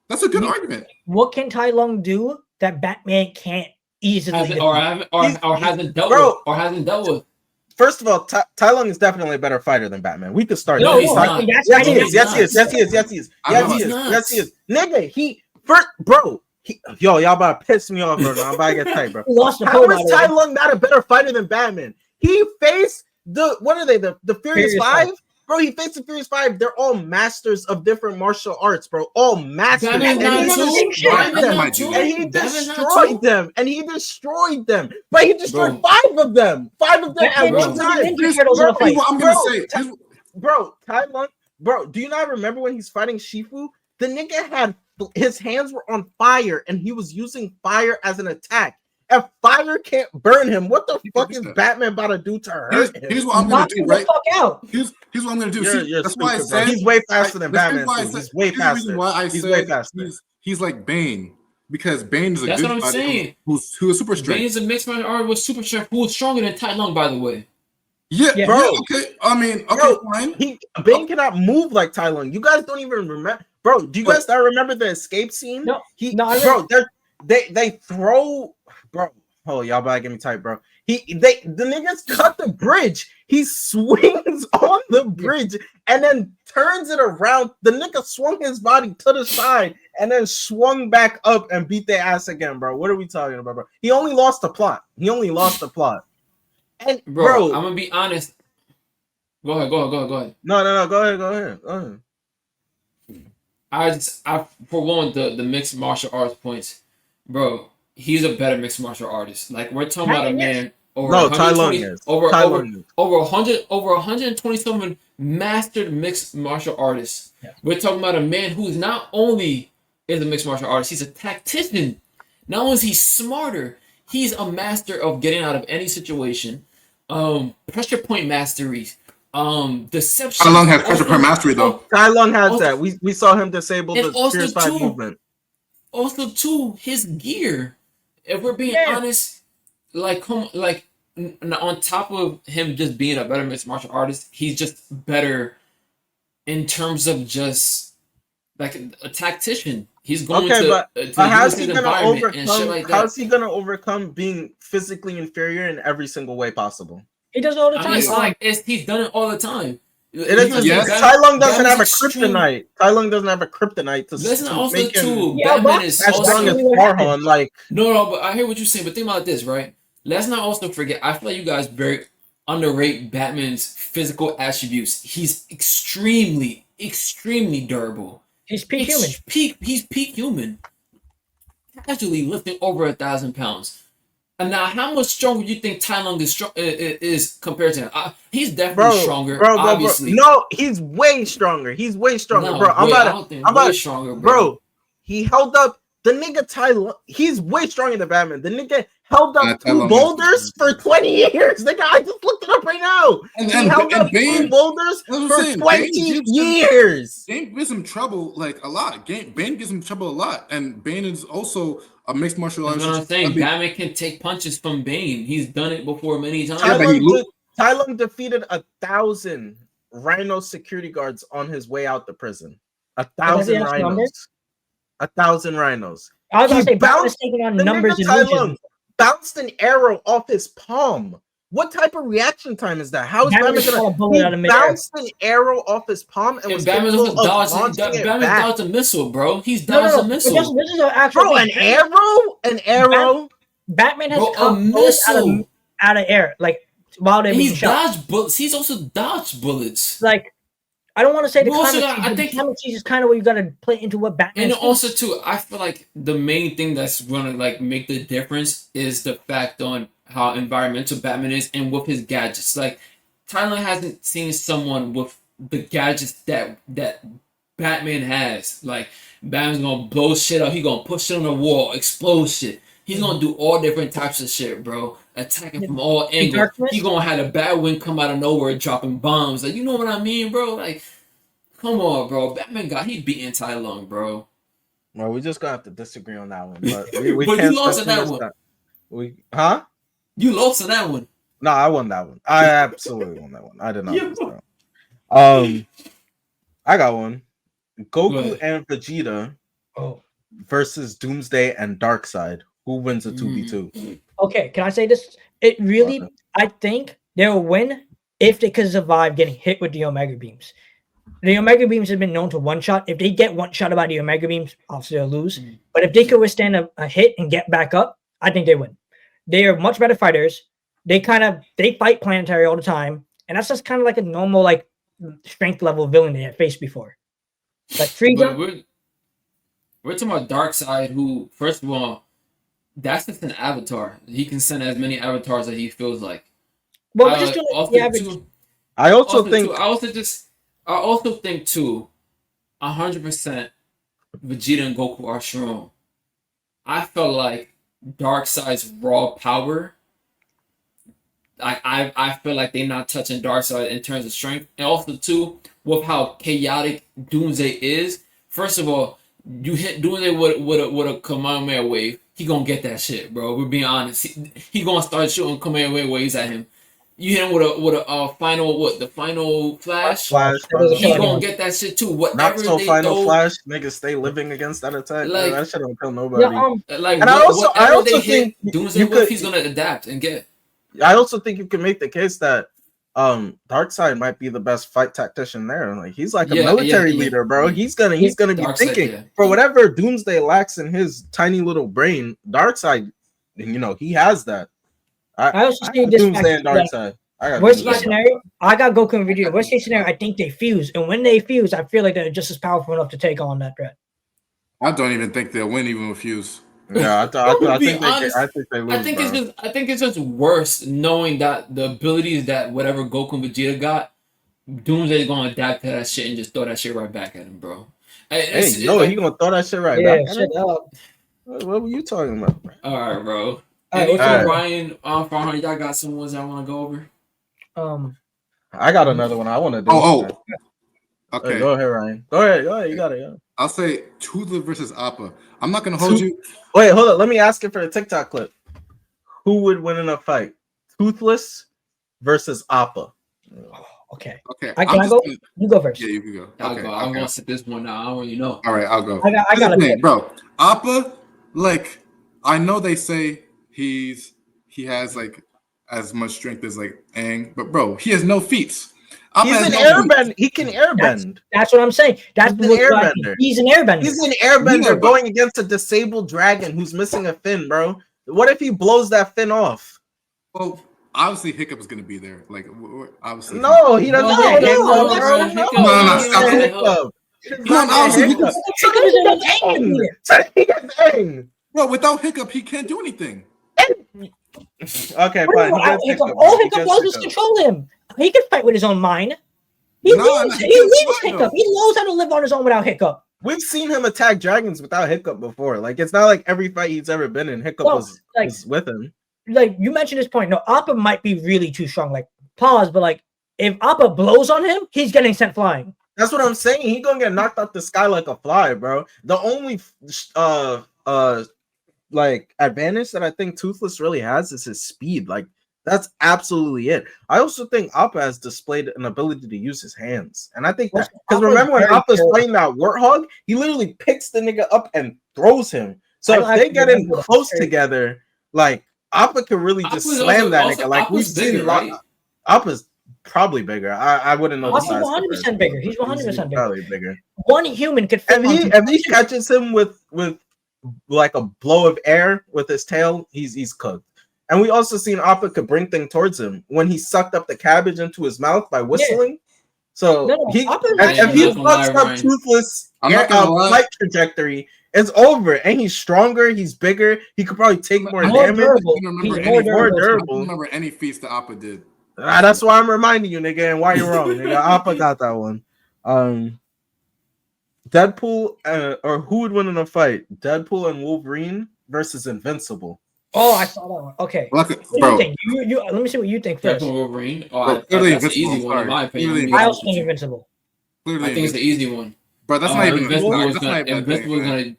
That's a good argument. What can Tai Lung do that Batman can't easily Hasn't, do? or hasn't dealt Bro. with. Or hasn't dealt with. First of all, Tai Lung is definitely a better fighter than Batman. We could start. No, there. he's not. That's Yes, why he is. Yes, he is. not. Yes, he is. I Yes, know he he's is. not. Yes, he is. Nigga, he first, bro. Yo, y'all about to piss me off, bro. I'm about to get tight, bro. He lost the How code, is by the Tai way. Lung not a better fighter than Batman? He faced the what are they? The Furious Furious Five? Five. Bro, he faced the Furious Five. They're all masters of different martial arts, bro. All masters. Batman's And not he too. destroyed Batman's them. not too. And he Batman's not destroyed too. them. And he destroyed them. But he destroyed Bro. 5 of them. 5 of them at Batman one bro. time. Ninja Turtles in a Here's fight. what I'm gonna Bro, say. Bro, Tai Lung, bro, do you not remember when he's fighting Shifu? The nigga had his hands were on fire and he was using fire as an attack. If fire can't burn him, what the fuck is Batman about to do to hurt him? Here's what I'm gonna Knock do, him right? the fuck out. Here's what I'm gonna do. You're, See, you're that's why I stupid, bro. said He's way faster than that's Batman. why I Too. said- He's way here's the reason faster. why I He's said way faster. He's like Bane because Bane is a That's good what I'm fighter saying. who's super strength. Bane is a mixed martial artist with super strength who is stronger than Tai Lung, by the way. Yeah, Bro. okay. I mean, okay, Bro, fine. Bane cannot move like Tai Lung. You guys don't even remember, bro. Do you guys not remember the escape scene? No, Bro, they throw, bro. Oh, y'all about to get me tight, bro. The niggas cut the bridge. He swings on the bridge and then turns it around. The nigga swung his body to the side and then swung back up and beat their ass again, bro. What are we talking about, bro? He only lost the plot. And Bro, I'm gonna be honest. Go ahead. No, go ahead. I for one the mixed martial arts points, bro. He's a better mixed martial artist. Like we're talking about a man over No, Tai Lung 120 is. over Tai over Lung is. over 127 mastered mixed martial artists. Yeah. We're talking about a man who's not only is a mixed martial artist, he's a tactician. Not only is he smarter, he's a master of getting out of any situation. Pressure point mastery. Deception. How long has pressure point mastery though? Tai Lung has Also- that. We saw him disable And the also Fierce 5 too- movement. Also, too, his gear. If we're being Yeah. honest, on top of him just being a better mixed martial artist, he's just better in terms of just like a tactician. He's going Okay, to but to how's use he his gonna environment and shit overcome? like that. How's he gonna overcome being physically inferior in every single way possible? He does it all the I time. mean, he's done it all the time. It isn't. Yes. Tai Lung doesn't have a Batman's extreme. kryptonite. Tai Lung doesn't have a kryptonite to Listen, also make him too, Yeah, Batman but is as also strong as what happened. Farhan. Like, no, but I hear what you're saying. But think about this, right? Let's not also forget. I feel like you guys very underrate Batman's physical attributes. He's extremely, extremely durable. He's peak human. He's peak human. Casually lifting over 1,000 pounds. And now, how much stronger do you think Tai Lung is compared to him? He's definitely stronger. Obviously, no, he's way stronger. He's way stronger, No, bro. I don't think way stronger, bro. He held up the nigga Tai Lung. He's way stronger than Batman. The nigga held up Tai 2 Lung boulders for 20 years. Nigga, I just looked it up right now. He held up Bane, 2 boulders that's what I'm for saying. 20 years. Bane gives him trouble like a lot. Bane gives him trouble a lot, and Bane is also a mixed martial artist. That's what I'm saying. Batman can take punches from Bane. He's done it before many times. Tai Lung defeated 1,000 Rhino security guards on his way out the prison. 1,000 rhinos. 1,000 rhinos. I was gonna say Batman's taking on numbers and Tai Lung bounced an arrow off his palm. What type of reaction time is that? How is Batman gonna bounce an arrow off his palm and was Batman's dodged a missile, bro. He's dodged a missile. This is an actual an arrow. Batman has a missile out of air, like while they're being shot. Dodged bullets. He's also dodged bullets. Like, I don't want to say the also, I think comic is kind of where you got to play into what Batman. And also too, I feel like the main thing that's gonna like make the difference is the fact on how environmental Batman is and with his gadgets. Like, Tyler hasn't seen someone with the gadgets that Batman has. Like, Batman's gonna blow shit up. He gonna push shit on the wall, explode shit. He's gonna do all different types of shit, bro. Attacking from all angles. He gonna have a Batwing come out of nowhere dropping bombs. Like, you know what I mean, bro? Like, come on, bro. Batman he beating Tai Lung, bro. Well, we just gonna have to disagree on that one. But we but can't you lost on that one. You lost on that one. No, I won that one. I absolutely won that one. I did not lose that one. I got one. Goku and Vegeta versus Doomsday and Darkseid. Who wins a 2v2? Okay, can I say this? It really, I think they'll win if they can survive getting hit with the Omega Beams. The Omega Beams have been known to one-shot. If they get one-shot by the Omega Beams, obviously they'll lose. But if they can withstand a hit and get back up, I think they win. They are much better fighters. They fight Planetary all the time. And that's just kind of like a normal, like, strength level villain they have faced before. Like, we're talking about Darkseid, who, first of all, that's just an avatar. He can send as many avatars as he feels like. Well, we're just doing the average. I also think 100% Vegeta and Goku are strong. I felt like Darkseid's raw power. I feel like they're not touching Darkseid in terms of strength, and also too with how chaotic Doomsday is. First of all, you hit Doomsday with a Kamehameha wave, he gonna get that shit, bro. We're being honest. He gonna start shooting Kamehameha waves at him. You hit him with a final flash. He gonna get that shit too. Whatever not so they final throw, flash, niggas stay living against that attack. Like, that shit don't kill nobody. Like, and I also think Doomsday he's gonna adapt and get. I also think you can make the case that Darkseid might be the best fight tactician there. Like, he's like a military leader, bro. He's gonna be thinking for whatever Doomsday lacks in his tiny little brain. Darkseid, he has that. I also see this Doomsday and Darkseid. Worst case scenario, I got Goku and Vegeta. Worst case scenario, I think they fuse, and when they fuse, I feel like they're just as powerful enough to take on that threat. I don't even think they'll win even with fuse. Yeah, I think they lose. I think it's just worse knowing that the abilities that whatever Goku and Vegeta got, Doomsday's gonna adapt to that shit and just throw that shit right back at him, bro. He gonna throw that shit right back at him. What were you talking about? All right, bro. Ryan, y'all got some ones I want to go over. I got another one I want to do. Okay. Go ahead, Ryan. Go ahead. You got it. Yeah. I'll say Toothless versus Appa. I'm not gonna hold you. Wait, hold on. Let me ask it for the TikTok clip. Who would win in a fight? Toothless versus Appa. Okay. Can I go? You go first. Yeah, you can go. I'll go. I'm gonna sit this one now. I don't really know. All right, I'll go. I got it, bro. Appa, like, I know they say he has like as much strength as like Aang, but bro, he has no feats. He's an airbender. He can airbend. That's what I'm saying. He's an airbender. He's an airbender going against a disabled dragon who's missing a fin, bro. What if he blows that fin off? Well, obviously Hiccup is gonna be there. Like obviously. No, he doesn't No, get no, Hiccup, no, bro. Hiccup- No, He stop doesn't it. get Hiccup. He does Come on, not get obviously Hiccup. Hiccup is in the end. He gets Aang. Bro, without Hiccup, he can't do anything. Okay, What do you fine. mean He without gets Hiccup? Hiccup. All He Hiccup gets does is Hiccup. control him. He can fight with his own mind. He Nah, leaves, he he can't leaves fly, Hiccup. though. He knows how to live on his own without Hiccup. We've seen him attack dragons without Hiccup before. Like it's not like every fight he's ever been in, Hiccup No, was like- with him. Like you mentioned this point. No, Appa might be really too strong. Like pause, but like if Appa blows on him, he's getting sent flying. That's what I'm saying. He gonna get knocked out the sky like a fly, bro. The only like advantage that I think Toothless really has is his speed. Like that's absolutely it. I also think Appa has displayed an ability to use his hands, and I think that because Appa's remember when very Appa's cool. fighting that warthog, he literally picks the nigga up and throws him. So I if don't they actually get in remember that. close together, like Appa can really just Appa's slam also- that also- nigga. Like Appa's we've bigger, seen, right? Appa's probably bigger. I wouldn't know the Appa's size. 100% bigger. He's 100% bigger. Probably bigger. One human could fit. If he catches him with like a blow of air with his tail, he's cooked. And we also seen Appa could bring things towards him when he sucked up the cabbage into his mouth by whistling. So No, he Appa's if actually he not gonna lie, fucks up Ryan. Toothless I'm not gonna lie. flight trajectory, it's over. And he's stronger, he's bigger, he could probably take more I'm more damage. durable. I don't He's remember more any- More durable. I durable. don't remember any feats that Appa did. That's why I'm reminding you, nigga, and why you're wrong, nigga. Appa got that one. Deadpool or who would win in a fight? Deadpool and Wolverine versus Invincible. Oh, I saw that one. Okay. Like, What do you bro, think? You let me see what you think first. Deadpool Wolverine. Bro, Oh, clearly that's an Invincible, easy one in sorry. my opinion. Clearly I also think Invincible. clearly I think it's the easy one. Bro, that's not even Invincible is that's gonna. not even a Invincible is thing, man. gonna.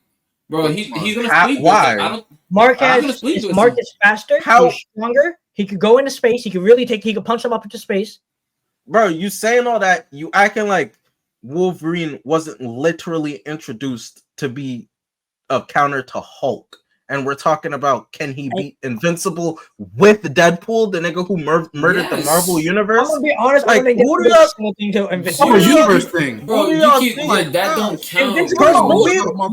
Bro, he's gonna How- sleep. why? I don't. Mark I'm has gonna split with Mark him. is faster. How- He's stronger. He could go into space. He could really take. He could punch him up into space. Bro, you saying all that, you acting like Wolverine wasn't literally introduced to be a counter to Hulk. And we're talking about can he beat Invincible with Deadpool, the nigga who murdered the Yes. Marvel I'm universe? gonna be honest. Like, I don't think who that's do y'all- a single thing to Oh, Invincible. Who a do y'all- universe thing. Bro, Who do you y'all keep think? like that don't count. Invincible Bro, Marvel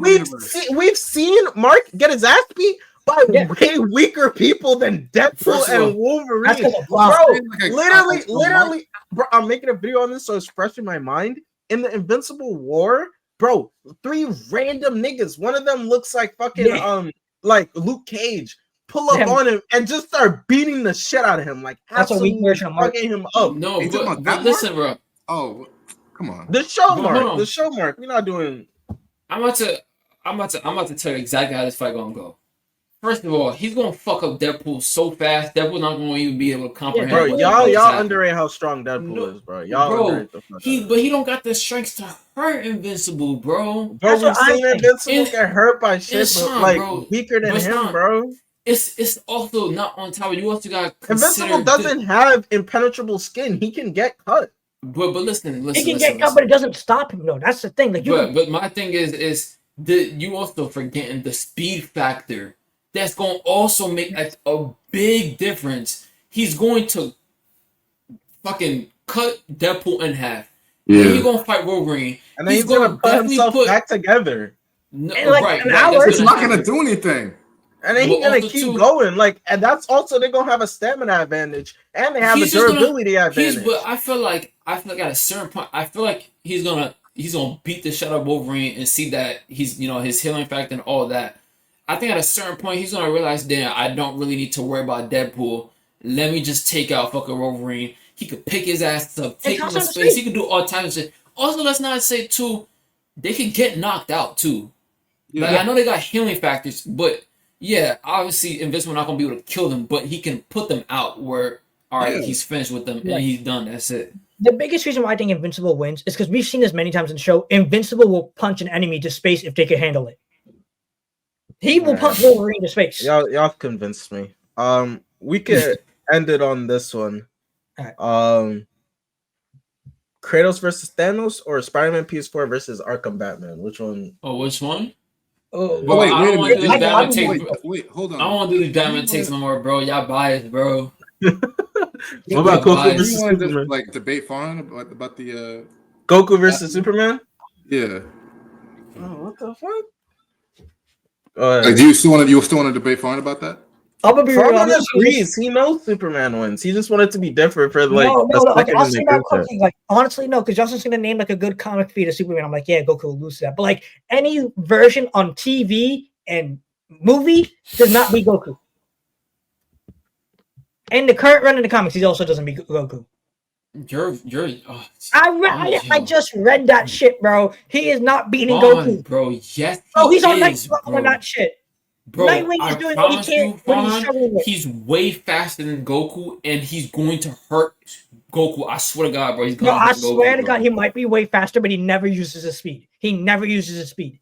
we've universe. seen Mark get his ass beat by Yeah. way weaker people than Deadpool First of all, and Wolverine. That's because of Bro, Flash. literally, bro, I'm making a video on this so it's fresh in my mind. In the Invincible War, bro, 3 random niggas. One of them looks like fucking Yeah. like Luke Cage. Pull up Damn. on him and just start beating the shit out of him, like That's a weak absolutely version of Mark. fucking him up. No, You talking but about that listen, bro. Oh, come on. The show But mark, hold on. the show mark. We're not doing. I'm about to tell you exactly how this fight gonna go. First of all, he's gonna fuck up Deadpool so fast. Deadpool's not gonna even be able to comprehend. Bro, what y'all the fuck is happening. underrate how strong Deadpool No, is, bro. Y'all bro, underrate the fuck. But he don't got the strength to hurt Invincible, bro. Bro, That's we've what I'm seen saying. Invincible It's- get hurt by shit, it's but not, like bro. weaker than But it's him, not. bro. It's also not on top. You also got Invincible doesn't have impenetrable skin. He can get cut. But listen. He can get cut, but it doesn't stop him. though. That's the thing. Like you can But my thing is you also forgetting the speed factor. That's going to also make a big difference. He's going to fucking cut Deadpool in half. Yeah. Then he's going to fight Wolverine. And then he's gonna put himself back together. No, in like right, an right, hour. It's not gonna do anything. And then Well, he's gonna also keep too- going. Like, and that's also they're gonna have a stamina advantage and they have a He's just gonna- durability advantage. But I feel like at a certain point, I feel like he's gonna beat the shit out of Wolverine and see that he's his healing factor and all that. I think at a certain point he's gonna realize, damn, I don't really need to worry about Deadpool. Let me just take out fucking Wolverine. He could pick his ass up, take him to space. He could do all types of shit. Also, let's not say too, they could get knocked out too. Like, I know they got healing factors, but yeah, obviously Invincible not gonna be able to kill them, but he can put them out where he's finished with them and he's done. That's it. The biggest reason why I think Invincible wins is because we've seen this many times in the show. Invincible will punch an enemy to space if they can handle it. He will punch Wolverine to space. Y'all convinced me. We could end it on this one. Right. Kratos versus Thanos or Spider-Man PS4 versus Arkham Batman. Which one? Oh, which one? Oh, Bro, wait, I wait don't a want to do minute. this Batman takes. Wait, hold I on. don't want to do these Batman takes no more, bro. Y'all biased, bro. What about Goku biased. versus You want to Superman? just like debate fun about the Goku versus Superman? yeah. Oh, what the fuck? Go ahead. Like, do you still want to debate fun about that? I'm gonna be real. Farman I'm just saying this- agrees. He knows Superman wins. He just wanted to be different for like no. a Okay, second I'll in say the that group chat. quickly. Like honestly, no, because Justin's gonna name like a good comic feed of Superman. I'm like, yeah, Goku will lose to that. But like any version on TV and movie does not beat Goku. And the current run in the comics, he also doesn't beat Goku. You're I just read that shit, bro. He is not beating Goku. bro. Yes, Bro, he's on is, Nightwing on bro. that shit. Bro, Nightwing I is doing what he promise can't, you, what he's Farhan, struggling with. he's way faster than Goku, and he's going to hurt Goku. I swear to God, bro, he's No, gonna I hurt swear Goku, to bro. God, he might be way faster, but he never uses his speed. He never uses his speed.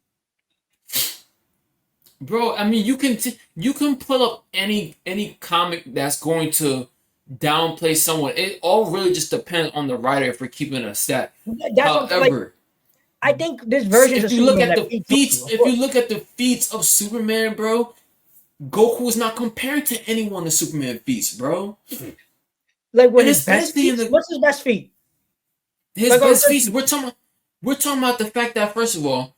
Bro, I mean, you can pull up any comic that's going to downplay someone. It all really just depends on the writer if we're keeping a stat. That's what, like, However, I think there's versions of if you look Superman at that the beat feats, Goku, if you look at the feats of Superman, bro, Goku is not compared to anyone in Superman feats, bro. like what And his best especially in feats? the What's his best feat? his Like, best feats. We're talking about the fact that first of all,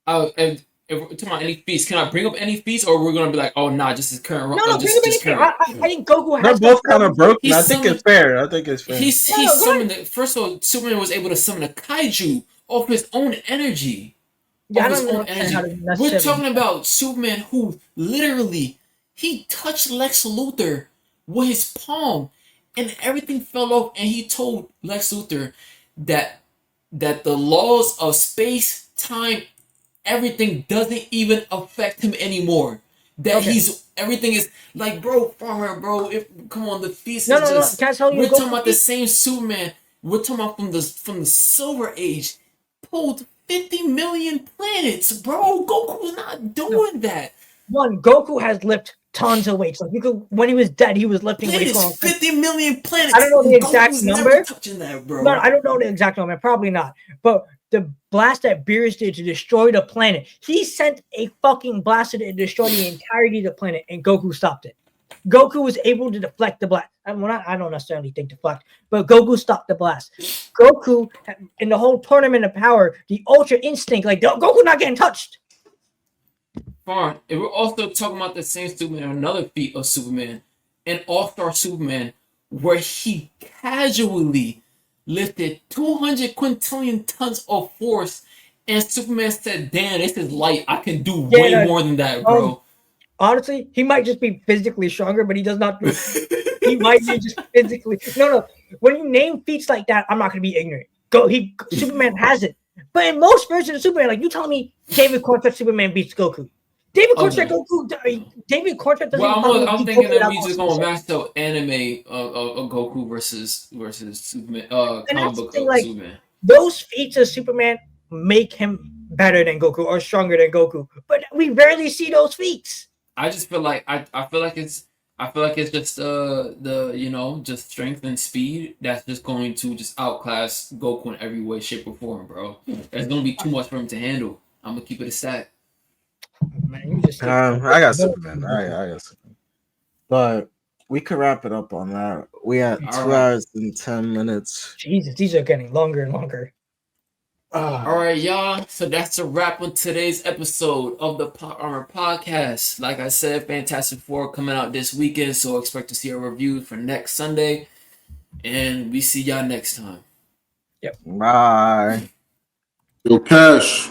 if we're talking about any feats, can I bring up any feats, or we're gonna be like, oh nah, just his current, no, bring him just anything. current. I think Goku They're has both kind of broken. He I think summoned- it's fair. I think it's fair. He No, go summoned the first of all, Superman was able to summon a kaiju off his own energy. Yeah, I Of his don't own understand how to energy. necessarily. We're talking about Superman who literally he touched Lex Luthor with his palm, and everything fell off. And he told Lex Luthor that the laws of space, time, everything doesn't even affect him anymore. That Okay. everything is like, bro, bro. If come on, the feast No, is no, no. just. Can I tell you, We're talking Goku about the feat? same Superman. We're talking about from the Silver Age, pulled 50 million planets, bro. Goku's not doing that. One, Goku has lifted tons of weights. Like you could, when he was dead, he was lifting weights. Planets, 50 million planets. I don't know the exact Goku's number. never touching that, bro. No, I don't know the exact number. Probably not. But the blast that Beerus did to destroy the planet, he sent a fucking blast to destroy the entirety of the planet, and Goku stopped it. Goku was able to deflect the blast. I don't necessarily think deflect, but Goku stopped the blast. Goku, in the whole tournament of power, the Ultra Instinct, like Goku not getting touched. Fine. And we're also talking about the same Superman, another feat of Superman, an All-Star Superman, where he casually lifted 200 quintillion tons of force, and Superman said, "Damn, this is light. I can do way more than that, bro." Honestly, he might just be physically stronger, but he does not do. He might be just physically. No. When you name feats like that, I'm not gonna be ignorant. Superman has it, but in most versions of Superman, like you tell me, David Cortex Superman beats Goku. David Cortex doesn't. Well, I'm thinking that we just gonna match the anime of Goku versus Superman, comic book of Superman. Those feats of Superman make him better than Goku or stronger than Goku, but we rarely see those feats. I just feel like I feel like it's just the just strength and speed that's just going to just outclass Goku in every way, shape, or form, bro. There's gonna be too much for him to handle. I'm gonna keep it a stat. Man, I got Superman. I got Superman. But we could wrap it up on that. We had 2 hours and 10 minutes. Jesus, these are getting longer and longer. All right, y'all. So that's a wrap on today's episode of the Pop Armor Podcast. Like I said, Fantastic Four coming out this weekend, so expect to see a review for next Sunday. And we see y'all next time. Yep. Bye. Yo, Cash.